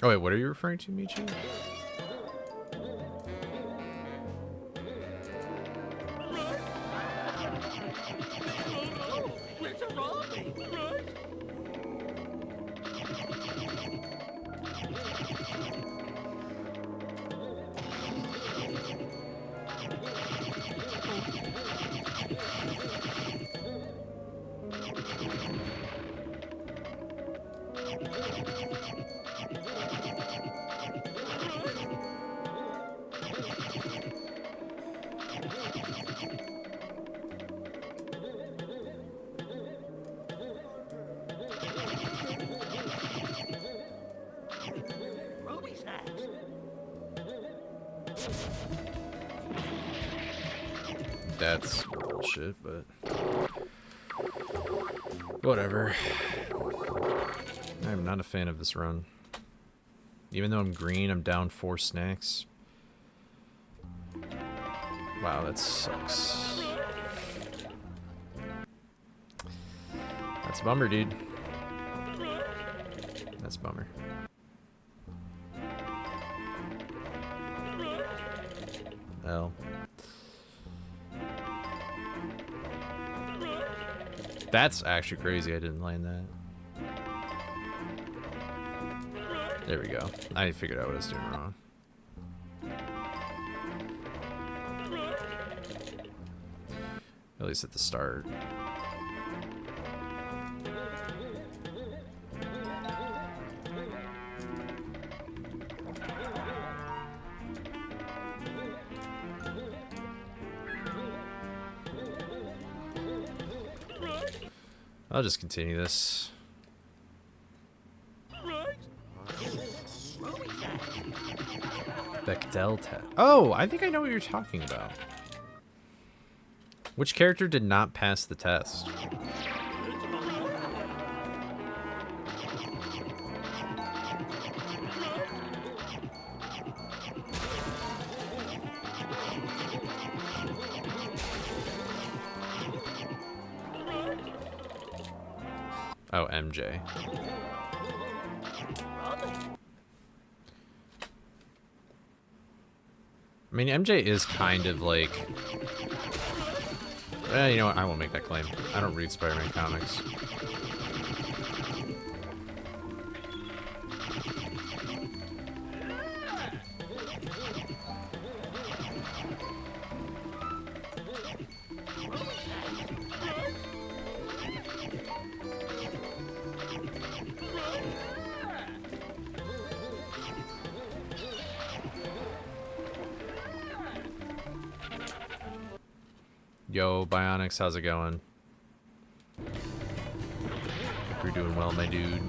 Oh wait, what are you referring to, Michi? That's bullshit, but whatever. I'm not a fan of this run. Even though I'm green, I'm down 4 snacks. Wow, that sucks. That's a bummer, dude. That's a bummer. Well. That's actually crazy. I didn't land that. There we go. I figured out what I was doing wrong. At least at the start. I'll just continue this. Bechdel test. Oh, I think I know what you're talking about. Which character did not pass the test? Oh, MJ. I mean, MJ is kind of like... you know what? I won't make that claim. I don't read Spider-Man comics. Yo, Bionics, how's it going? Hope you're doing well, my dude.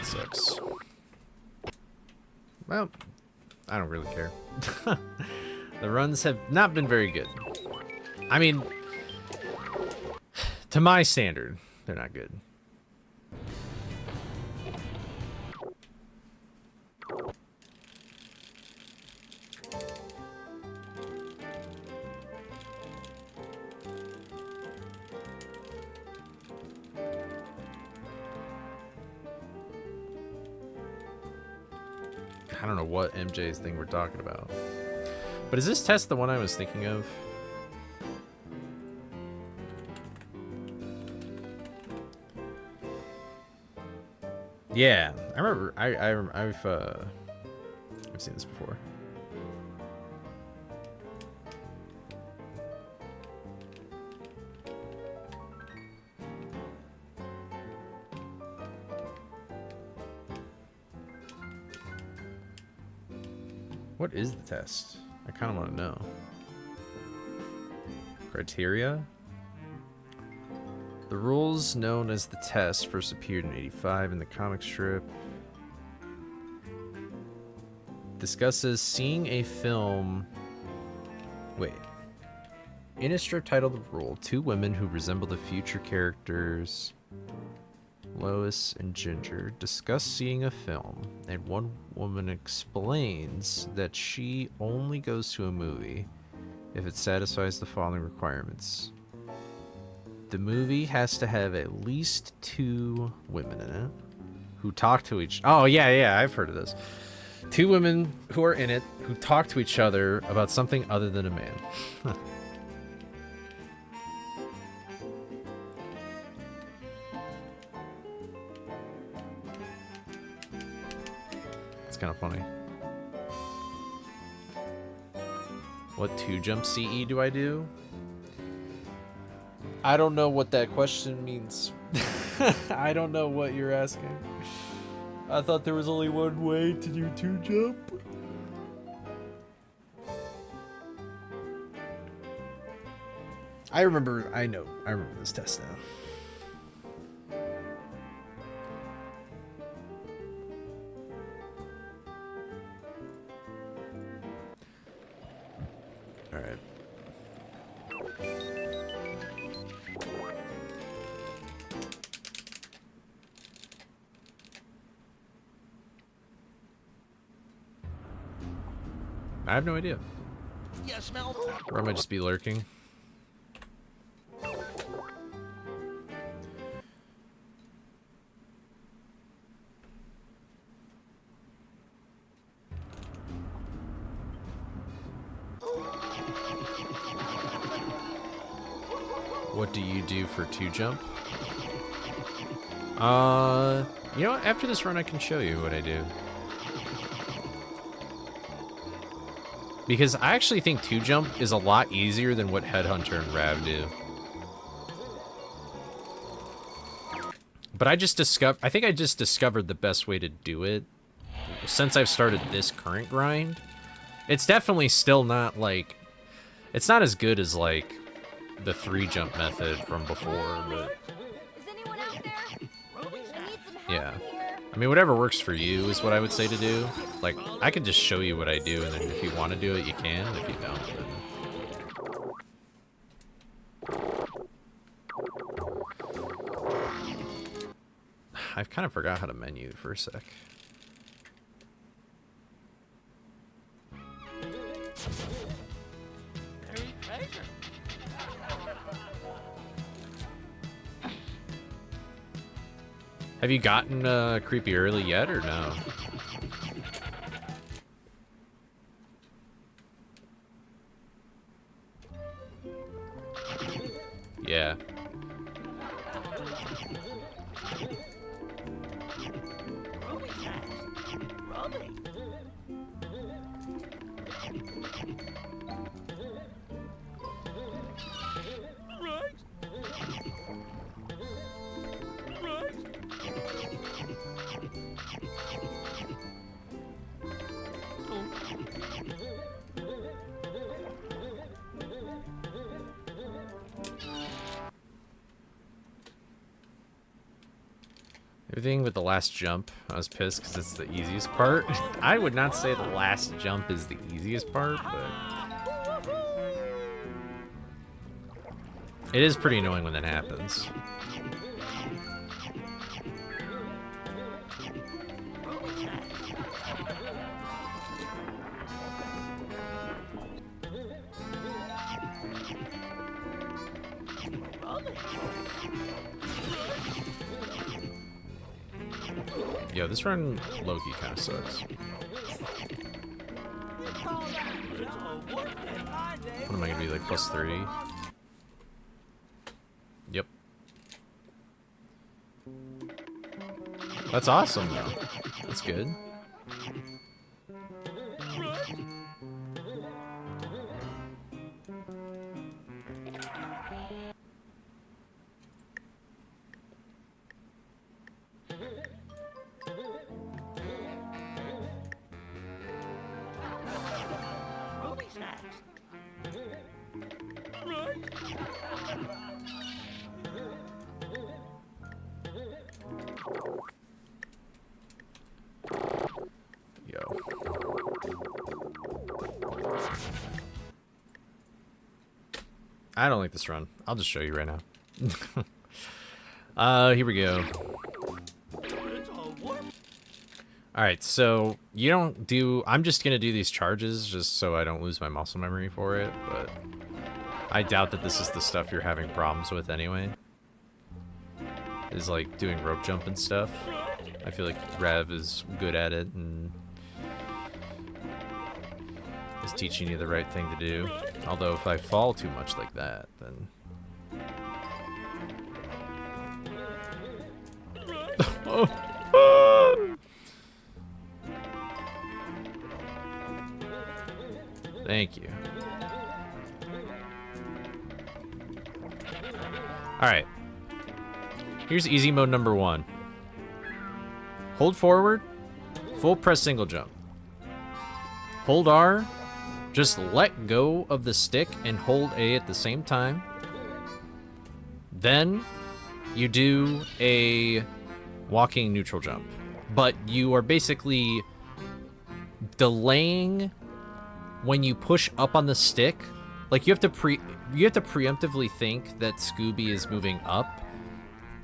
Sucks. Well, I don't really care. The runs have not been very good. I mean, to my standard, they're not good. I don't know what MJ's thing we're talking about. But is this test the one I was thinking of? Yeah, I remember. I've seen this before. What is the test? I kind of want to know. Criteria? The rules known as the test first appeared in '85 in the comic strip. Discusses seeing a film... Wait. In a strip titled The Rule, two women who resemble the future characters... Lois and Ginger discuss seeing a film, and one woman explains that she only goes to a movie if it satisfies the following requirements. The movie has to have at least two women in it who talk to each... Oh, yeah, I've heard of this. Two women who are in it who talk to each other about something other than a man. It's kind of funny. What 2-jump CE do I do? I don't know what that question means. I don't know what you're asking. I thought there was only one way to do 2-jump. I remember this test now. Alright. I have no idea. You smell? Or I might just be lurking. What do you do for 2-jump? You know what? After this run, I can show you what I do. Because I actually think 2-jump is a lot easier than what Headhunter and Rav do. But I think I just discovered the best way to do it since I've started this current grind. It's definitely still not like... It's not as good as like the 3-jump method from before, but... Is anyone out there? I need some help Yeah. in here. I mean, whatever works for you is what I would say to do. Like, I could just show you what I do, and then if you want to do it, you can. If you don't, then... I kind of forgot how to menu for a sec. Have you gotten creepy early yet, or no? Yeah. Everything with the last jump, I was pissed because it's the easiest part. I would not say the last jump is the easiest part, but it is pretty annoying when that happens. Yo, this run low-key kind of sucks. What am I gonna be, like, +3? Yep. That's awesome, though. That's good. Yo. I don't like this run. I'll just show you right now. Here we go. Alright, so you don't do... I'm just gonna do these charges just so I don't lose my muscle memory for it, but I doubt that this is the stuff you're having problems with anyway. Is like doing rope jump and stuff. I feel like Rev is good at it and is teaching you the right thing to do. Although if I fall too much like that, then... Thank you. Alright. Here's easy mode number 1. Hold forward, full press single jump. Hold R, just let go of the stick and hold A at the same time. Then you do a walking neutral jump. But you are basically delaying when you push up on the stick. Like you have to preemptively think that Scooby is moving up.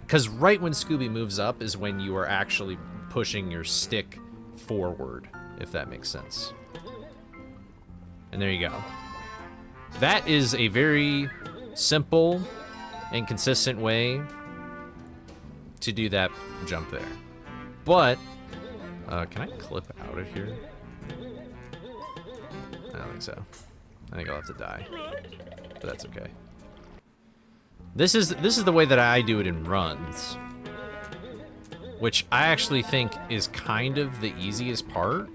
Because right when Scooby moves up is when you are actually pushing your stick forward, if that makes sense. And there you go. That is a very simple and consistent way to do that jump there. But, can I clip out of here? I don't think so. I think I'll have to die. But that's okay. This is the way that I do it in runs. Which I actually think is kind of the easiest part.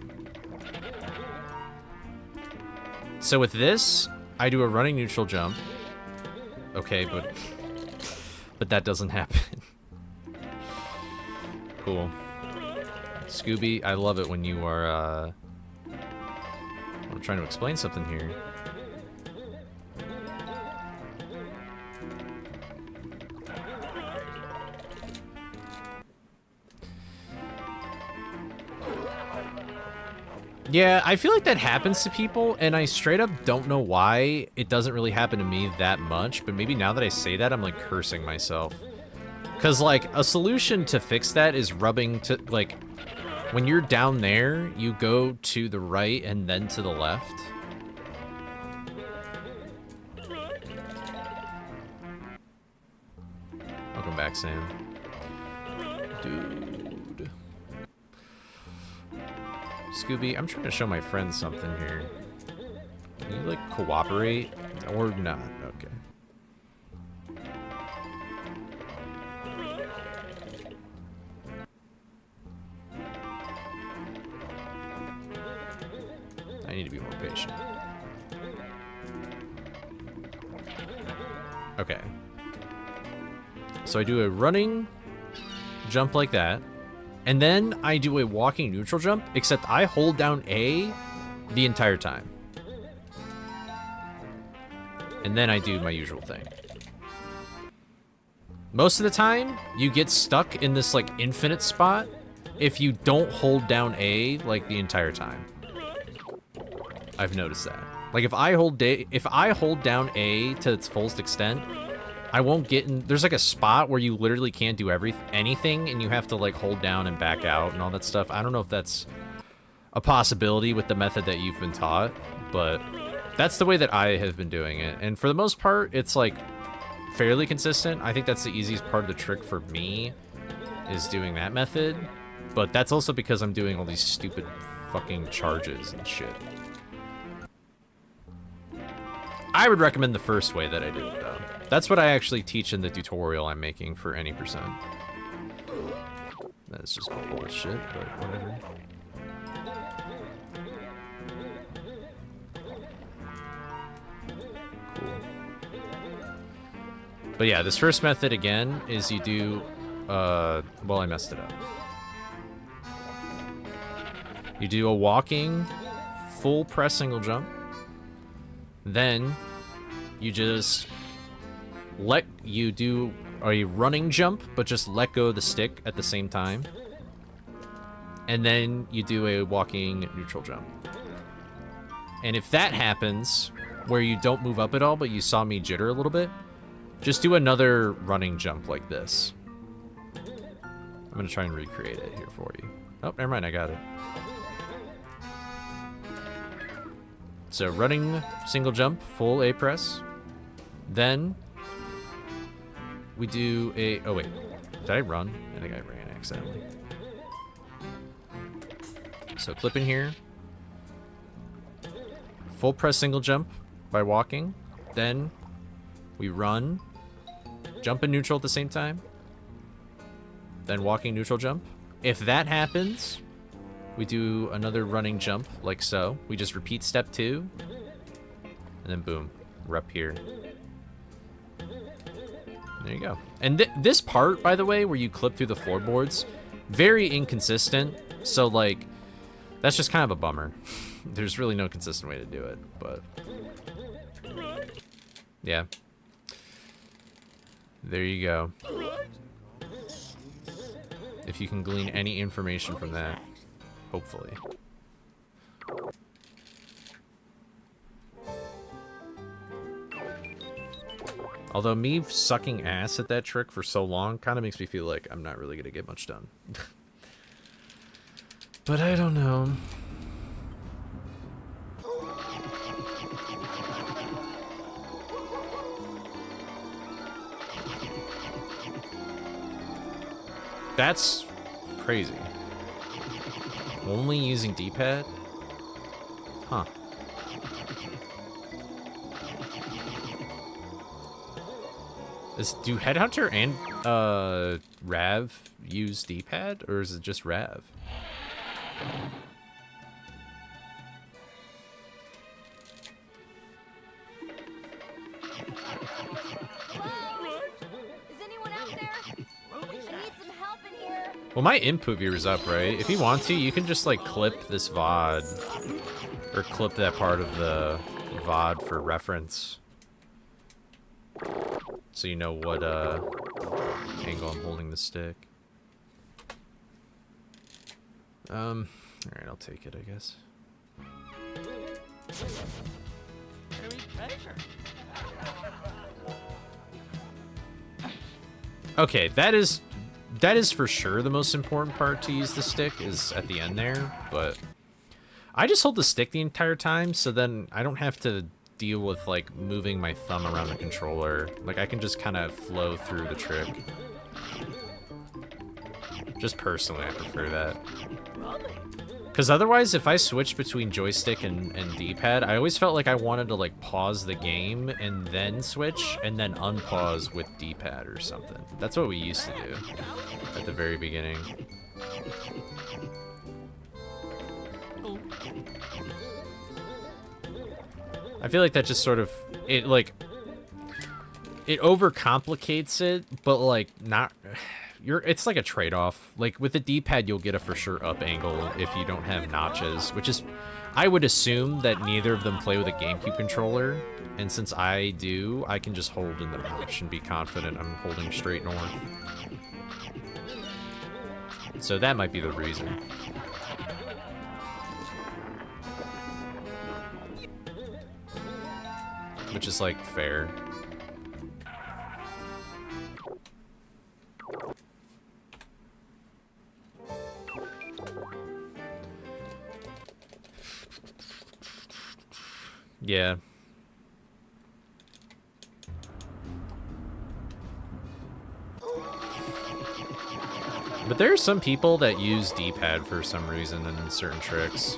So with this, I do a running neutral jump. Okay, but that doesn't happen. Cool. Scooby, I love it when you are, I'm trying to explain something here. Yeah, I feel like that happens to people, and I straight up don't know why it doesn't really happen to me that much, but maybe now that I say that, I'm, like, cursing myself. Because, like, a solution to fix that is rubbing to, like, when you're down there, you go to the right and then to the left. Welcome back, Sam. Dude. Scooby, I'm trying to show my friend something here. Can you, like, cooperate? Or not? Okay. I need to be more patient. Okay. So I do a running jump like that. And then I do a walking neutral jump, except I hold down A the entire time. And then I do my usual thing. Most of the time, you get stuck in this, like, infinite spot if you don't hold down A, like, the entire time. I've noticed that. Like, if I hold down A to its fullest extent, I won't get in. There's like a spot where you literally can't do anything, and you have to like hold down and back out and all that stuff. I don't know if that's a possibility with the method that you've been taught, but that's the way that I have been doing it. And for the most part, it's like fairly consistent. I think that's the easiest part of the trick for me, is doing that method. But that's also because I'm doing all these stupid fucking charges and shit. I would recommend the first way that I did it, though. That's what I actually teach in the tutorial I'm making for any %. That's just bullshit, but whatever. Cool. But yeah, this first method, again, is you do... well, I messed it up. You do a walking, full press single jump. Then you just you do a running jump, but just let go of the stick at the same time. And then you do a walking neutral jump. And if that happens, where you don't move up at all, but you saw me jitter a little bit, just do another running jump like this. I'm gonna try and recreate it here for you. Oh, never mind, I got it. So running single jump, full A press. Then we do a... Oh, wait. Did I run? I think I ran accidentally. So clip in here. Full press single jump by walking. Then we run. Jump in neutral at the same time. Then walking neutral jump. If that happens, we do another running jump like so. We just repeat step 2. And then boom. We're up here. There you go. And this part, by the way, where you clip through the floorboards, very inconsistent. So, like, that's just kind of a bummer. There's really no consistent way to do it, but... yeah. There you go. If you can glean any information from that. Hopefully. Although me sucking ass at that trick for so long kind of makes me feel like I'm not really going to get much done. But I don't know. That's crazy. Only using D-pad? Huh. Do Headhunter and Rav use D-pad, or is it just Rav? Well, my input viewer's up, right? If you want to, you can just, like, clip this VOD. Or clip that part of the VOD for reference. So you know what, angle I'm holding the stick. Alright, I'll take it, I guess. Okay, that is for sure the most important part to use the stick, is at the end there, but I just hold the stick the entire time, so then I don't have to deal with, like, moving my thumb around the controller. Like, I can just kind of flow through the trick. Just personally, I prefer that. Because otherwise, if I switch between joystick and D-pad, I always felt like I wanted to like pause the game and then switch and then unpause with D-pad or something. That's what we used to do at the very beginning. I feel like that just sort of, it overcomplicates it, but like not, it's like a trade-off. Like with the D-pad, you'll get a for sure up angle if you don't have notches, which is, I would assume that neither of them play with a GameCube controller. And since I do, I can just hold in the notch and be confident I'm holding straight north. So that might be the reason. Which is like fair. Yeah. But there are some people that use D-pad for some reason in certain tricks.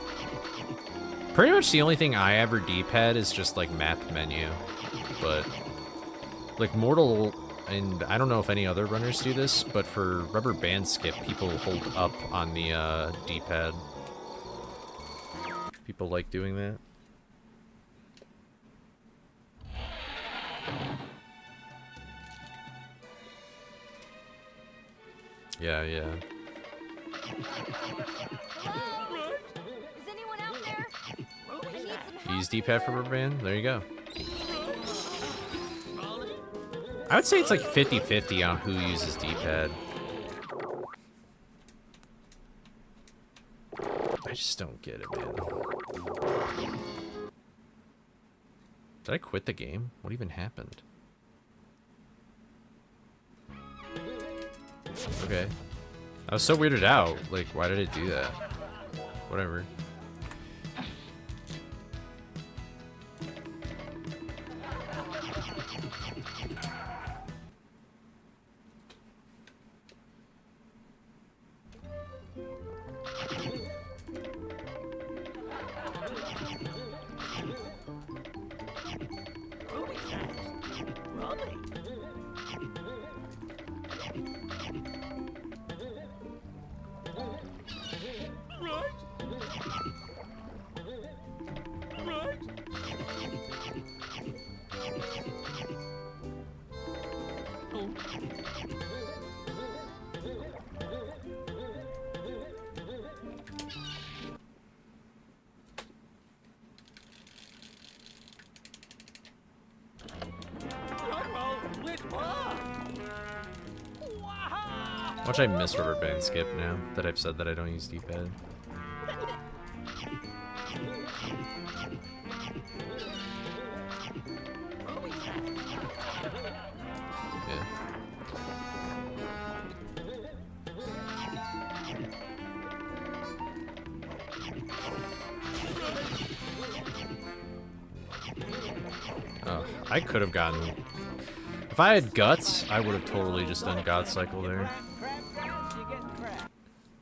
Pretty much the only thing I ever D-pad is just like map menu, but like Mortal, and I don't know if any other runners do this, but for rubber band skip, people hold up on the D-pad. People like doing that. Yeah, yeah. Hello? Is anyone out there? I need some help. Use D-pad for rubber band? There you go. I would say it's like 50-50 on who uses D-pad. I just don't get it, man. Did I quit the game? What even happened? Okay. I was so weirded out. Like, why did it do that? Whatever. Watch, I miss rubber band skip now that I've said that I don't use D-pad. Yeah. Oh, I could have gotten... If I had guts, I would have totally just done God Cycle there.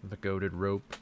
The goated rope.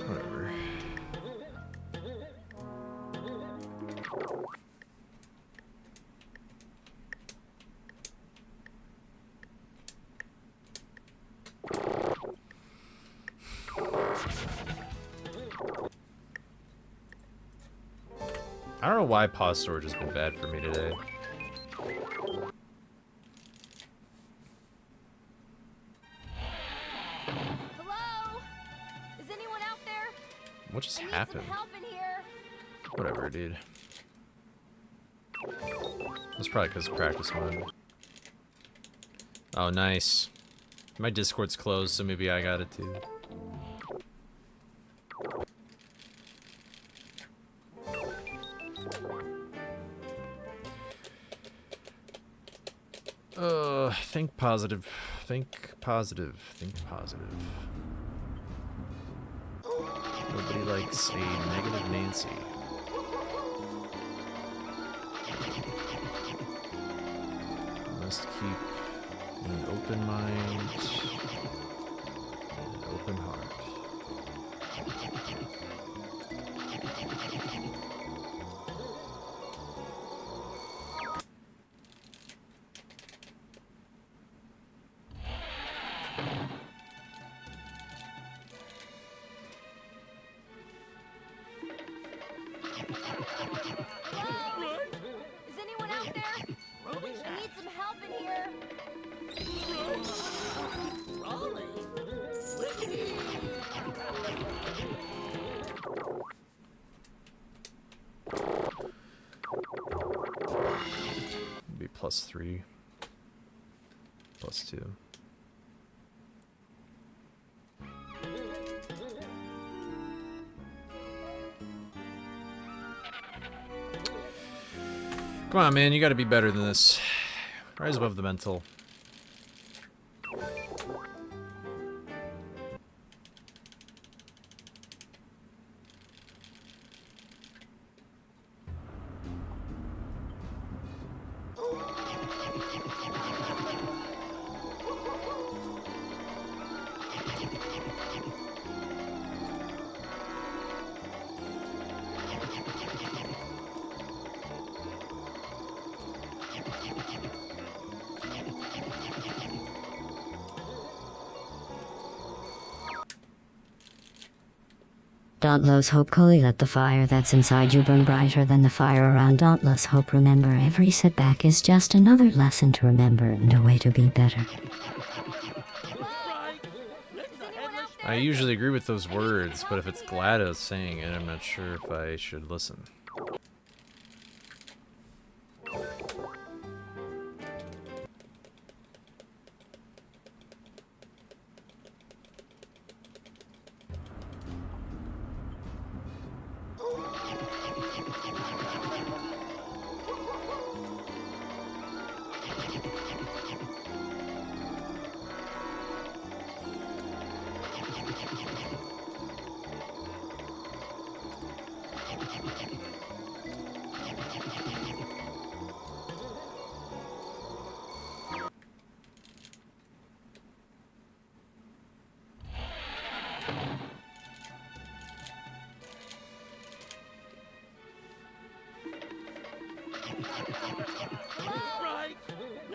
Whatever. I don't know why pause storage has been bad for me today. Hello? Is anyone out there? What just I need happened? some help in here. Whatever, dude. That's probably because of practice mode. Oh, nice. My Discord's closed, so maybe I got it too. Think positive. Think positive. Think positive. Nobody likes a negative Nancy. Must keep an open mind and an open heart. Is anyone out there? I need some help in here. Be +3. +2. Come on, man, you gotta be better than this. Rise above the mental. Dauntless hope, Cully, let the fire that's inside you burn brighter than the fire around. Dauntless hope, remember every setback is just another lesson to remember and a way to be better. I usually agree with those words, but if it's GLaDOS saying it, I'm not sure if I should listen.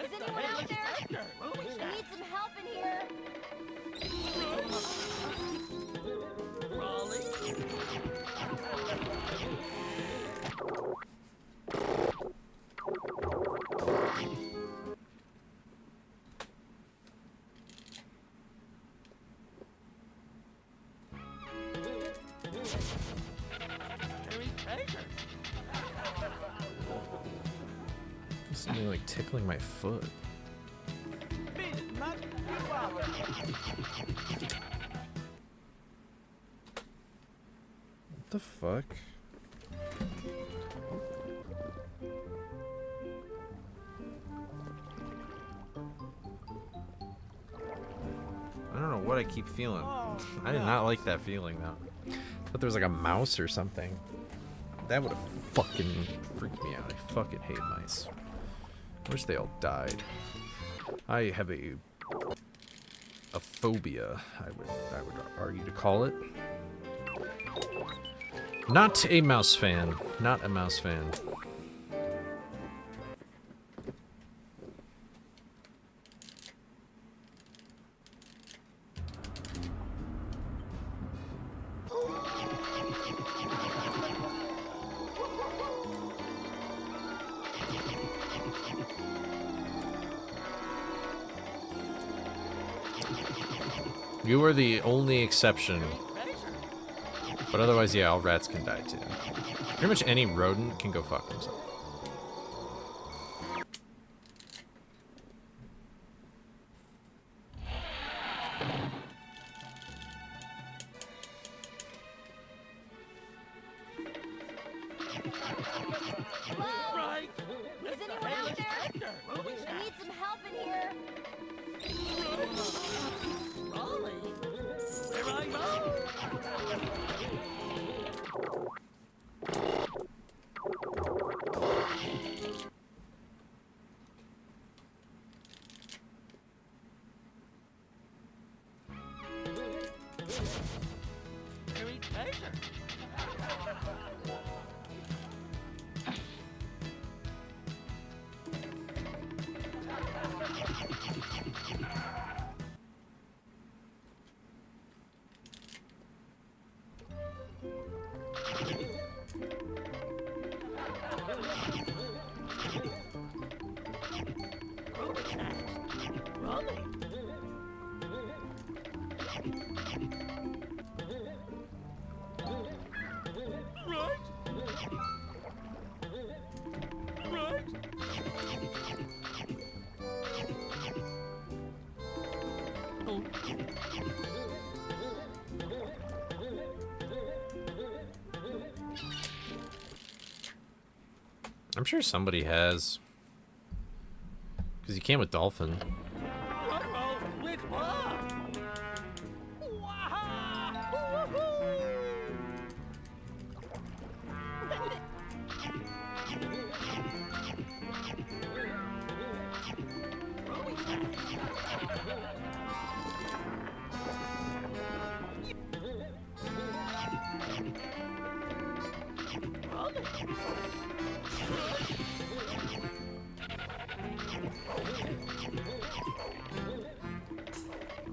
Is anyone out there? I need some help in here. Something like tickling my foot. What the fuck? I don't know what I keep feeling. I did not like that feeling though. I thought there was like a mouse or something. That would have fucking freaked me out. I fucking hate mice. I wish they all died. I have a phobia, I would argue to call it. Not a mouse fan. Not a mouse fan. You are the only exception. But otherwise, yeah, all rats can die too. Pretty much any rodent can go fuck himself. Harry Taser. I'm sure somebody has. Because you came with Dolphin.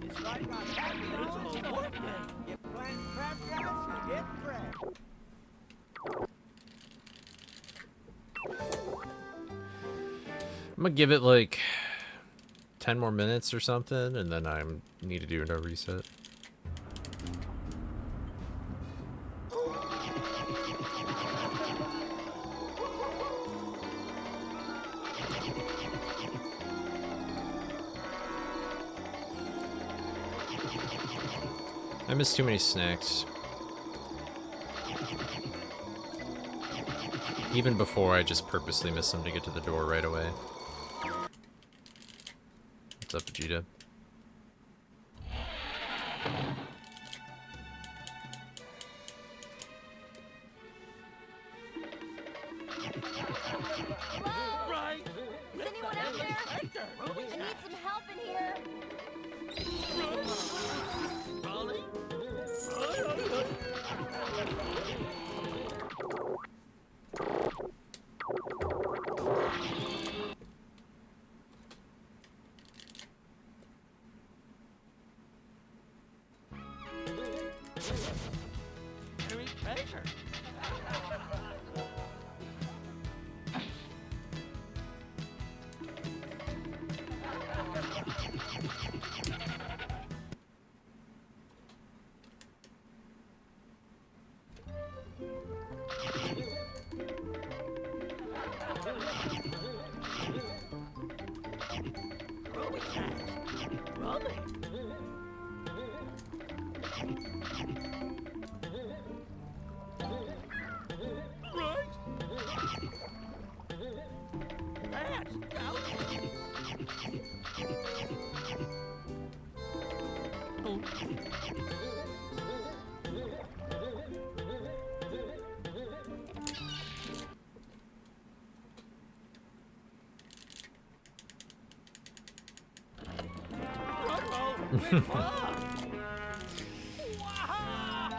It's like my happy little workday. You plant crabgrass, you get crab. I'm gonna give it like 10 more minutes or something, and then I need to do a reset. I missed too many snacks. Even before, I just purposely missed them to get to the door right away. What's up, Vegeta? Hello? Right. Is anyone out there? I need some help in here. Harry Taser.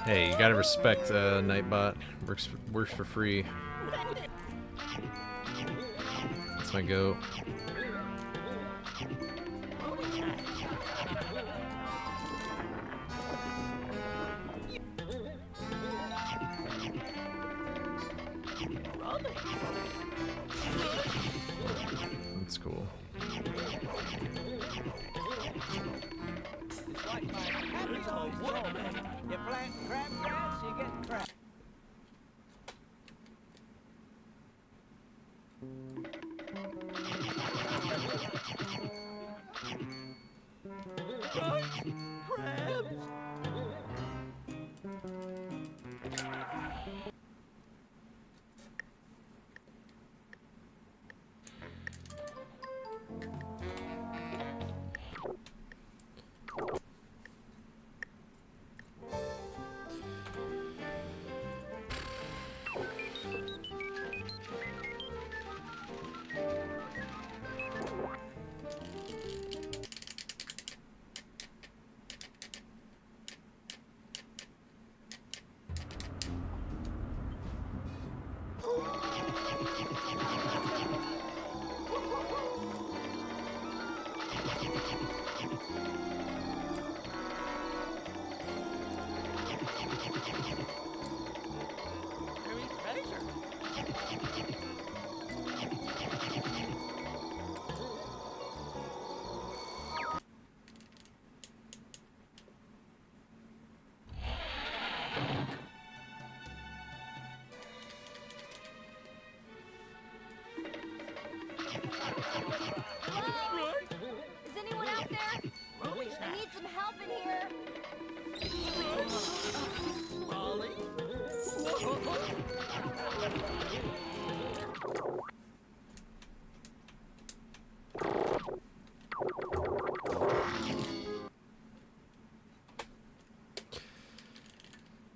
Hey, you gotta respect Nightbot. Works for free. That's my goat. That's cool. It's like my happy little workday. You plant crabgrass, you get crab. Crabs.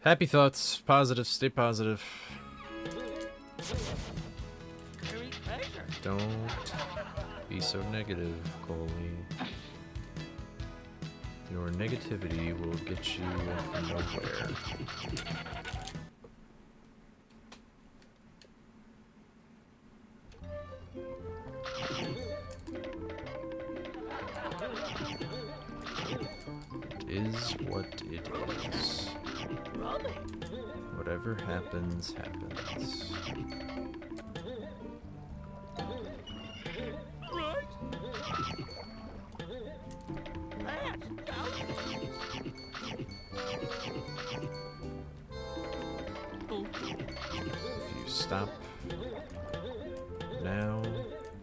Happy thoughts. Positive. Stay positive. Don't be so negative, Coley. Your negativity will get you nowhere. It is what it is. Whatever happens, happens. If you stop now,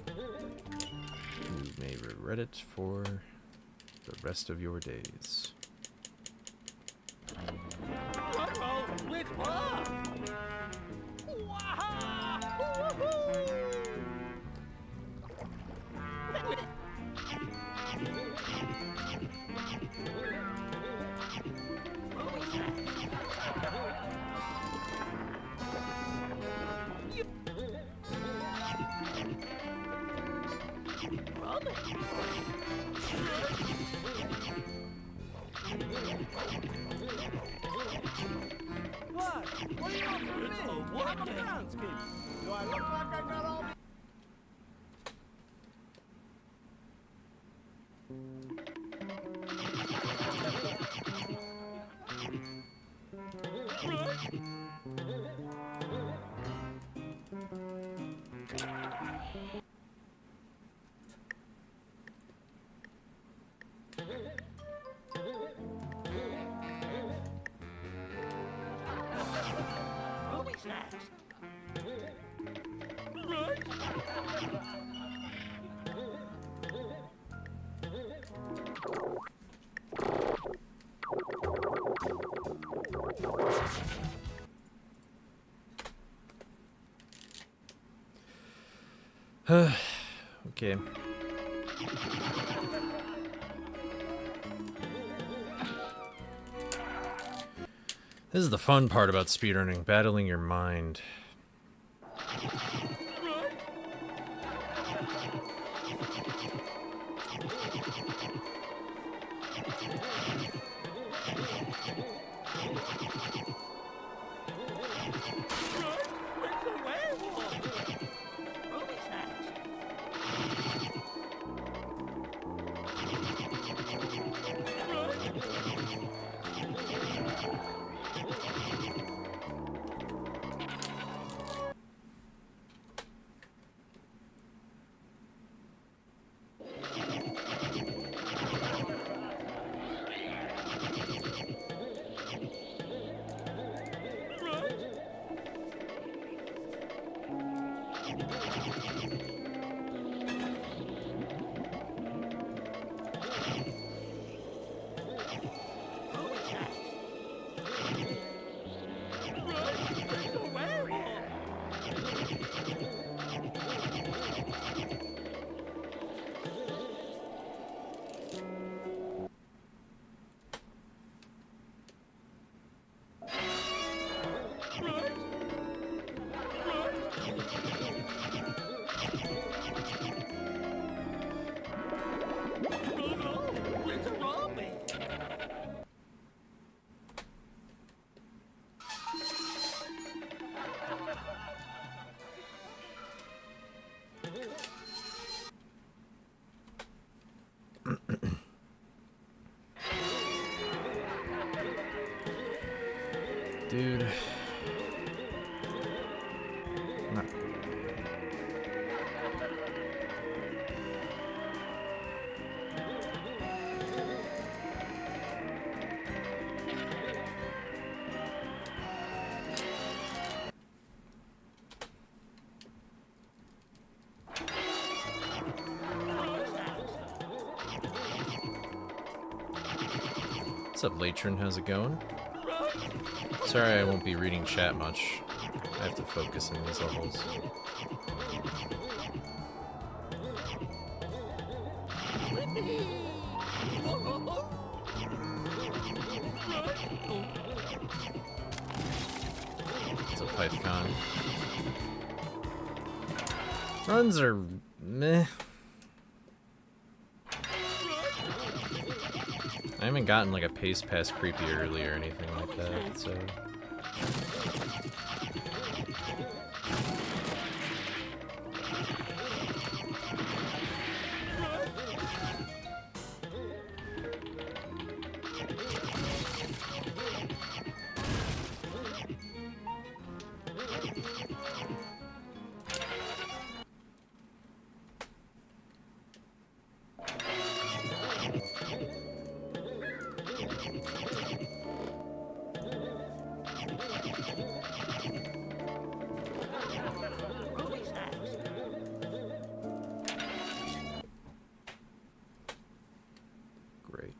you may regret it for the rest of your days. What? What do you want from me? I'm a groundskeeper. Do I look like I got all Okay. This is the fun part about speedrunning, battling your mind. Dude. Not cool. What's up, Latron? How's it going? Sorry I won't be reading chat much. I have to focus on these levels. It's a PythCon. Runs are meh. I haven't gotten like a pace past creepy early or anything like that, so. Great.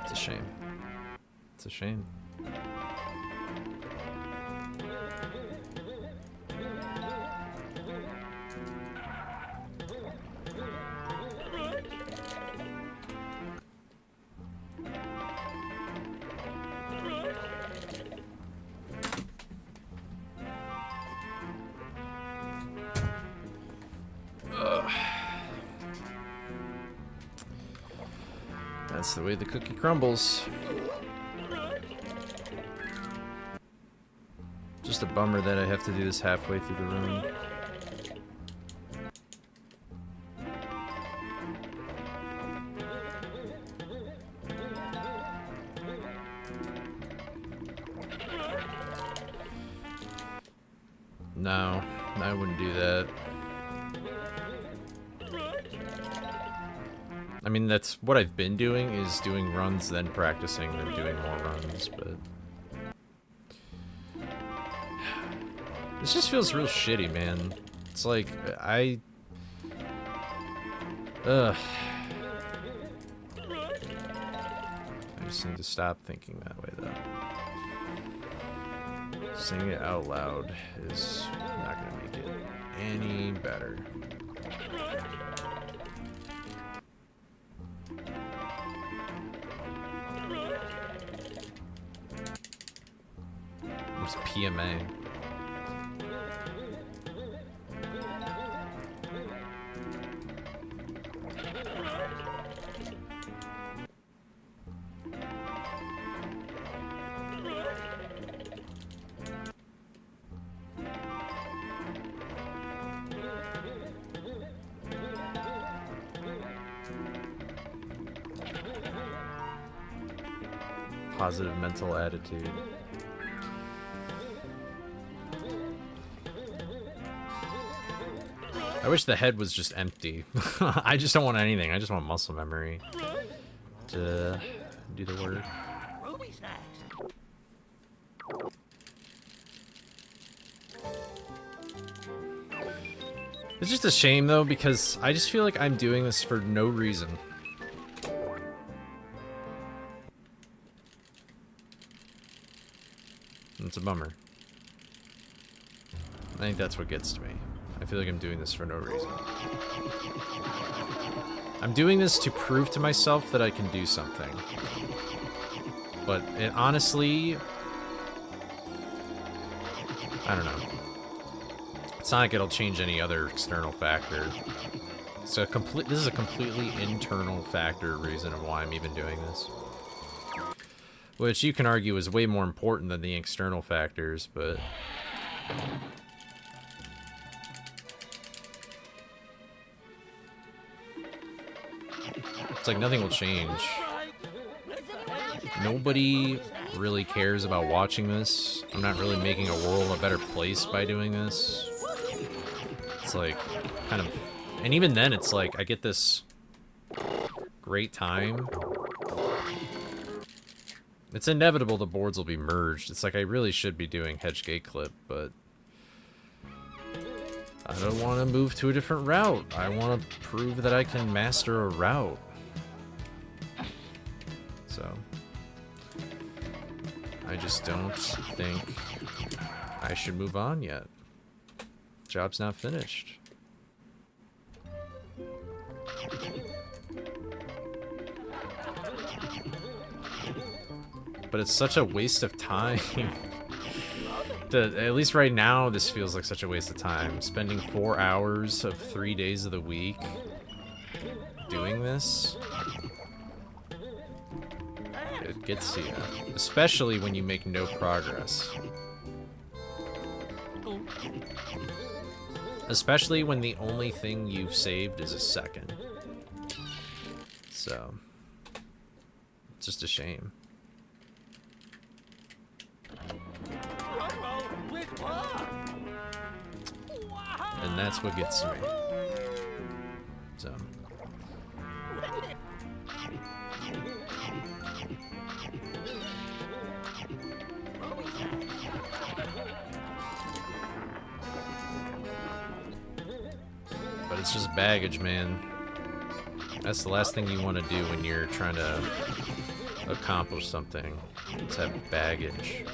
It's a shame. It's a shame. That's the way the cookie crumbles. Just a bummer that I have to do this halfway through the room. No, I wouldn't do that. I mean, that's what I've been doing, is doing runs, then practicing, then doing more runs, but... This just feels real shitty, man. It's like, I just need to stop thinking that way, though. Saying it out loud is not gonna make it any better. There's PMA. Positive mental attitude. I wish the head was just empty. I just don't want anything. I just want muscle memory to do the work. It's just a shame though, because I just feel like I'm doing this for no reason. It's a bummer. I think that's what gets to me. I feel like I'm doing this for no reason. I'm doing this to prove to myself that I can do something. But it honestly... I don't know. It's not like it'll change any other external factor. So this is a completely internal factor reason of why I'm even doing this. Which you can argue is way more important than the external factors, but... It's like nothing will change. Nobody really cares about watching this. I'm not really making a world a better place by doing this. It's like, kind of... And even then, it's like, I get this great time. It's inevitable the boards will be merged. It's like, I really should be doing Hedge Gate Clip, but... I don't want to move to a different route. I want to prove that I can master a route. So... I just don't think I should move on yet. Job's not finished. But it's such a waste of time. At least right now, this feels like such a waste of time. Spending 4 hours of 3 days of the week doing this. It gets to you. Especially when you make no progress. Especially when the only thing you've saved is a second. So, it's just a shame. And that's what gets me. So. But it's just baggage, man. That's the last thing you want to do when you're trying to accomplish something. Is have baggage.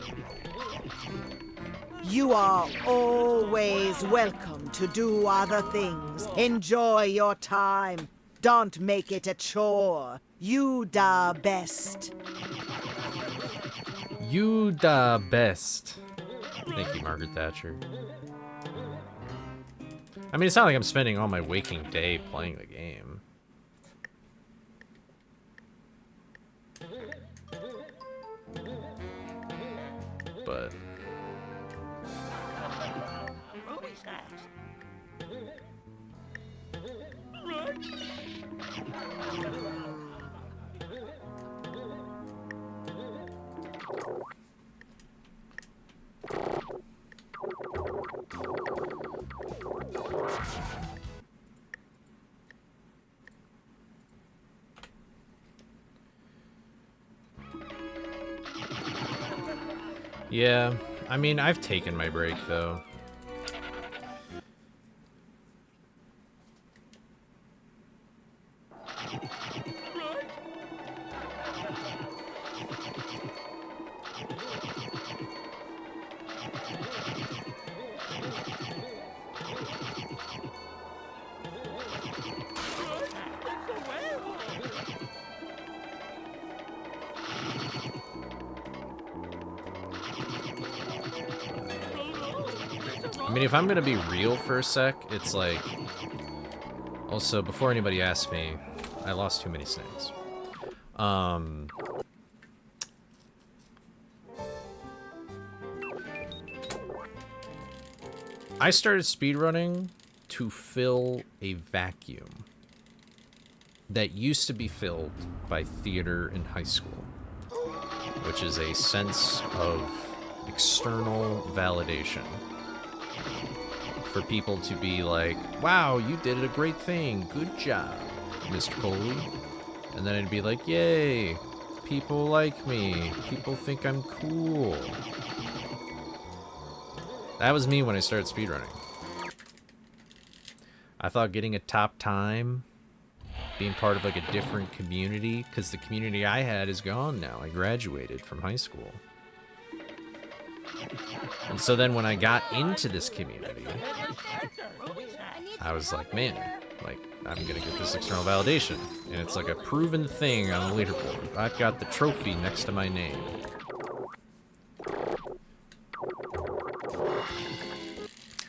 You are always welcome to do other things. Enjoy your time. Don't make it a chore. You da best. You da best. Thank you, Margaret Thatcher. I mean, it's not like I'm spending all my waking day playing the game. But... Yeah, I mean, I've taken my break, though. I mean, if I'm gonna be real for a sec, it's like... Also, before anybody asks me, I lost too many snakes. I started speedrunning to fill a vacuum that used to be filled by theater in high school, which is a sense of external validation. For people to be like, wow, you did a great thing. Good job, Mr. Coley. And then I'd be like, yay, people like me. People think I'm cool. That was me when I started speedrunning. I thought getting a top time, being part of like a different community, because the community I had is gone now. I graduated from high school. And so then when I got into this community, I was like, man, like, I'm gonna get this external validation. And it's like a proven thing on the leaderboard. I've got the trophy next to my name.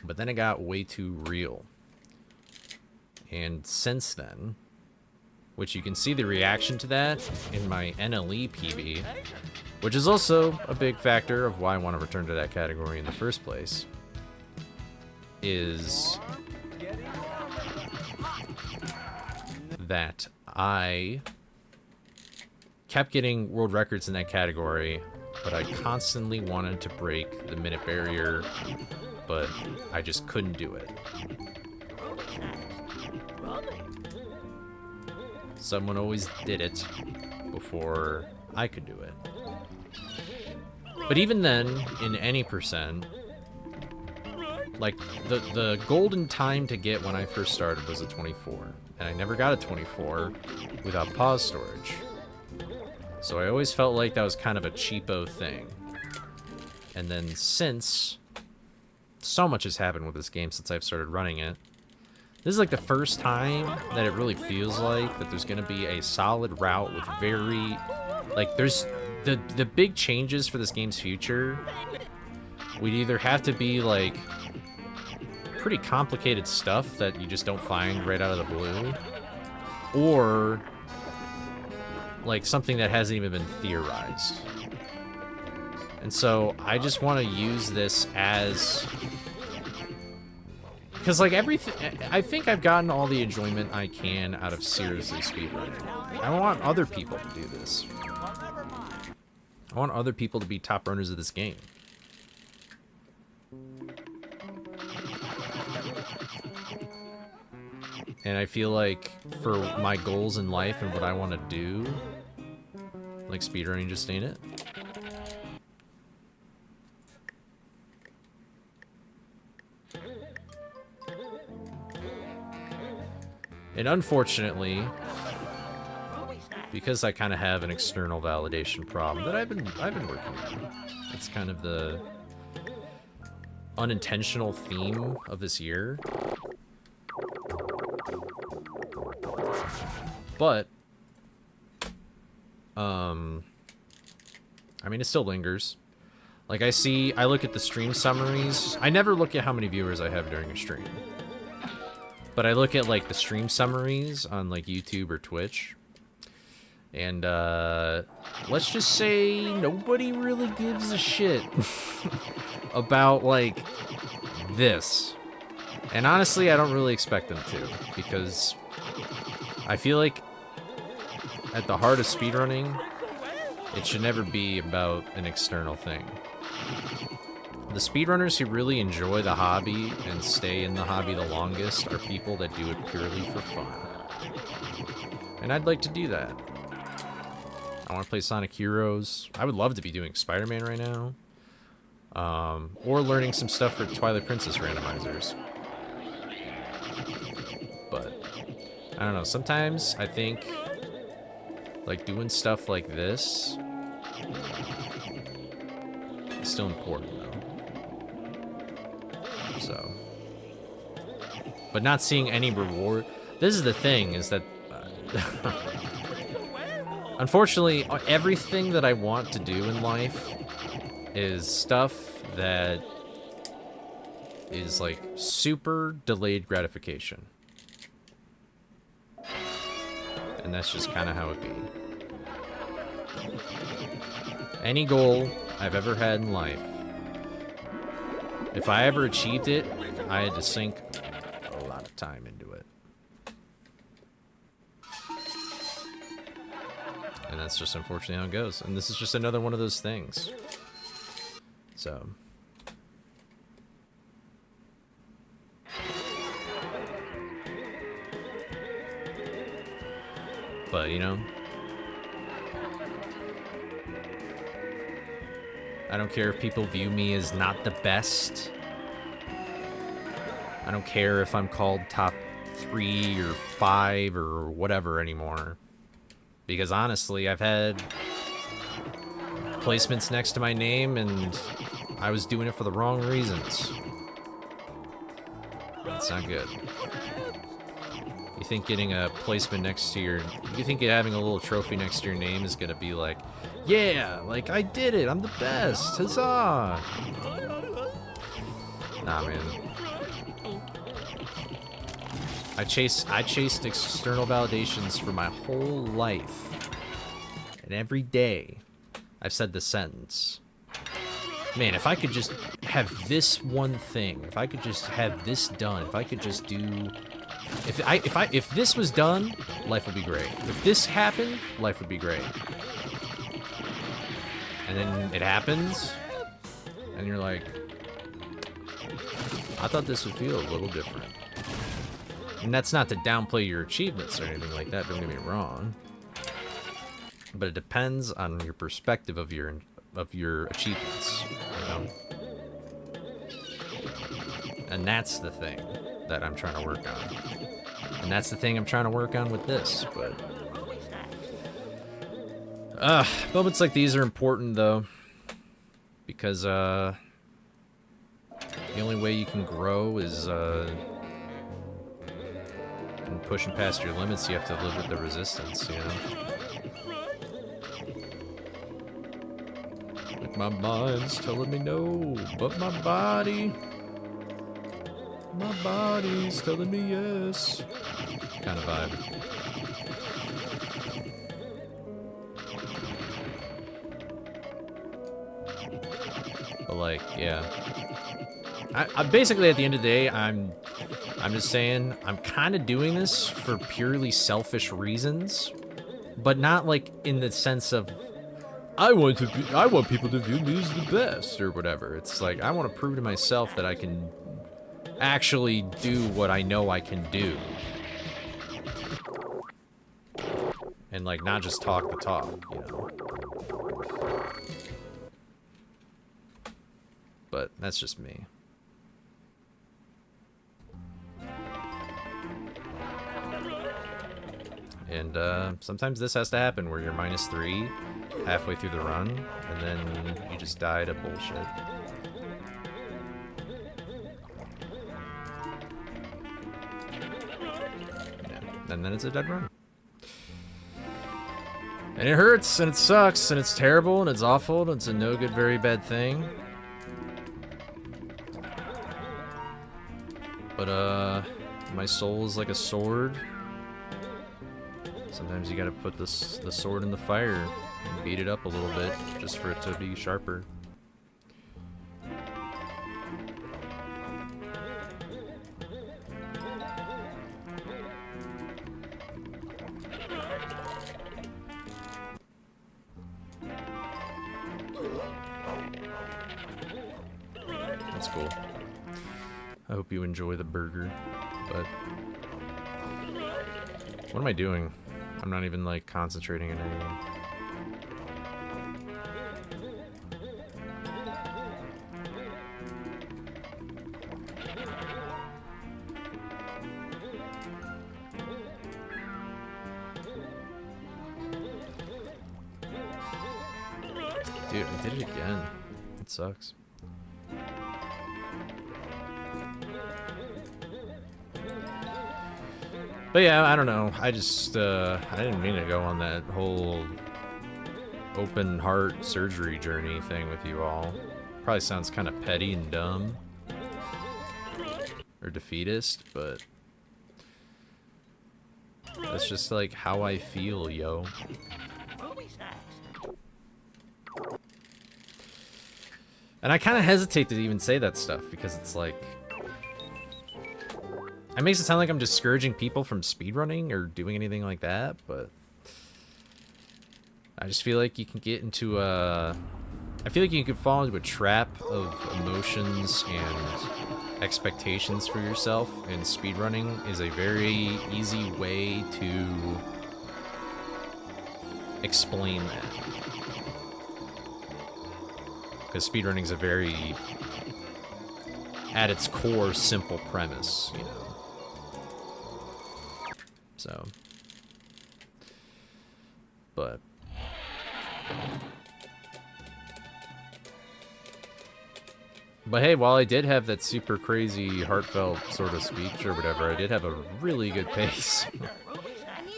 But But then it got way too real. And since then, which you can see the reaction to that in my NLE PB, which is also a big factor of why I want to return to that category in the first place, is that I kept getting world records in that category, but I constantly wanted to break the minute barrier, but I just couldn't do it. Someone always did it before I could do it. But even then, in any percent, like, the golden time to get when I first started was a 24. And I never got a 24 without pause storage. So I always felt like that was kind of a cheapo thing. And then since, so much has happened with this game since I've started running it. This is like the first time that it really feels like that there's going to be a solid route with very, like, there's the big changes for this game's future would either have to be like pretty complicated stuff that you just don't find right out of the blue, or like something that hasn't even been theorized. And so I just want to use this as, because like everything, I think I've gotten all the enjoyment I can out of seriously speedrunning. I want other people to do this. I want other people to be top runners of this game. And I feel like for my goals in life and what I want to do, like, speedrunning just ain't it. And unfortunately, because I kind of have an external validation problem that I've been working on. It's kind of the unintentional theme of this year. But I mean, it still lingers. Like, I look at the stream summaries. I never look at how many viewers I have during a stream. But I look at, like, the stream summaries on, like, YouTube or Twitch. And, let's just say nobody really gives a shit about, like, this. And honestly, I don't really expect them to, because I feel like at the heart of speedrunning, it should never be about an external thing. The speedrunners who really enjoy the hobby and stay in the hobby the longest are people that do it purely for fun. And I'd like to do that. I want to play Sonic Heroes. I would love to be doing Spider-Man right now. Or learning some stuff for Twilight Princess randomizers. But, I don't know, sometimes I think, like, doing stuff like this is still important, though. So. But not seeing any reward. This is the thing, is that unfortunately, everything that I want to do in life is stuff that is, like, super delayed gratification. And that's just kind of how it be. Any goal I've ever had in life, if I ever achieved it, I had to sink a lot of time into it. And that's just unfortunately how it goes. And this is just another one of those things. So. But, you know, I don't care if people view me as not the best. I don't care if I'm called top 3 or 5 or whatever anymore. Because honestly, I've had placements next to my name and I was doing it for the wrong reasons. That's not good. You think getting a placement next to your... You think having a little trophy next to your name is gonna be like, yeah, like, I did it, I'm the best, huzzah! Nah, man. I chased external validations for my whole life. And every day, I've said this sentence. Man, if I could just have this one thing, if I could just have this done, if I could just do... If this was done, life would be great. If this happened, life would be great. And then it happens, and you're like, I thought this would feel a little different. And that's not to downplay your achievements or anything like that, don't get me wrong. But it depends on your perspective of your achievements, you know? And that's the thing that I'm trying to work on. And that's the thing I'm trying to work on with this, but... moments like these are important, though. Because, the only way you can grow is, in pushing past your limits, you have to live with the resistance, you know? Like my mind's telling me no, but my body's telling me yes. Kind of vibe. But like, yeah. I basically, at the end of the day, I'm just saying, I'm kind of doing this for purely selfish reasons, but not like in the sense of I want people to view me as the best or whatever. It's like I want to prove to myself that I can actually do what I know I can do, and like not just talk the talk, you know. But that's just me. And sometimes this has to happen where you're -3 halfway through the run, and then you just die to bullshit. Yeah, and then it's a dead run. And it hurts, and it sucks, and it's terrible, and it's awful, and it's a no good, very bad thing. But, my soul is like a sword. Sometimes you gotta put the sword in the fire and beat it up a little bit just for it to be sharper. That's cool. I hope you enjoy the burger, but what am I doing? I'm not even like concentrating on anything. Dude, I did it again. It sucks. But yeah, I don't know. I just, I didn't mean to go on that whole open heart surgery journey thing with you all. Probably sounds kind of petty and dumb. Or defeatist, but that's just like how I feel, yo. And I kind of hesitate to even say that stuff because it's like, it makes it sound like I'm discouraging people from speedrunning or doing anything like that, but I just feel like you can get into a... I feel like you could fall into a trap of emotions and expectations for yourself, and speedrunning is a very easy way to explain that. Because speedrunning is a very, at its core, simple premise, you know. So, but hey, while I did have that super crazy heartfelt sort of speech or whatever, I did have a really good pace.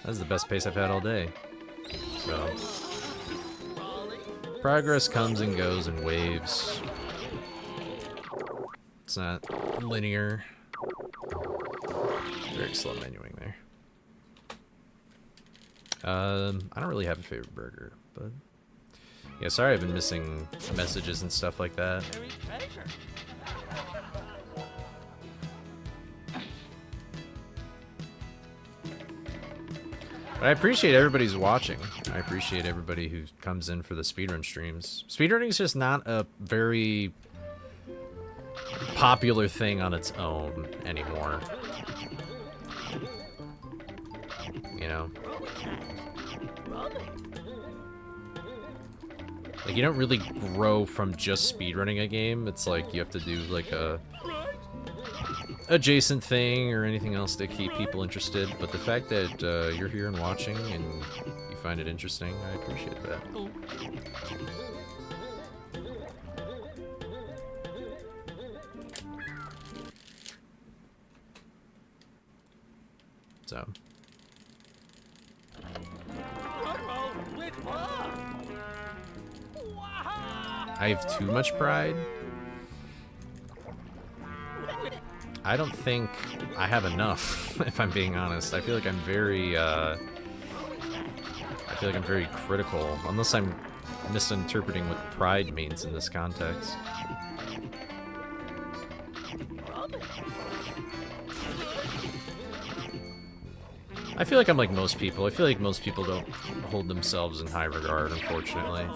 That's the best pace I've had all day. So, progress comes and goes in waves. It's not linear. Very slow menuing there. I don't really have a favorite burger, but yeah, sorry I've been missing messages and stuff like that. But I appreciate everybody's watching. I appreciate everybody who comes in for the speedrun streams. Speedrunning is just not a very popular thing on its own anymore. You know? Like, you don't really grow from just speedrunning a game. It's like you have to do like a adjacent thing or anything else to keep people interested. But the fact that you're here and watching and you find it interesting, I appreciate that. So. I have too much pride. I don't think I have enough, if I'm being honest. I feel like I'm very, critical, unless I'm misinterpreting what pride means in this context. I feel like I'm like most people. I feel like most people don't hold themselves in high regard, unfortunately.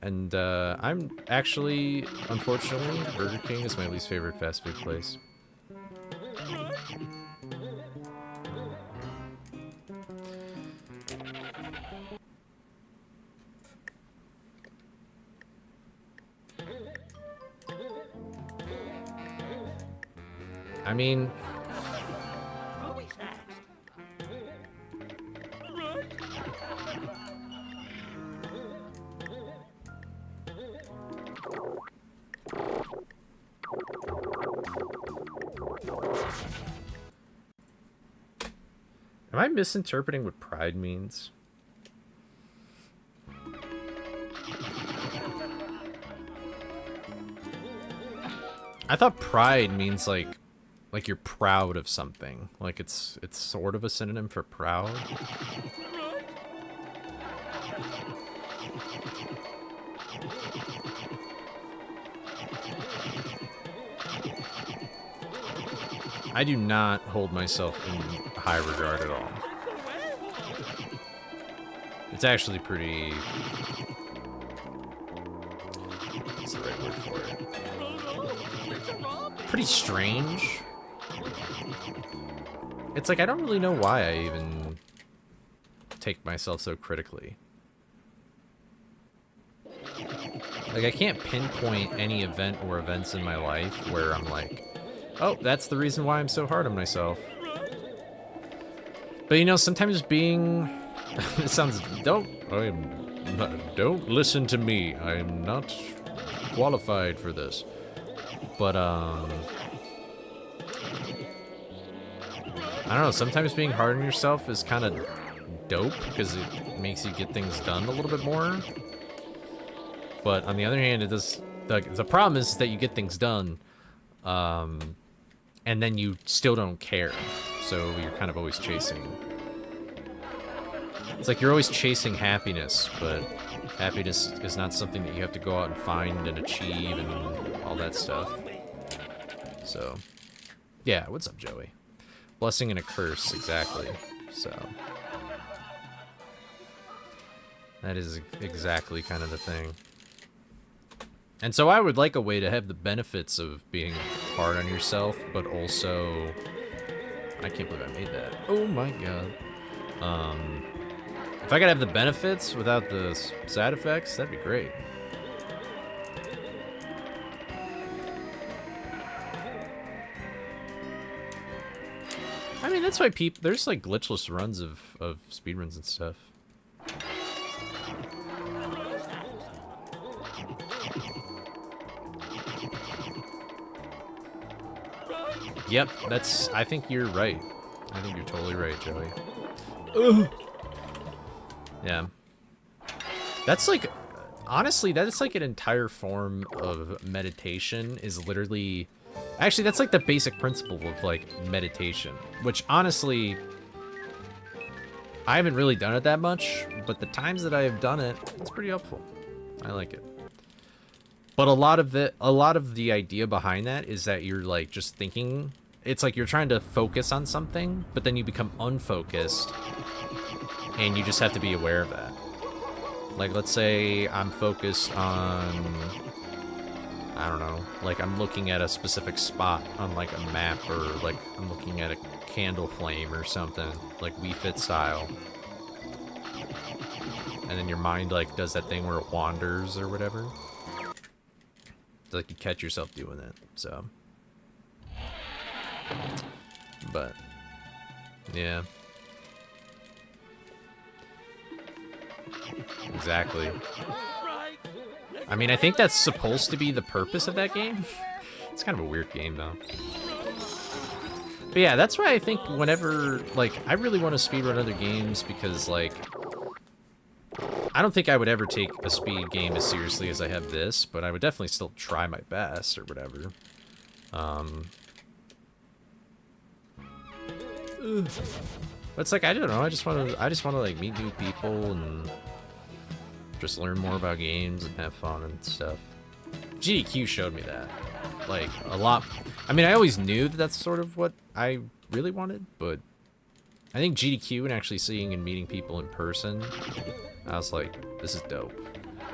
And I'm actually, unfortunately, Burger King is my least favorite fast food place. I mean, am I misinterpreting what pride means? I thought pride means like you're proud of something. Like it's sort of a synonym for proud. I do not hold myself in high regard at all. It's actually pretty... what's the right word for it? Pretty strange. It's like, I don't really know why I even take myself so critically. Like, I can't pinpoint any event or events in my life where I'm like, oh, that's the reason why I'm so hard on myself. But you know, sometimes being... it sounds... Don't listen to me. I'm not qualified for this. But, I don't know, sometimes being hard on yourself is kind of dope, because it makes you get things done a little bit more. But on the other hand, it does... The problem is that you get things done, and then you still don't care. So you're kind of always chasing... It's like you're always chasing happiness, but happiness is not something that you have to go out and find and achieve and all that stuff. So, yeah, what's up, Joey? Blessing and a curse, exactly. So, that is exactly kind of the thing. And so I would like a way to have the benefits of being hard on yourself, but also... I can't believe I made that. Oh my god. If I could have the benefits without the side effects, that'd be great. I mean, that's why there's like glitchless runs of speedruns and stuff. Yep, I think you're right. I think you're totally right, Joey. Ugh. Yeah. That's like, honestly, that's like an entire form of meditation is literally... Actually, that's like the basic principle of like meditation, which honestly, I haven't really done it that much, but the times that I have done it, it's pretty helpful. I like it. But a lot of the idea behind that is that you're like just thinking, it's like you're trying to focus on something, but then you become unfocused and you just have to be aware of that. Like, let's say I'm focused on, I don't know, like I'm looking at a specific spot on like a map, or like I'm looking at a candle flame or something, like Wii Fit style. And then your mind like does that thing where it wanders or whatever. It's like you catch yourself doing it, so. But, yeah. Exactly. I mean, I think that's supposed to be the purpose of that game. It's kind of a weird game, though. But yeah, that's why I think whenever, like, I really want to speedrun other games because, like, I don't think I would ever take a speed game as seriously as I have this, but I would definitely still try my best or whatever. But it's like, I don't know, I just want to like meet new people and just learn more about games and have fun and stuff. GDQ showed me that, like, a lot. I mean, I always knew that that's sort of what I really wanted, but I think GDQ and actually seeing and meeting people in person, I was like, this is dope.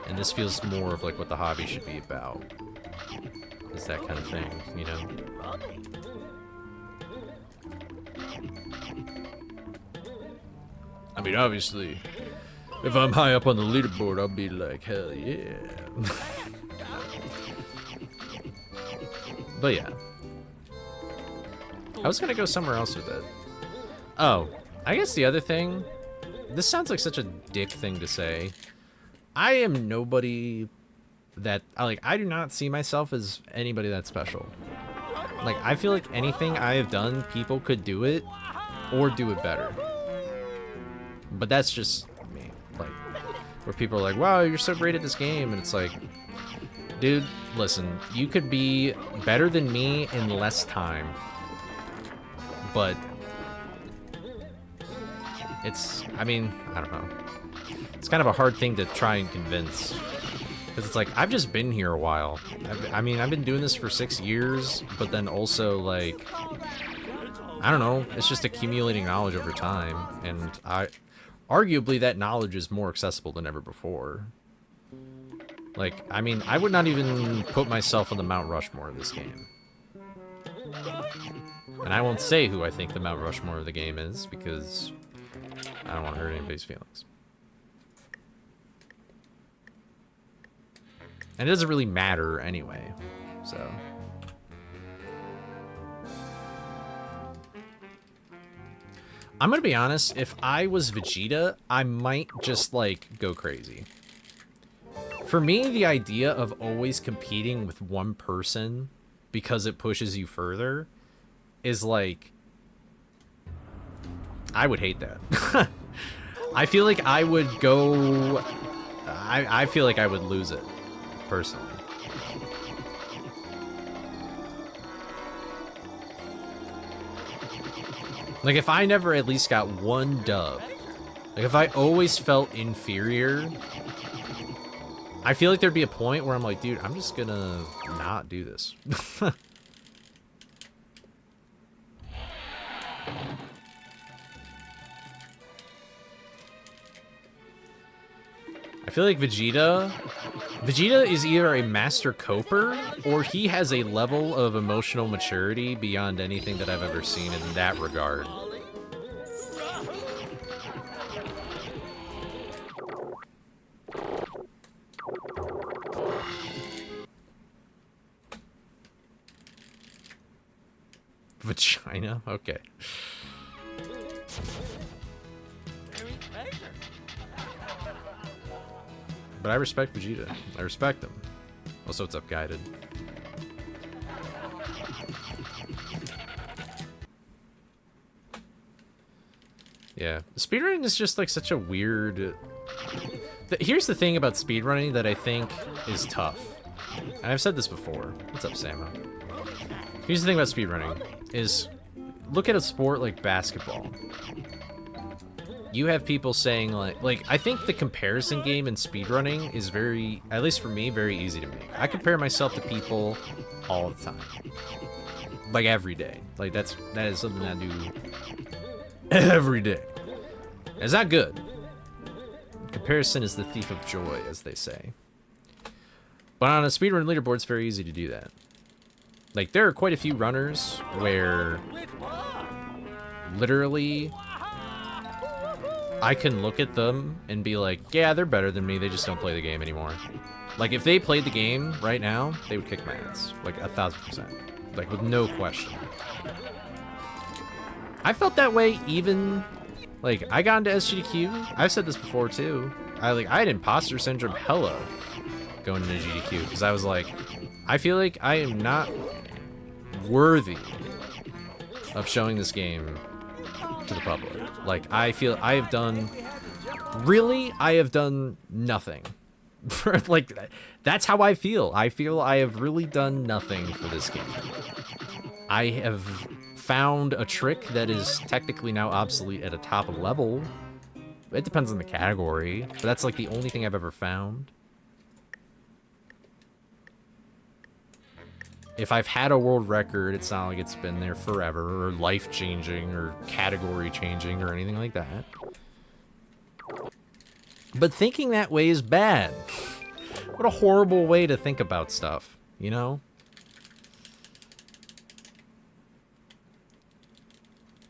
And this feels more of like what the hobby should be about. Is that kind of thing, you know? I mean, obviously, if I'm high up on the leaderboard, I'll be like, hell yeah. But yeah. I was gonna go somewhere else with it. Oh, I guess the other thing, this sounds like such a dick thing to say. I am nobody that, like, I do not see myself as anybody that special. Like, I feel like anything I have done, people could do it or do it better. But that's just me. Like, where people are like, wow, you're so great at this game. And it's like, dude, listen, you could be better than me in less time. But it's, I mean, I don't know. It's kind of a hard thing to try and convince. Because it's like, I've just been here a while. I mean, I've been doing this for 6 years, but then also, like, I don't know. It's just accumulating knowledge over time. And arguably, that knowledge is more accessible than ever before. Like, I mean, I would not even put myself on the Mount Rushmore of this game. And I won't say who I think the Mount Rushmore of the game is, because I don't want to hurt anybody's feelings. And it doesn't really matter anyway, so. I'm gonna be honest, if I was Vegeta, I might just, like, go crazy. For me, the idea of always competing with one person because it pushes you further is like, I would hate that. I feel like I would go, I feel like I would lose it, personally. Like, if I never at least got one dub, like, if I always felt inferior, I feel like there'd be a point where I'm like, dude, I'm just gonna not do this. I feel like Vegeta is either a master coper or he has a level of emotional maturity beyond anything that I've ever seen in that regard. Vagina? Okay. But I respect Vegeta. I respect him. Also, what's up, Guided? Yeah. Speedrunning is just like such a weird... Here's the thing about speedrunning that I think is tough. And I've said this before. What's up, Samo? Here's the thing about speedrunning is look at a sport like basketball. You have people saying like I think the comparison game in speedrunning is very, at least for me, very easy to make. I compare myself to people all the time. Like every day. Like that is something I do every day. It's not good. Comparison is the thief of joy, as they say. But on a speedrun leaderboard, it's very easy to do that. Like, there are quite a few runners where literally I can look at them and be like, yeah, they're better than me, they just don't play the game anymore. Like, if they played the game right now, they would kick my ass. Like, 1,000%. Like, with no question. I felt that way even, like, I got into SGDQ. I've said this before, too. I had imposter syndrome hella going into GDQ, because I was like, I feel like I am not worthy of showing this game to the public. Like, I feel I have done nothing. For like, that's how I feel. I feel I have really done nothing for this game. I have found a trick that is technically now obsolete at a top level. It depends on the category, but that's like the only thing I've ever found. If I've had a world record, it's not like it's been there forever, or life-changing, or category-changing, or anything like that. But thinking that way is bad. What a horrible way to think about stuff, you know?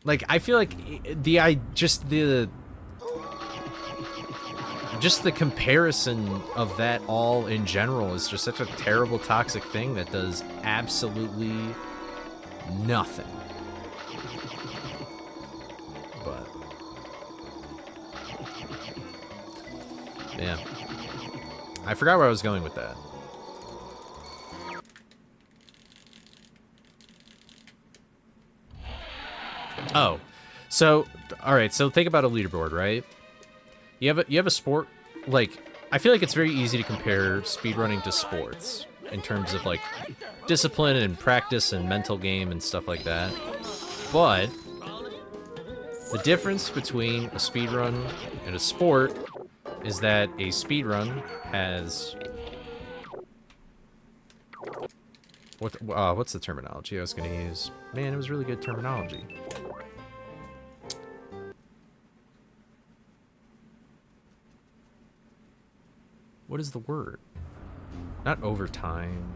Like, I feel like just the comparison of that all in general is just such a terrible, toxic thing that does absolutely nothing. But yeah, I forgot where I was going with that. Oh, so all right. So think about a leaderboard, right? You have a sport, like, I feel like it's very easy to compare speedrunning to sports in terms of like discipline and practice and mental game and stuff like that. But the difference between a speedrun and a sport is that a speedrun has what's the terminology I was gonna use? Man, it was really good terminology. What is the word? Not overtime.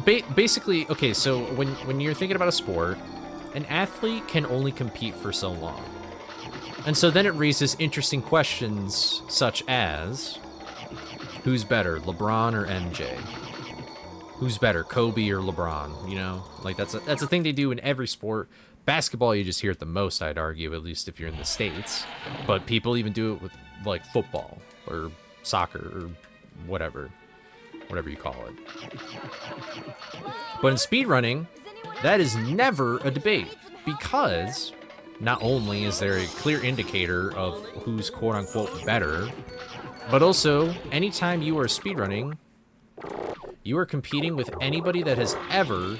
Basically, okay, so when you're thinking about a sport, an athlete can only compete for so long. And so then it raises interesting questions such as, who's better, LeBron or MJ? Who's better, Kobe or LeBron? You know, like that's a thing they do in every sport. Basketball, you just hear it the most, I'd argue, at least if you're in the States. But people even do it with, like, football or soccer or whatever you call it. But in speedrunning, that is never a debate, because not only is there a clear indicator of who's quote-unquote better, but also, anytime you are speedrunning, you are competing with anybody that has ever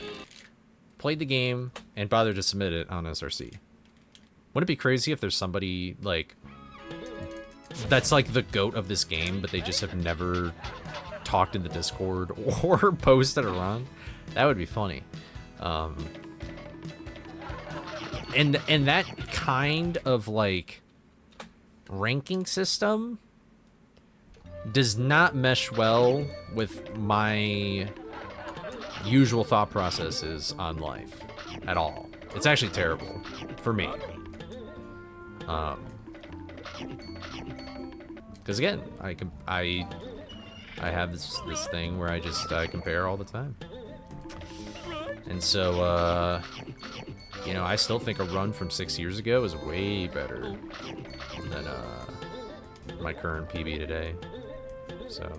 played the game and bothered to submit it on SRC. Wouldn't it be crazy if there's somebody, like, that's like the GOAT of this game, but they just have never talked in the Discord or posted a run? That would be funny. And that kind of, like, ranking system does not mesh well with my usual thought processes on life at all. It's actually terrible for me. Because again, I have this thing where I compare all the time. And so, you know, I still think a run from 6 years ago is way better than my current PB today. So.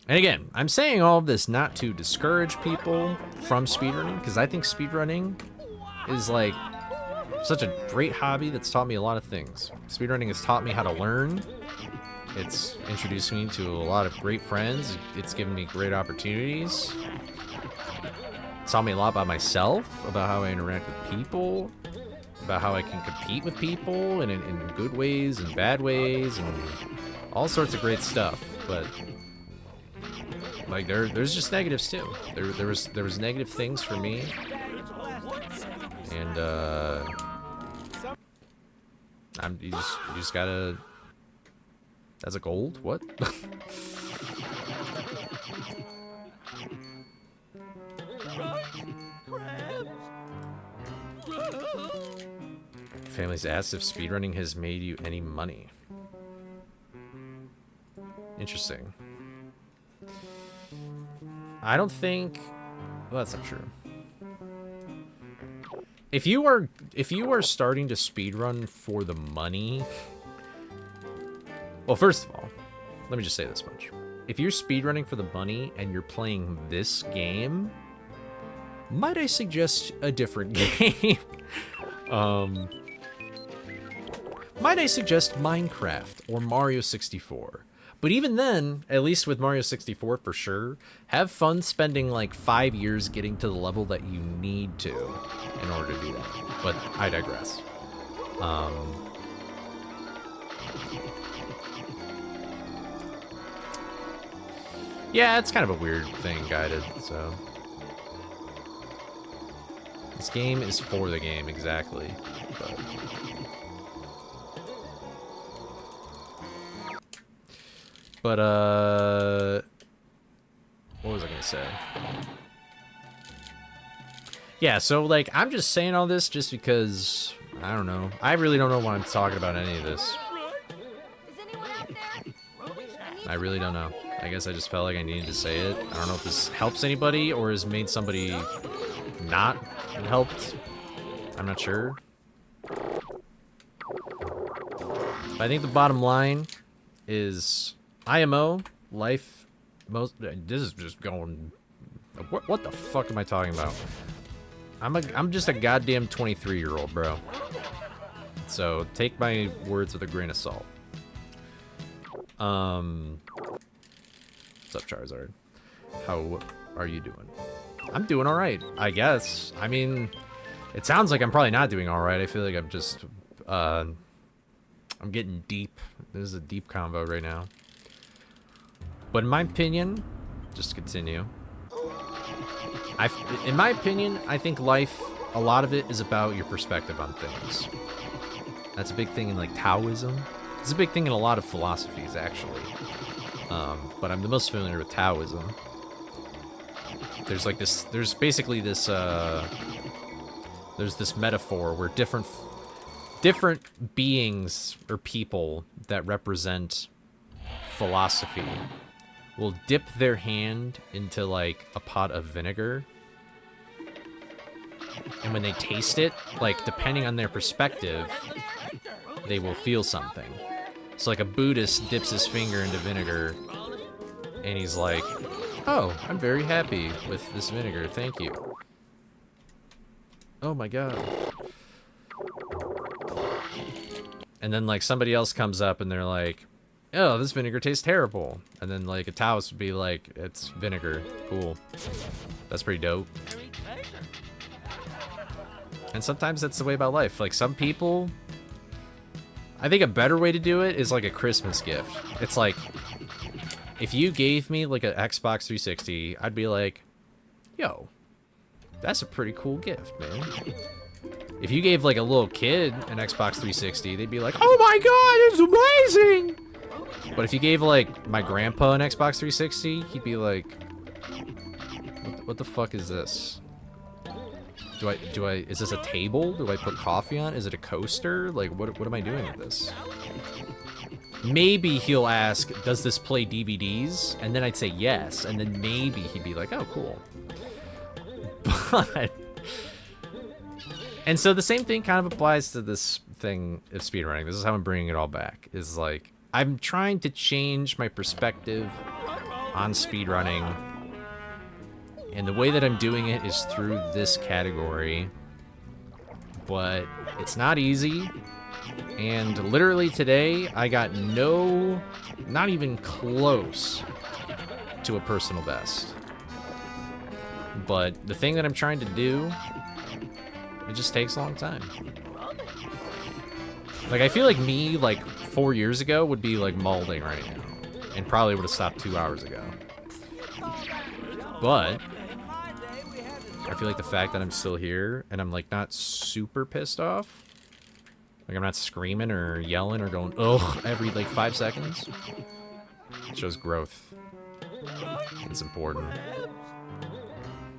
And again, I'm saying all of this not to discourage people from speedrunning, because I think speedrunning is like such a great hobby that's taught me a lot of things. Speedrunning has taught me how to learn. It's introduced me to a lot of great friends. It's given me great opportunities. It's taught me a lot about myself, about how I interact with people, about how I can compete with people in good ways and bad ways and all sorts of great stuff. But like there's just negatives too. There was negative things for me, and you just gotta. That's a gold? What? Family's asked if speedrunning has made you any money. Interesting. I don't think... Well, that's not true. If you are starting to speedrun for the money... Well, first of all, let me just say this much. If you're speedrunning for the money and you're playing this game, might I suggest a different game? Might I suggest Minecraft or Mario 64? But even then, at least with Mario 64 for sure, have fun spending like 5 years getting to the level that you need to in order to do that. But I digress. Yeah, it's kind of a weird thing, guided, so... This game is for the game, exactly. But what was I gonna say? Yeah, so, like, I'm just saying all this just because, I don't know. I really don't know why I'm talking about any of this. I really don't know. I guess I just felt like I needed to say it. I don't know if this helps anybody or has made somebody not helped. I'm not sure. But I think the bottom line is IMO, life, most... This is just going... What the fuck am I talking about? I'm just a goddamn 23-year-old, bro. So take my words with a grain of salt. What's up, Charizard? How are you doing? I'm doing alright, I guess. I mean, it sounds like I'm probably not doing alright. I feel like I'm just, I'm getting deep. This is a deep convo right now. But in my opinion, just to continue, in my opinion, I think life, a lot of it is about your perspective on things. That's a big thing in, like, Taoism. It's a big thing in a lot of philosophies, actually. But I'm the most familiar with Taoism. There's like this, there's basically this, there's this metaphor where different beings or people that represent philosophy will dip their hand into like a pot of vinegar. And when they taste it, like depending on their perspective, they will feel something. So like a Buddhist dips his finger into vinegar and he's like, oh, I'm very happy with this vinegar, thank you. Oh my god. And then like somebody else comes up and they're like, oh, this vinegar tastes terrible. And then like a Taoist would be like, it's vinegar, cool. That's pretty dope. And sometimes that's the way about life. Like some people, I think a better way to do it is like a Christmas gift. It's like, if you gave me like an Xbox 360, I'd be like, yo, that's a pretty cool gift, man. If you gave like a little kid an Xbox 360, they'd be like, oh my god, it's amazing! But if you gave like my grandpa an Xbox 360, he'd be like, what the fuck is this? Is this a table? Do I put coffee on? Is it a coaster? Like, what am I doing with this? Maybe he'll ask, does this play DVDs? And then I'd say yes. And then maybe he'd be like, oh, cool. But... And so the same thing kind of applies to this thing of speedrunning. This is how I'm bringing it all back. Is like, I'm trying to change my perspective on speedrunning. And the way that I'm doing it is through this category. But it's not easy. And literally today, I got not even close to a personal best. But the thing that I'm trying to do, it just takes a long time. Like, I feel like me, like, 4 years ago would be, like, molding right now. And probably would have stopped 2 hours ago. But I feel like the fact that I'm still here and I'm, like, not super pissed off. Like, I'm not screaming or yelling or going, ugh, every, like, 5 seconds. It shows growth. It's important.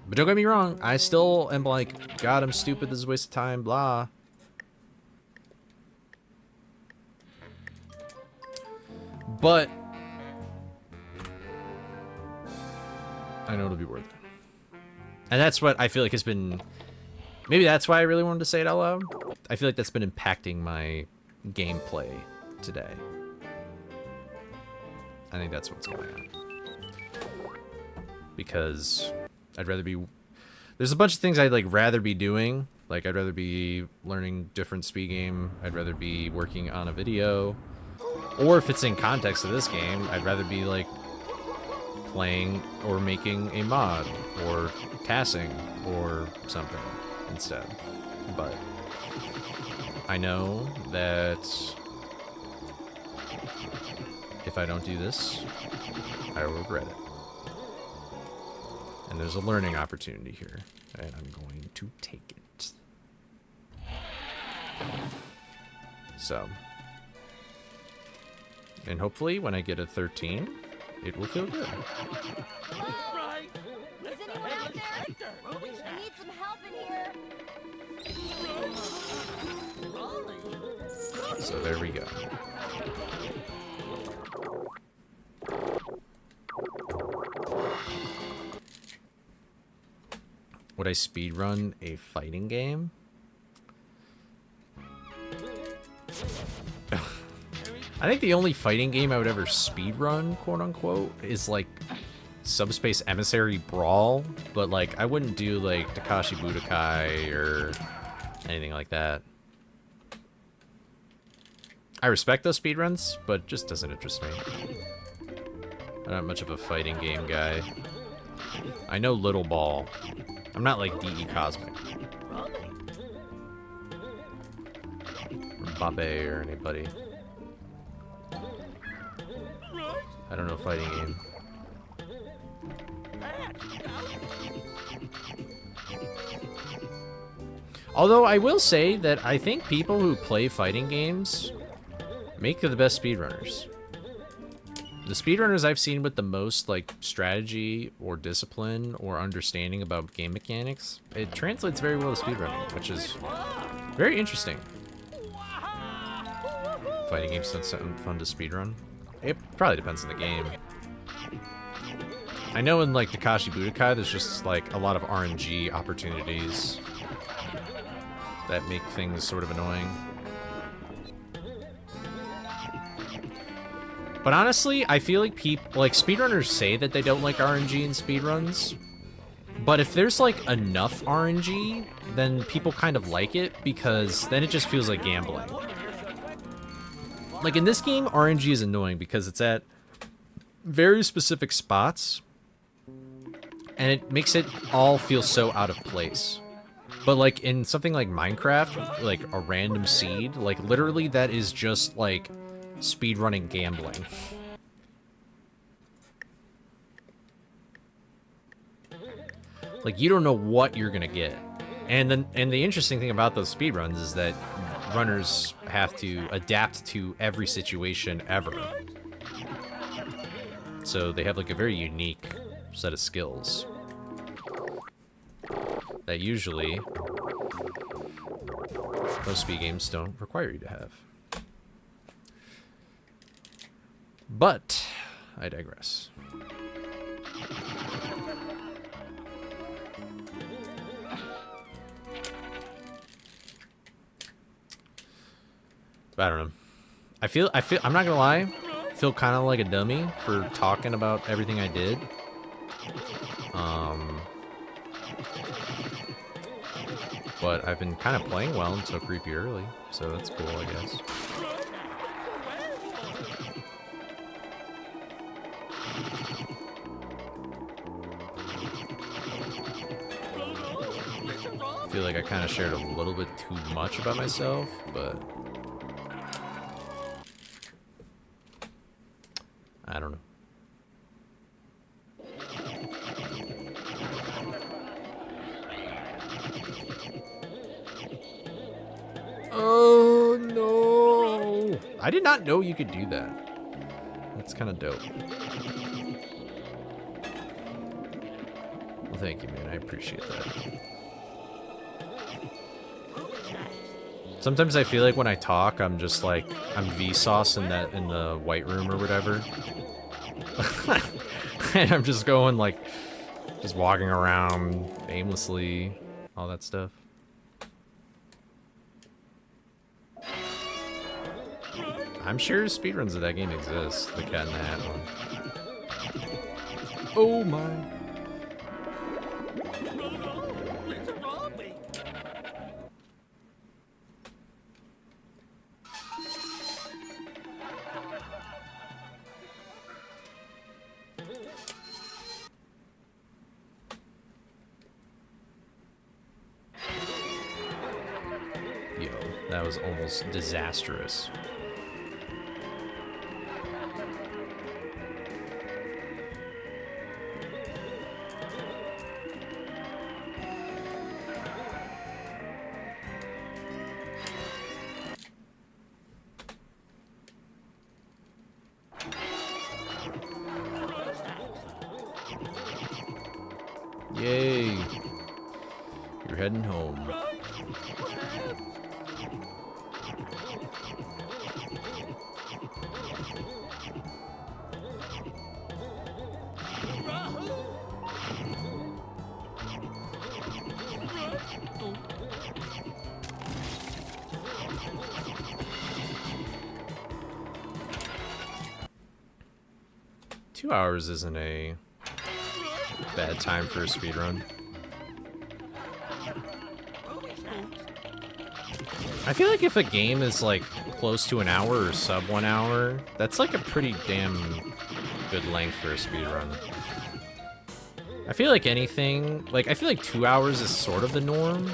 But don't get me wrong, I still am like, God, I'm stupid, this is a waste of time, blah. But I know it'll be worth it. And that's what I feel like has been... Maybe that's why I really wanted to say it out loud. I feel like that's been impacting my gameplay today. I think that's what's going on. Because I'd rather be... There's a bunch of things I'd like rather be doing. Like, I'd rather be learning different speed game. I'd rather be working on a video. Or if it's in context of this game, I'd rather be like playing or making a mod or tassing or something instead. But I know that if I don't do this, I will regret it. And there's a learning opportunity here, and I'm going to take it. So, and hopefully when I get a 13, it will feel good. Right. Is anyone out there? I need some help in here. So there we go. Would I speedrun a fighting game? I think the only fighting game I would ever speedrun, quote unquote, is like Subspace Emissary Brawl, but like I wouldn't do like Takashi Budokai or anything like that. I respect those speedruns, but just doesn't interest me. I'm not much of a fighting game guy. I know Little Ball. I'm not like DE Cosmic. Or Babe or anybody. I don't know fighting game. Although I will say that I think people who play fighting games make the best speedrunners. The speedrunners I've seen with the most like strategy or discipline or understanding about game mechanics, it translates very well to speedrunning, which is very interesting. Fighting games sound fun to speedrun. It probably depends on the game. I know in like Takashi Budokai, there's just like a lot of RNG opportunities that make things sort of annoying. But honestly, I feel like speedrunners say that they don't like RNG in speedruns. But if there's like enough RNG, then people kind of like it because then it just feels like gambling. Like in this game, RNG is annoying because it's at very specific spots and it makes it all feel so out of place. But like in something like Minecraft, like a random seed, like literally that is just like speedrunning gambling. Like you don't know what you're gonna get. And the interesting thing about those speedruns is that runners have to adapt to every situation ever. So they have like a very unique set of skills that usually most speed games don't require you to have. But I digress. I don't know. I'm not gonna lie. feel kind of like a dummy for talking about everything I did. But I've been kind of playing well until creepy early, so that's cool, I guess. I feel like I kind of shared a little bit too much about myself, but I don't know. Oh no! I did not know you could do that. That's kind of dope. Well, thank you, man. I appreciate that. Sometimes I feel like when I talk, I'm just like I'm Vsauce in the white room or whatever, and I'm just going like, just walking around aimlessly, all that stuff. I'm sure speedruns of that game exist. The Cat in the Hat one. Oh my. Yo, that was almost disastrous. Yay. You're heading home. Two hours isn't a bad time for a speedrun. I feel like if a game is like close to an hour or sub 1 hour, that's like a pretty damn good length for a speedrun. I feel like anything, like I feel like 2 hours is sort of the norm.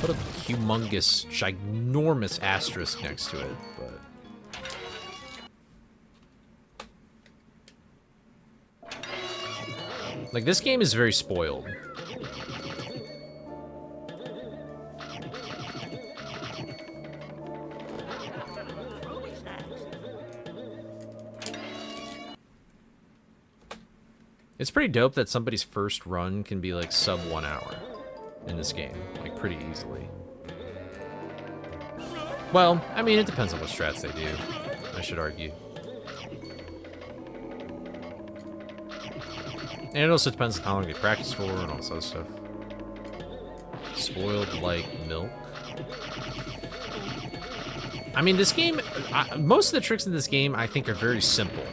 Put a humongous, ginormous asterisk next to it, but like, this game is very spoiled. It's pretty dope that somebody's first run can be, like, sub 1 hour in this game. Like, pretty easily. Well, I mean, it depends on what strats they do, I should argue. And it also depends on how long they practice for and all this other stuff. Spoiled like milk. I mean, this game, most of the tricks in this game, I think, are very simple.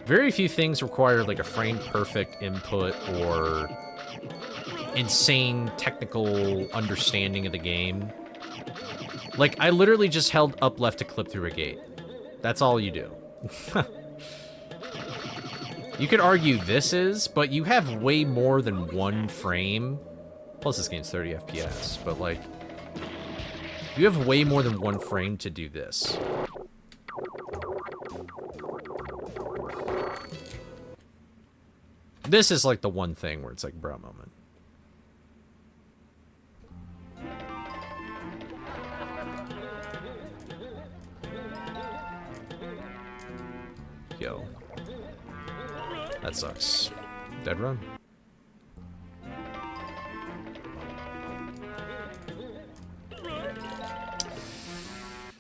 Very few things require, like, a frame-perfect input or insane technical understanding of the game. Like, I literally just held up left to clip through a gate. That's all you do. You could argue this is, but you have way more than one frame. Plus, this game's 30 FPS, but, like, you have way more than one frame to do this. This is, like, the one thing where it's, like, bro moment. Yo. That sucks. Dead run.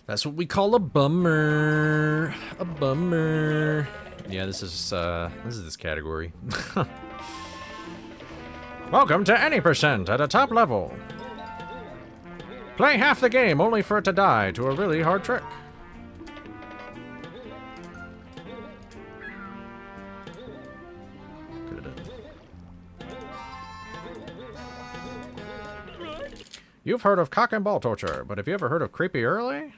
That's what we call a bummer. A bummer. Yeah, this is this category. Welcome to Any Percent at a top level. Play half the game only for it to die to a really hard trick. You've heard of cock and ball torture, but have you ever heard of creepy early?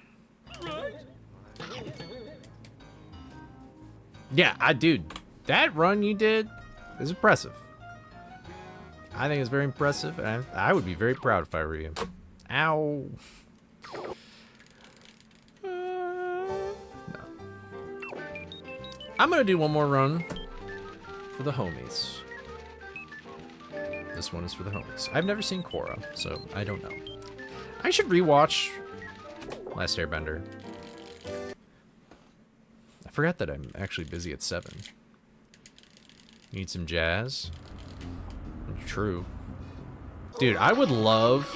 Yeah, dude, that run you did is impressive. I think it's very impressive, and I would be very proud if I were you. Ow. No. I'm gonna do one more run for the homies. This one is for the homies. I've never seen Korra, so I don't know. I should rewatch Last Airbender. I forgot that I'm actually busy at 7. Need some jazz? True. Dude, I would love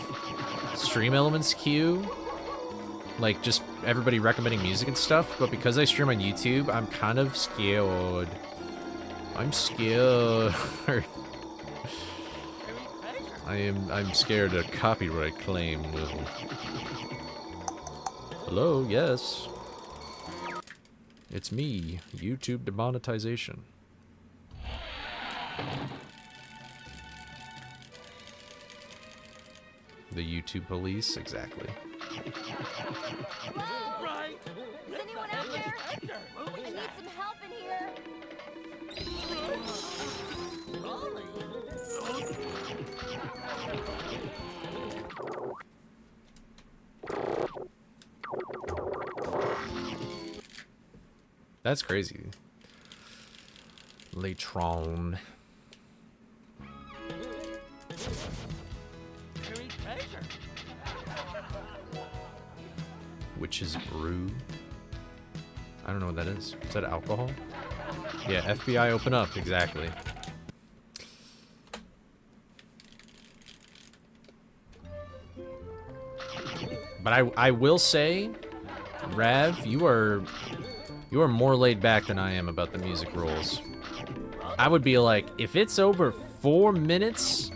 Stream Elements queue. Like, just everybody recommending music and stuff, but because I stream on YouTube, I'm kind of scared. I'm scared. I'm scared a copyright claim will... Hello, yes. It's me, YouTube demonetization. The YouTube police, exactly. Hello? Right. Is anyone out there? I need some help in here. That's crazy. Latron. Witch's Brew. I don't know what that is. Is that alcohol? Yeah, FBI open up, exactly. But I will say, Rav, you are more laid back than I am about the music rules. I would be like, if it's over 4 minutes,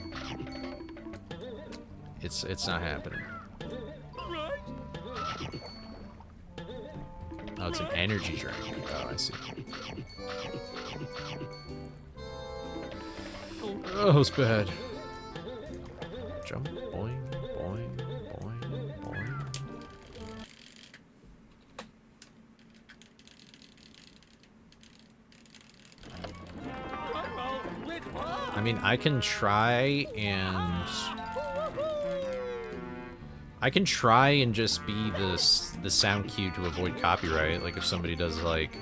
it's not happening. Oh, it's an energy drink. Oh, I see. Oh, it's bad. Jump, boing, boing, boing, boing. I mean, I can try and just be the sound cue to avoid copyright. Like if somebody does like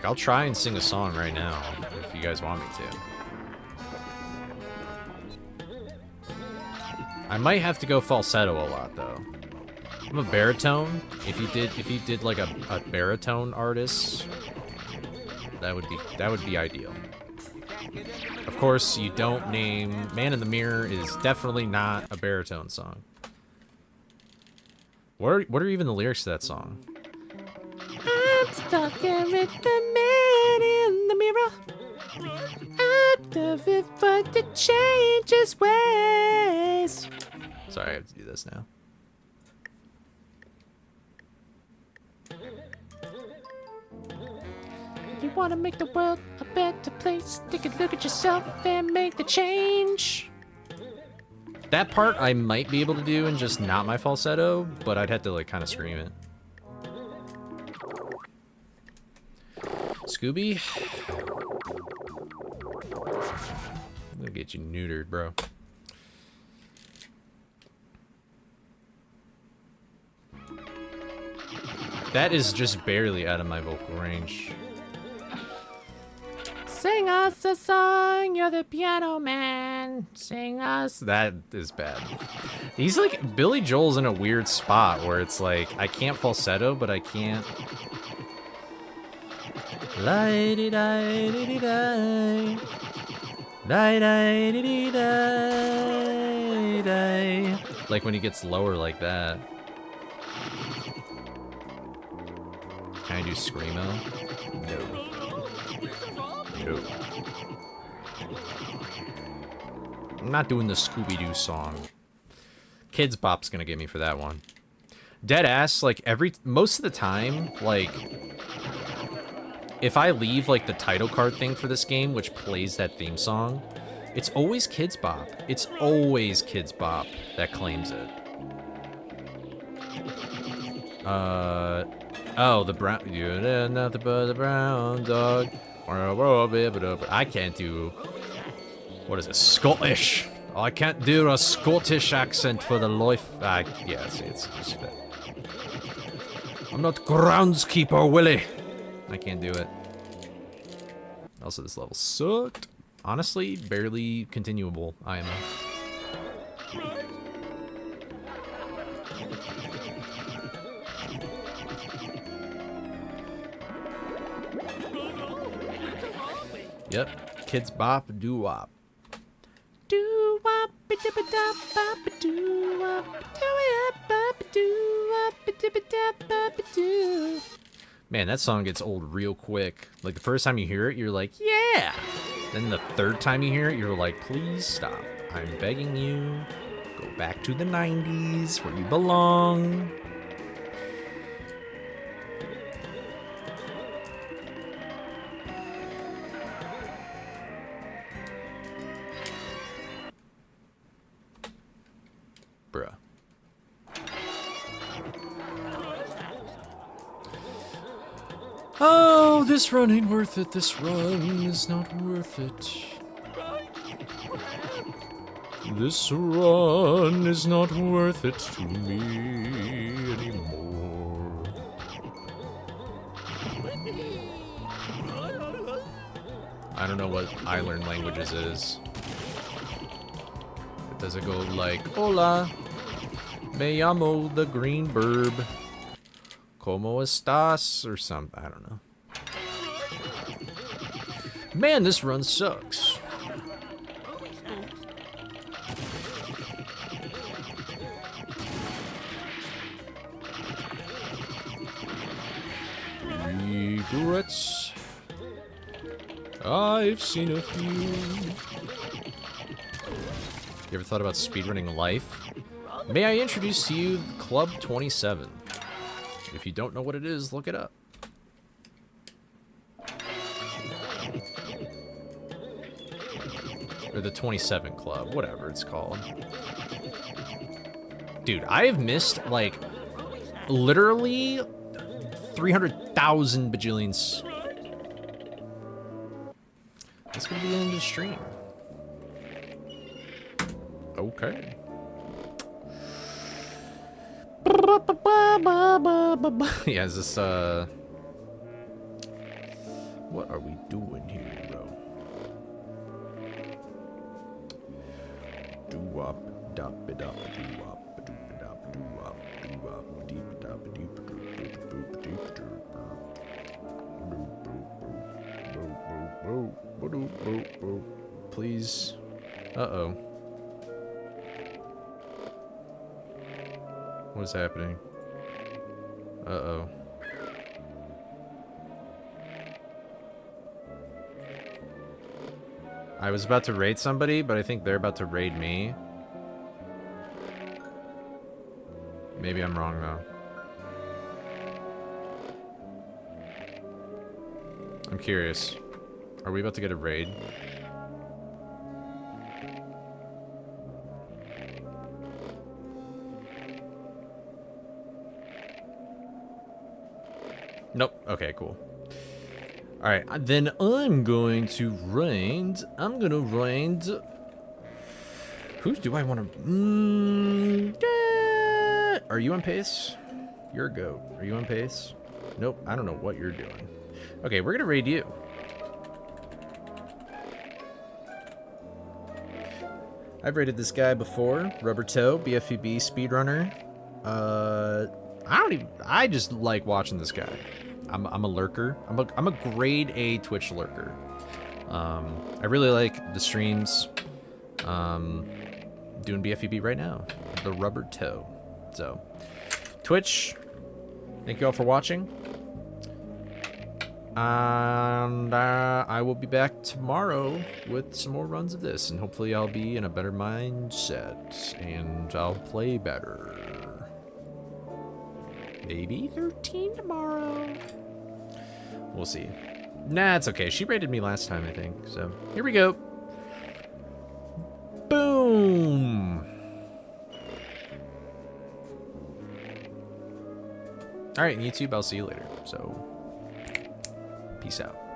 I'll try and sing a song right now if you guys want me to. I might have to go falsetto a lot though. I'm a baritone. If you did like a baritone artist, that would be ideal. Of course, you don't name Man in the Mirror is definitely not a baritone song. What are even the lyrics to that song? I'm stuck with the man in the mirror. Out of it for to change his ways. Sorry, I have to do this now. If you want to make the world a better place, take a look at yourself and make the change. That part I might be able to do and just not my falsetto, but I'd have to like kind of scream it. Scooby? I'm gonna get you neutered, bro. That is just barely out of my vocal range. Sing us a song, you're the piano man. Sing us. That is bad. He's like, Billy Joel's in a weird spot where it's like, I can't falsetto, but I can't. Like when he gets lower like that. Can I do Screamo? No. No. I'm not doing the Scooby-Doo song. Kids Bop's gonna get me for that one. Deadass, like most of the time, like if I leave like the title card thing for this game, which plays that theme song, It's always Kids Bop. It's always Kids Bop that claims it. Oh, the brown. You're nothing but the brown dog. I can't do. What is it? Scottish. I can't do a Scottish accent for the life. Yeah, see, it's just that. I'm not groundskeeper, Willie. I can't do it. Also, this level sucked. Honestly, barely continuable. I am. Yep. Kids Bop, doo wop. Doo wop, dibba dop, bop, doo wop, doo wop, dibba doo. Man, that song gets old real quick. Like, the first time you hear it, you're like, yeah! Then the third time you hear it, you're like, please stop. I'm begging you. Go back to the 90s, where you belong. Bruh. Oh, this run ain't worth it. This run is not worth it. This run is not worth it to me anymore. I don't know what I learned languages is. Does it go like, hola, me llamo the green burb, como estas, or something? I don't know. Man, this run sucks. Regrets. I've seen a few. You ever thought about speedrunning life? May I introduce to you Club 27? If you don't know what it is, look it up. Or the 27 Club, whatever it's called. Dude, I have missed, like, literally 300,000 bajillions. That's gonna be the end of the stream. Okay. Yeah, is this, what are we doing here, bro? Doo-wop, dop-a-dop, doo-wop, doop-a-dop, doo-wop, doo-wop, deep-a-dop, deep-a-doop, please. Uh-oh. What is happening? Uh-oh. I was about to raid somebody, but I think they're about to raid me. Maybe I'm wrong, though. I'm curious. Are we about to get a raid? Nope. Okay, cool. Alright, then I'm going to raid. Who do I want to... Are you on pace? You're a goat. Are you on pace? Nope, I don't know what you're doing. Okay, we're gonna raid you. I've raided this guy before. Rubber Toe, BFUB speedrunner. I just like watching this guy. I'm a lurker. I'm a grade A Twitch lurker. I really like the streams. Doing BFEB right now. The Rubber Toe. So, Twitch, thank you all for watching. And I will be back tomorrow with some more runs of this. And hopefully I'll be in a better mindset. And I'll play better. Maybe 13 tomorrow. We'll see. Nah, it's okay. She rated me last time, I think. So, here we go. All right, YouTube, I'll see you later. So, peace out.